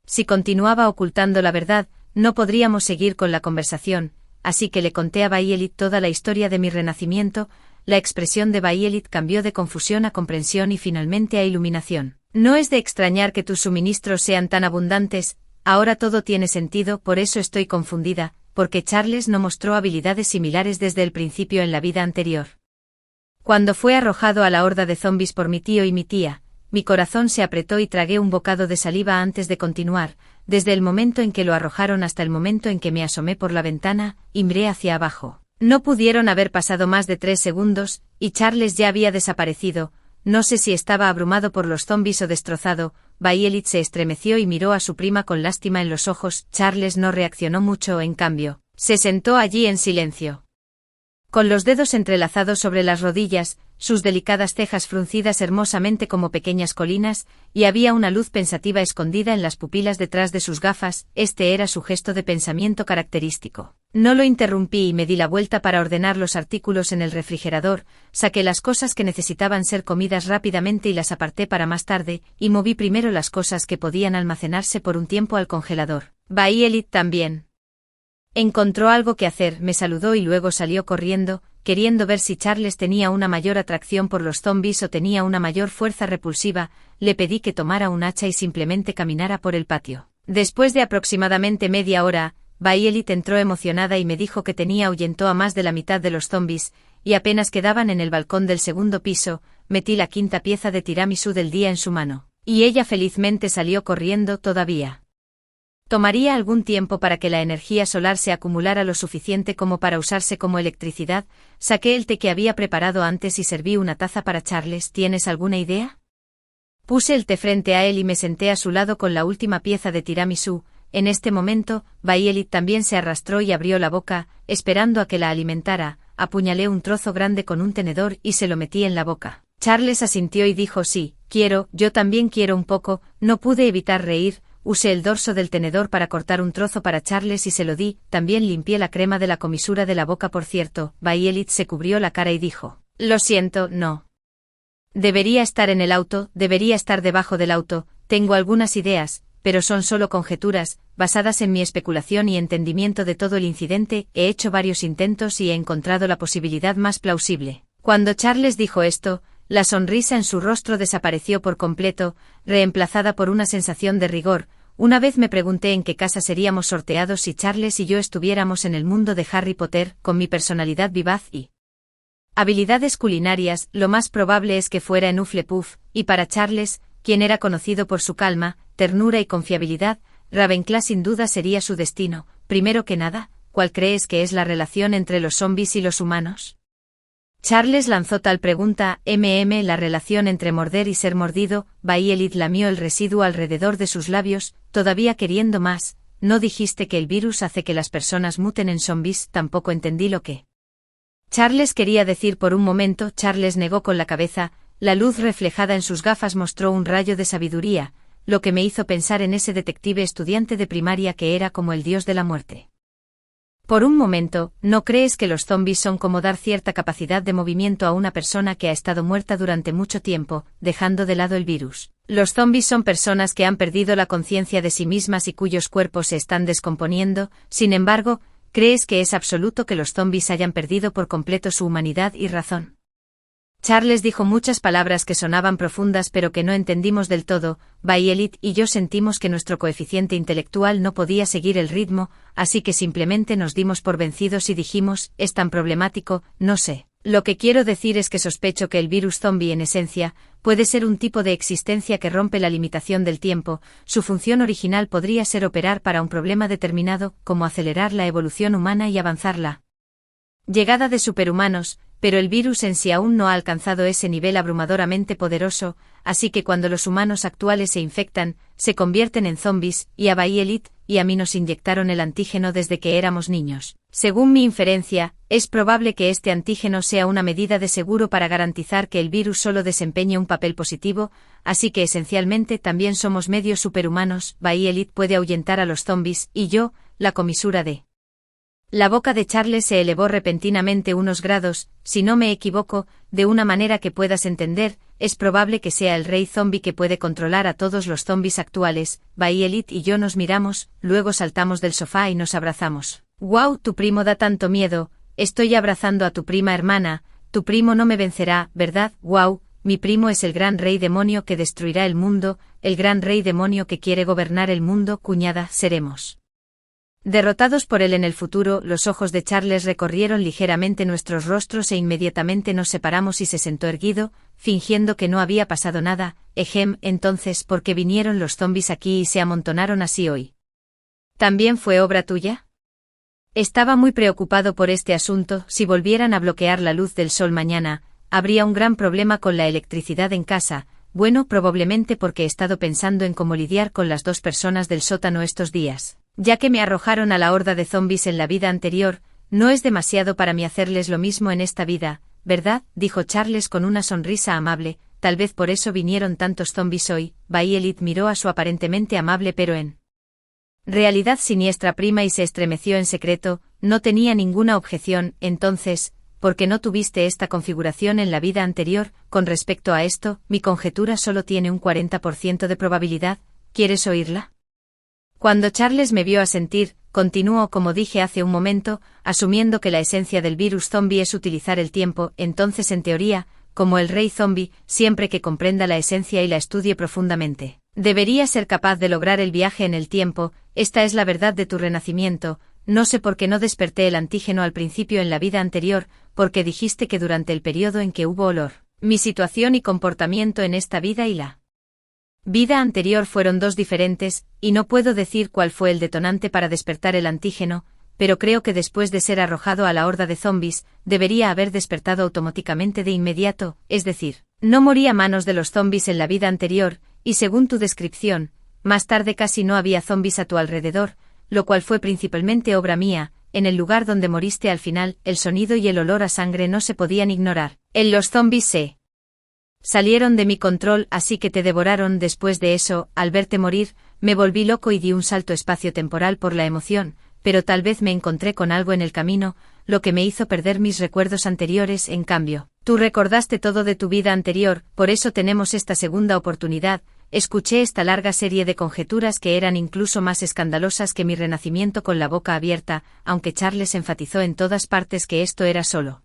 Si continuaba ocultando la verdad, no podríamos seguir con la conversación, así que le conté a Violet toda la historia de mi renacimiento. La expresión de Violet cambió de confusión a comprensión y finalmente a iluminación. No es de extrañar que tus suministros sean tan abundantes, ahora todo tiene sentido, por eso estoy confundida, porque Charles no mostró habilidades similares desde el principio en la vida anterior. Cuando fue arrojado a la horda de zombies por mi tío y mi tía, mi corazón se apretó y tragué un bocado de saliva antes de continuar, desde el momento en que lo arrojaron hasta el momento en que me asomé por la ventana, y miré hacia abajo. No pudieron haber pasado más de 3 segundos, y Charles ya había desaparecido. No sé si estaba abrumado por los zombies o destrozado. Violet se estremeció y miró a su prima con lástima en los ojos. Charles no reaccionó mucho, en cambio, se sentó allí en silencio. Con los dedos entrelazados sobre las rodillas, sus delicadas cejas fruncidas hermosamente como pequeñas colinas, y había una luz pensativa escondida en las pupilas detrás de sus gafas. Este era su gesto de pensamiento característico. No lo interrumpí y me di la vuelta para ordenar los artículos en el refrigerador, saqué las cosas que necesitaban ser comidas rápidamente y las aparté para más tarde, y moví primero las cosas que podían almacenarse por un tiempo al congelador. Violet también encontró algo que hacer, me saludó y luego salió corriendo, queriendo ver si Charles tenía una mayor atracción por los zombies o tenía una mayor fuerza repulsiva. Le pedí que tomara un hacha y simplemente caminara por el patio. Después de aproximadamente media hora, Violet entró emocionada y me dijo que ahuyentó a más de la mitad de los zombies, y apenas quedaban en el balcón del segundo piso. Metí la 5ª pieza de tiramisú del día en su mano, y ella felizmente salió corriendo. Todavía tomaría algún tiempo para que la energía solar se acumulara lo suficiente como para usarse como electricidad. Saqué el té que había preparado antes y serví una taza para Charles. ¿Tienes alguna idea? Puse el té frente a él y me senté a su lado con la última pieza de tiramisú. En este momento, Violet también se arrastró y abrió la boca, esperando a que la alimentara. Apuñalé un trozo grande con un tenedor y se lo metí en la boca. Charles asintió y dijo: sí, quiero, yo también quiero un poco. No pude evitar reír. Usé el dorso del tenedor para cortar un trozo para Charles y se lo di. También limpié la crema de la comisura de la boca. Por cierto, Violet se cubrió la cara y dijo: lo siento, no. Debería estar en el auto, debería estar debajo del auto. Tengo algunas ideas, pero son solo conjeturas, basadas en mi especulación y entendimiento de todo el incidente. He hecho varios intentos y he encontrado la posibilidad más plausible. Cuando Charles dijo esto, la sonrisa en su rostro desapareció por completo, reemplazada por una sensación de rigor. Una vez me pregunté en qué casa seríamos sorteados si Charles y yo estuviéramos en el mundo de Harry Potter. Con mi personalidad vivaz y habilidades culinarias, lo más probable es que fuera en Hufflepuff, y para Charles, quien era conocido por su calma, ternura y confiabilidad, Ravenclaw sin duda sería su destino. Primero que nada, ¿cuál crees que es la relación entre los zombies y los humanos? Charles lanzó tal pregunta. La relación entre morder y ser mordido. Violet lamió el residuo alrededor de sus labios, todavía queriendo más. ¿No dijiste que el virus hace que las personas muten en zombies? Tampoco entendí lo que Charles quería decir por un momento. Charles negó con la cabeza. La luz reflejada en sus gafas mostró un rayo de sabiduría, lo que me hizo pensar en ese detective estudiante de primaria que era como el dios de la muerte. Por un momento, ¿no crees que los zombies son como dar cierta capacidad de movimiento a una persona que ha estado muerta durante mucho tiempo, dejando de lado el virus? Los zombies son personas que han perdido la conciencia de sí mismas y cuyos cuerpos se están descomponiendo. Sin embargo, ¿crees que es absoluto que los zombies hayan perdido por completo su humanidad y razón? Charles dijo muchas palabras que sonaban profundas pero que no entendimos del todo. Violet y yo sentimos que nuestro coeficiente intelectual no podía seguir el ritmo, así que simplemente nos dimos por vencidos y dijimos: es tan problemático. No sé. Lo que quiero decir es que sospecho que el virus zombie en esencia puede ser un tipo de existencia que rompe la limitación del tiempo. Su función original podría ser operar para un problema determinado, como acelerar la evolución humana y avanzar la llegada de superhumanos, pero el virus en sí aún no ha alcanzado ese nivel abrumadoramente poderoso, así que cuando los humanos actuales se infectan, se convierten en zombies, y a Violet y a mí nos inyectaron el antígeno desde que éramos niños. Según mi inferencia, es probable que este antígeno sea una medida de seguro para garantizar que el virus solo desempeñe un papel positivo, así que esencialmente también somos medios superhumanos. Violet puede ahuyentar a los zombies, y yo, la comisura de la boca de Charles se elevó repentinamente unos grados. Si no me equivoco, de una manera que puedas entender, es probable que sea el rey zombie que puede controlar a todos los zombies actuales. Violet y yo nos miramos, luego saltamos del sofá y nos abrazamos. «Wow, tu primo da tanto miedo, estoy abrazando a tu prima hermana, tu primo no me vencerá, ¿verdad? Wow, mi primo es el gran rey demonio que destruirá el mundo, el gran rey demonio que quiere gobernar el mundo, cuñada, seremos derrotados por él en el futuro. Los ojos de Charles recorrieron ligeramente nuestros rostros e inmediatamente nos separamos y se sentó erguido, fingiendo que no había pasado nada. Entonces, ¿por qué vinieron los zombies aquí y se amontonaron así hoy? ¿También fue obra tuya? Estaba muy preocupado por este asunto. Si volvieran a bloquear la luz del sol mañana, habría un gran problema con la electricidad en casa. Bueno, probablemente porque he estado pensando en cómo lidiar con las dos personas del sótano estos días. Ya que me arrojaron a la horda de zombies en la vida anterior, no es demasiado para mí hacerles lo mismo en esta vida, ¿verdad?, dijo Charles con una sonrisa amable. Tal vez por eso vinieron tantos zombies hoy. Violet miró a su aparentemente amable pero en realidad siniestra prima y se estremeció en secreto. No tenía ninguna objeción. Entonces, ¿por qué no tuviste esta configuración en la vida anterior? Con respecto a esto, mi conjetura solo tiene un 40% de probabilidad. ¿Quieres oírla? Cuando Charles me vio asentir, continuó como dije hace un momento, asumiendo que la esencia del virus zombie es utilizar el tiempo. Entonces, en teoría, como el rey zombie, siempre que comprenda la esencia y la estudie profundamente, debería ser capaz de lograr el viaje en el tiempo. Esta es la verdad de tu renacimiento. No sé por qué no desperté el antígeno al principio en la vida anterior, porque dijiste que durante el periodo en que hubo olor, mi situación y comportamiento en esta vida y la vida anterior fueron dos diferentes, y no puedo decir cuál fue el detonante para despertar el antígeno, pero creo que después de ser arrojado a la horda de zombies, debería haber despertado automáticamente de inmediato, es decir, no morí a manos de los zombies en la vida anterior, y según tu descripción, más tarde casi no había zombies a tu alrededor, lo cual fue principalmente obra mía. En el lugar donde moriste al final, el sonido y el olor a sangre no se podían ignorar. Los zombies se salieron de mi control, así que te devoraron. Después de eso, al verte morir, me volví loco y di un salto espacio-temporal por la emoción, pero tal vez me encontré con algo en el camino, lo que me hizo perder mis recuerdos anteriores. En cambio, tú recordaste todo de tu vida anterior, por eso tenemos esta segunda oportunidad. Escuché esta larga serie de conjeturas que eran incluso más escandalosas que mi renacimiento con la boca abierta, aunque Charles enfatizó en todas partes que esto era solo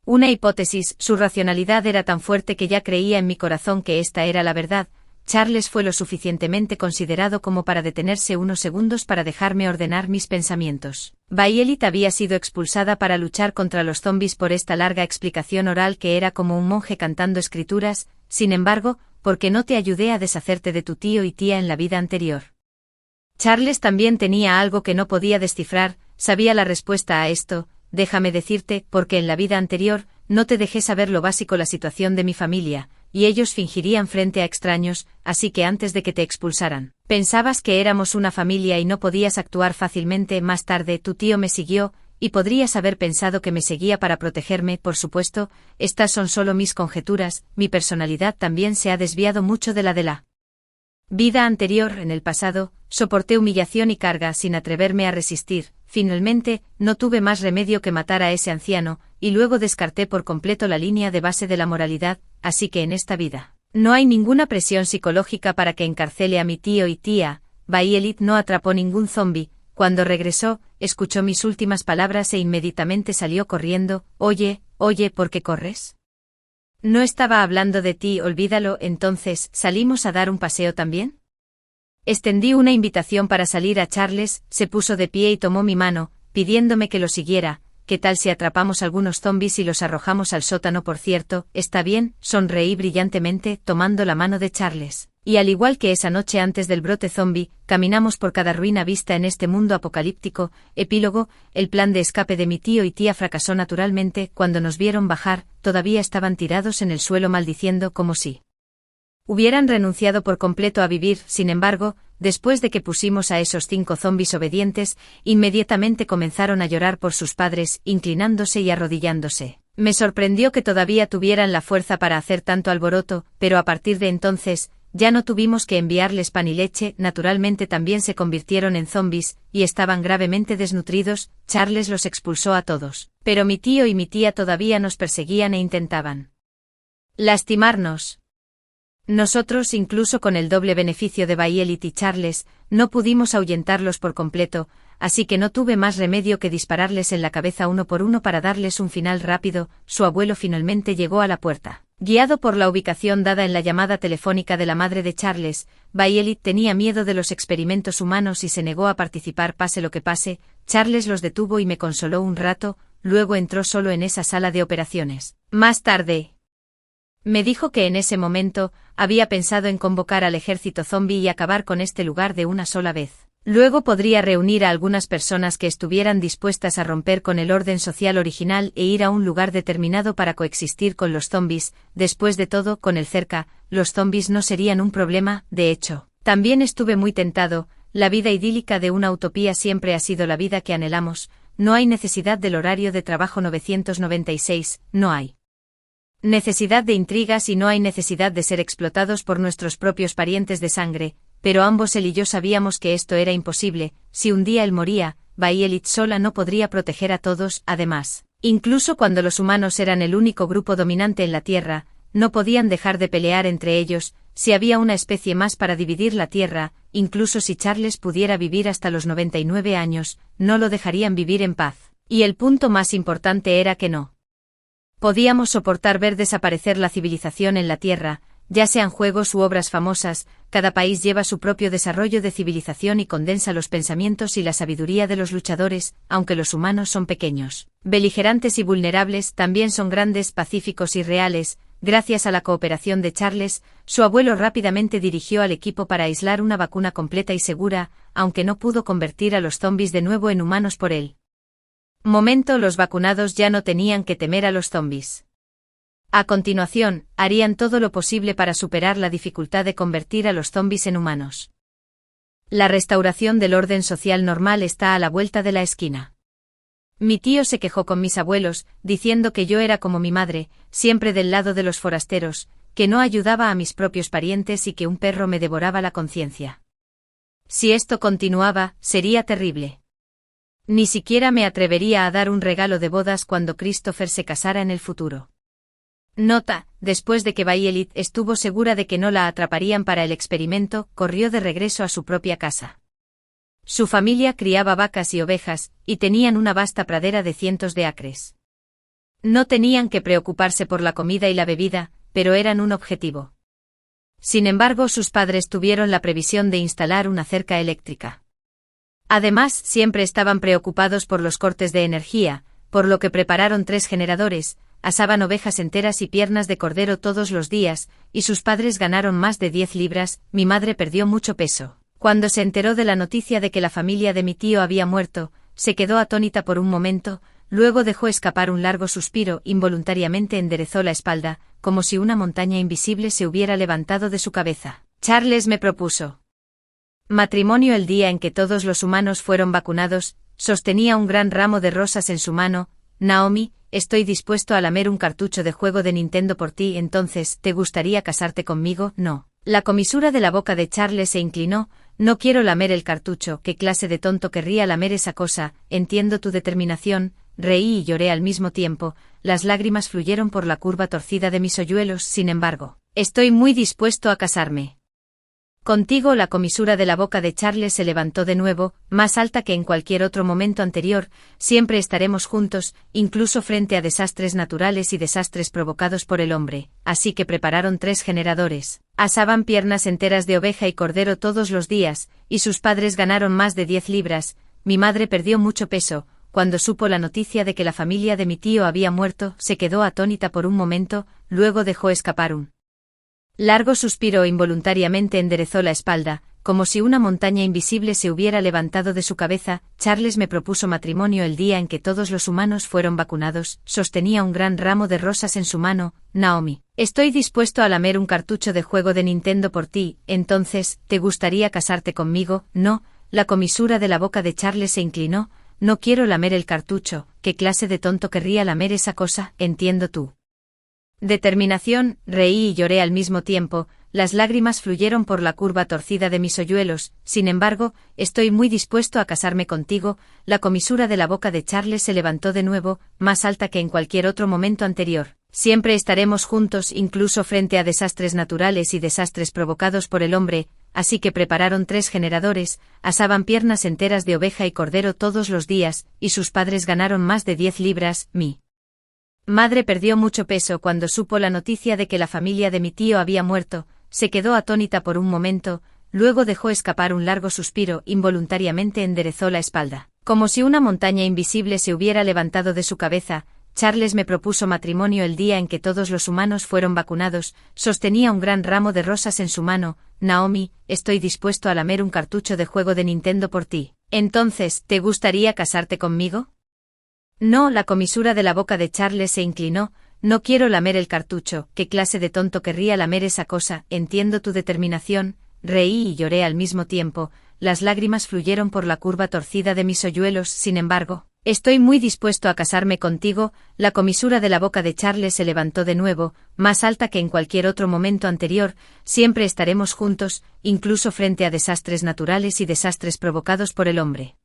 una hipótesis. Su racionalidad era tan fuerte que ya creía en mi corazón que esta era la verdad. Charles fue lo suficientemente considerado como para detenerse unos segundos para dejarme ordenar mis pensamientos. Violet había sido expulsada para luchar contra los zombies por esta larga explicación oral que era como un monje cantando escrituras. Sin embargo, ¿por qué no te ayudé a deshacerte de tu tío y tía en la vida anterior? Charles también tenía algo que no podía descifrar. Sabía la respuesta a esto. Déjame decirte, porque en la vida anterior, no te dejé saber lo básico, la situación de mi familia, y ellos fingirían frente a extraños, así que antes de que te expulsaran, pensabas que éramos una familia y no podías actuar fácilmente. Más tarde tu tío me siguió, y podrías haber pensado que me seguía para protegerme. Por supuesto, estas son solo mis conjeturas. Mi personalidad también se ha desviado mucho de la vida anterior. En el pasado, soporté humillación y carga sin atreverme a resistir. Finalmente, no tuve más remedio que matar a ese anciano, y luego descarté por completo la línea de base de la moralidad, así que en esta vida no hay ninguna presión psicológica para que encarcele a mi tío y tía. Violet no atrapó ningún zombi. Cuando regresó, escuchó mis últimas palabras e inmediatamente salió corriendo. Oye, ¿por qué corres? No estaba hablando de ti, olvídalo. Entonces, ¿salimos a dar un paseo también? Extendí una invitación para salir a Charles. Se puso de pie y tomó mi mano, pidiéndome que lo siguiera. ¿Qué tal si atrapamos algunos zombies y los arrojamos al sótano? Por cierto, está bien, sonreí brillantemente, tomando la mano de Charles. Y al igual que esa noche antes del brote zombie, caminamos por cada ruina vista en este mundo apocalíptico. Epílogo: el plan de escape de mi tío y tía fracasó naturalmente. Cuando nos vieron bajar, todavía estaban tirados en el suelo maldiciendo como si hubieran renunciado por completo a vivir. Sin embargo, después de que pusimos a esos 5 zombies obedientes, inmediatamente comenzaron a llorar por sus padres, inclinándose y arrodillándose. Me sorprendió que todavía tuvieran la fuerza para hacer tanto alboroto, pero a partir de entonces, ya no tuvimos que enviarles pan y leche. Naturalmente también se convirtieron en zombies, y estaban gravemente desnutridos. Charles los expulsó a todos, pero mi tío y mi tía todavía nos perseguían e intentaban lastimarnos. Nosotros, incluso con el doble beneficio de Violet y Charles, no pudimos ahuyentarlos por completo, así que no tuve más remedio que dispararles en la cabeza uno por uno para darles un final rápido. Su abuelo finalmente llegó a la puerta. Guiado por la ubicación dada en la llamada telefónica de la madre de Charles, Violet tenía miedo de los experimentos humanos y se negó a participar pase lo que pase. Charles los detuvo y me consoló un rato, luego entró solo en esa sala de operaciones. Más tarde, me dijo que en ese momento había pensado en convocar al ejército zombie y acabar con este lugar de una sola vez. Luego podría reunir a algunas personas que estuvieran dispuestas a romper con el orden social original e ir a un lugar determinado para coexistir con los zombies. Después de todo, con él cerca, los zombies no serían un problema. De hecho, también estuve muy tentado. La vida idílica de una utopía siempre ha sido la vida que anhelamos. No hay necesidad del horario de trabajo 996, no hay necesidad de intrigas y no hay necesidad de ser explotados por nuestros propios parientes de sangre, pero ambos él y yo sabíamos que esto era imposible. Si un día él moría, Violet sola no podría proteger a todos. Además, incluso cuando los humanos eran el único grupo dominante en la Tierra, no podían dejar de pelear entre ellos. Si había una especie más para dividir la Tierra, incluso si Charles pudiera vivir hasta los 99 años, no lo dejarían vivir en paz. Y el punto más importante era que no podíamos soportar ver desaparecer la civilización en la Tierra, ya sean juegos u obras famosas. Cada país lleva su propio desarrollo de civilización y condensa los pensamientos y la sabiduría de los luchadores. Aunque los humanos son pequeños, beligerantes y vulnerables, también son grandes, pacíficos y reales. Gracias a la cooperación de Charles, su abuelo rápidamente dirigió al equipo para aislar una vacuna completa y segura, aunque no pudo convertir a los zombies de nuevo en humanos por él. Momento, los vacunados ya no tenían que temer a los zombies. A continuación, harían todo lo posible para superar la dificultad de convertir a los zombies en humanos. La restauración del orden social normal está a la vuelta de la esquina. Mi tío se quejó con mis abuelos, diciendo que yo era como mi madre, siempre del lado de los forasteros, que no ayudaba a mis propios parientes y que un perro me devoraba la conciencia. Si esto continuaba, sería terrible. Ni siquiera me atrevería a dar un regalo de bodas cuando Christopher se casara en el futuro. Nota: después de que Violet estuvo segura de que no la atraparían para el experimento, corrió de regreso a su propia casa. Su familia criaba vacas y ovejas, y tenían una vasta pradera de cientos de acres. No tenían que preocuparse por la comida y la bebida, pero eran un objetivo. Sin embargo, sus padres tuvieron la previsión de instalar una cerca eléctrica. Además, siempre estaban preocupados por los cortes de energía, por lo que prepararon 3 generadores, asaban ovejas enteras y piernas de cordero todos los días, y sus padres ganaron más de 10 libras. Mi madre perdió mucho peso. Cuando se enteró de la noticia de que la familia de mi tío había muerto, se quedó atónita por un momento, luego dejó escapar un largo suspiro, involuntariamente enderezó la espalda, como si una montaña invisible se hubiera levantado de su cabeza. Charles me propuso matrimonio el día en que todos los humanos fueron vacunados. Sostenía un gran ramo de rosas en su mano. Naomi, estoy dispuesto a lamer un cartucho de juego de Nintendo por ti. Entonces, ¿te gustaría casarte conmigo? No. La comisura de la boca de Charles se inclinó. No quiero lamer el cartucho. ¿Qué clase de tonto querría lamer esa cosa? Entiendo tu determinación. Reí y lloré al mismo tiempo. Las lágrimas fluyeron por la curva torcida de mis hoyuelos. Sin embargo, estoy muy dispuesto a casarme contigo. La comisura de la boca de Charles se levantó de nuevo, más alta que en cualquier otro momento anterior. Siempre estaremos juntos, incluso frente a desastres naturales y desastres provocados por el hombre. Así que prepararon 3 generadores. Asaban piernas enteras de oveja y cordero todos los días, y sus padres ganaron más de 10 libras. Mi madre perdió mucho peso. Cuando supo la noticia de que la familia de mi tío había muerto, se quedó atónita por un momento, luego dejó escapar un largo suspiro e involuntariamente enderezó la espalda, como si una montaña invisible se hubiera levantado de su cabeza. Charles me propuso matrimonio el día en que todos los humanos fueron vacunados. Sostenía un gran ramo de rosas en su mano. Naomi, estoy dispuesto a lamer un cartucho de juego de Nintendo por ti. Entonces, ¿te gustaría casarte conmigo? No. La comisura de la boca de Charles se inclinó. No quiero lamer el cartucho. ¿Qué clase de tonto querría lamer esa cosa? Entiendo tú. Determinación. Reí y lloré al mismo tiempo. Las lágrimas fluyeron por la curva torcida de mis hoyuelos. Sin embargo, estoy muy dispuesto a casarme contigo. La comisura de la boca de Charles se levantó de nuevo, más alta que en cualquier otro momento anterior. Siempre estaremos juntos, incluso frente a desastres naturales y desastres provocados por el hombre. Así que prepararon 3 generadores, asaban piernas enteras de oveja y cordero todos los días, y sus padres ganaron más de 10 libras. Mi Madre perdió mucho peso cuando supo la noticia de que la familia de mi tío había muerto, se quedó atónita por un momento, luego dejó escapar un largo suspiro, involuntariamente enderezó la espalda. Como si una montaña invisible se hubiera levantado de su cabeza, Charles me propuso matrimonio el día en que todos los humanos fueron vacunados, sostenía un gran ramo de rosas en su mano. Naomi, estoy dispuesto a lamer un cartucho de juego de Nintendo por ti. Entonces, ¿te gustaría casarte conmigo? No, la comisura de la boca de Charles se inclinó. No quiero lamer el cartucho. ¿Qué clase de tonto querría lamer esa cosa? Entiendo tu determinación. Reí y lloré al mismo tiempo. Las lágrimas fluyeron por la curva torcida de mis hoyuelos. Sin embargo, estoy muy dispuesto a casarme contigo. La comisura de la boca de Charles se levantó de nuevo, más alta que en cualquier otro momento anterior. Siempre estaremos juntos, incluso frente a desastres naturales y desastres provocados por el hombre.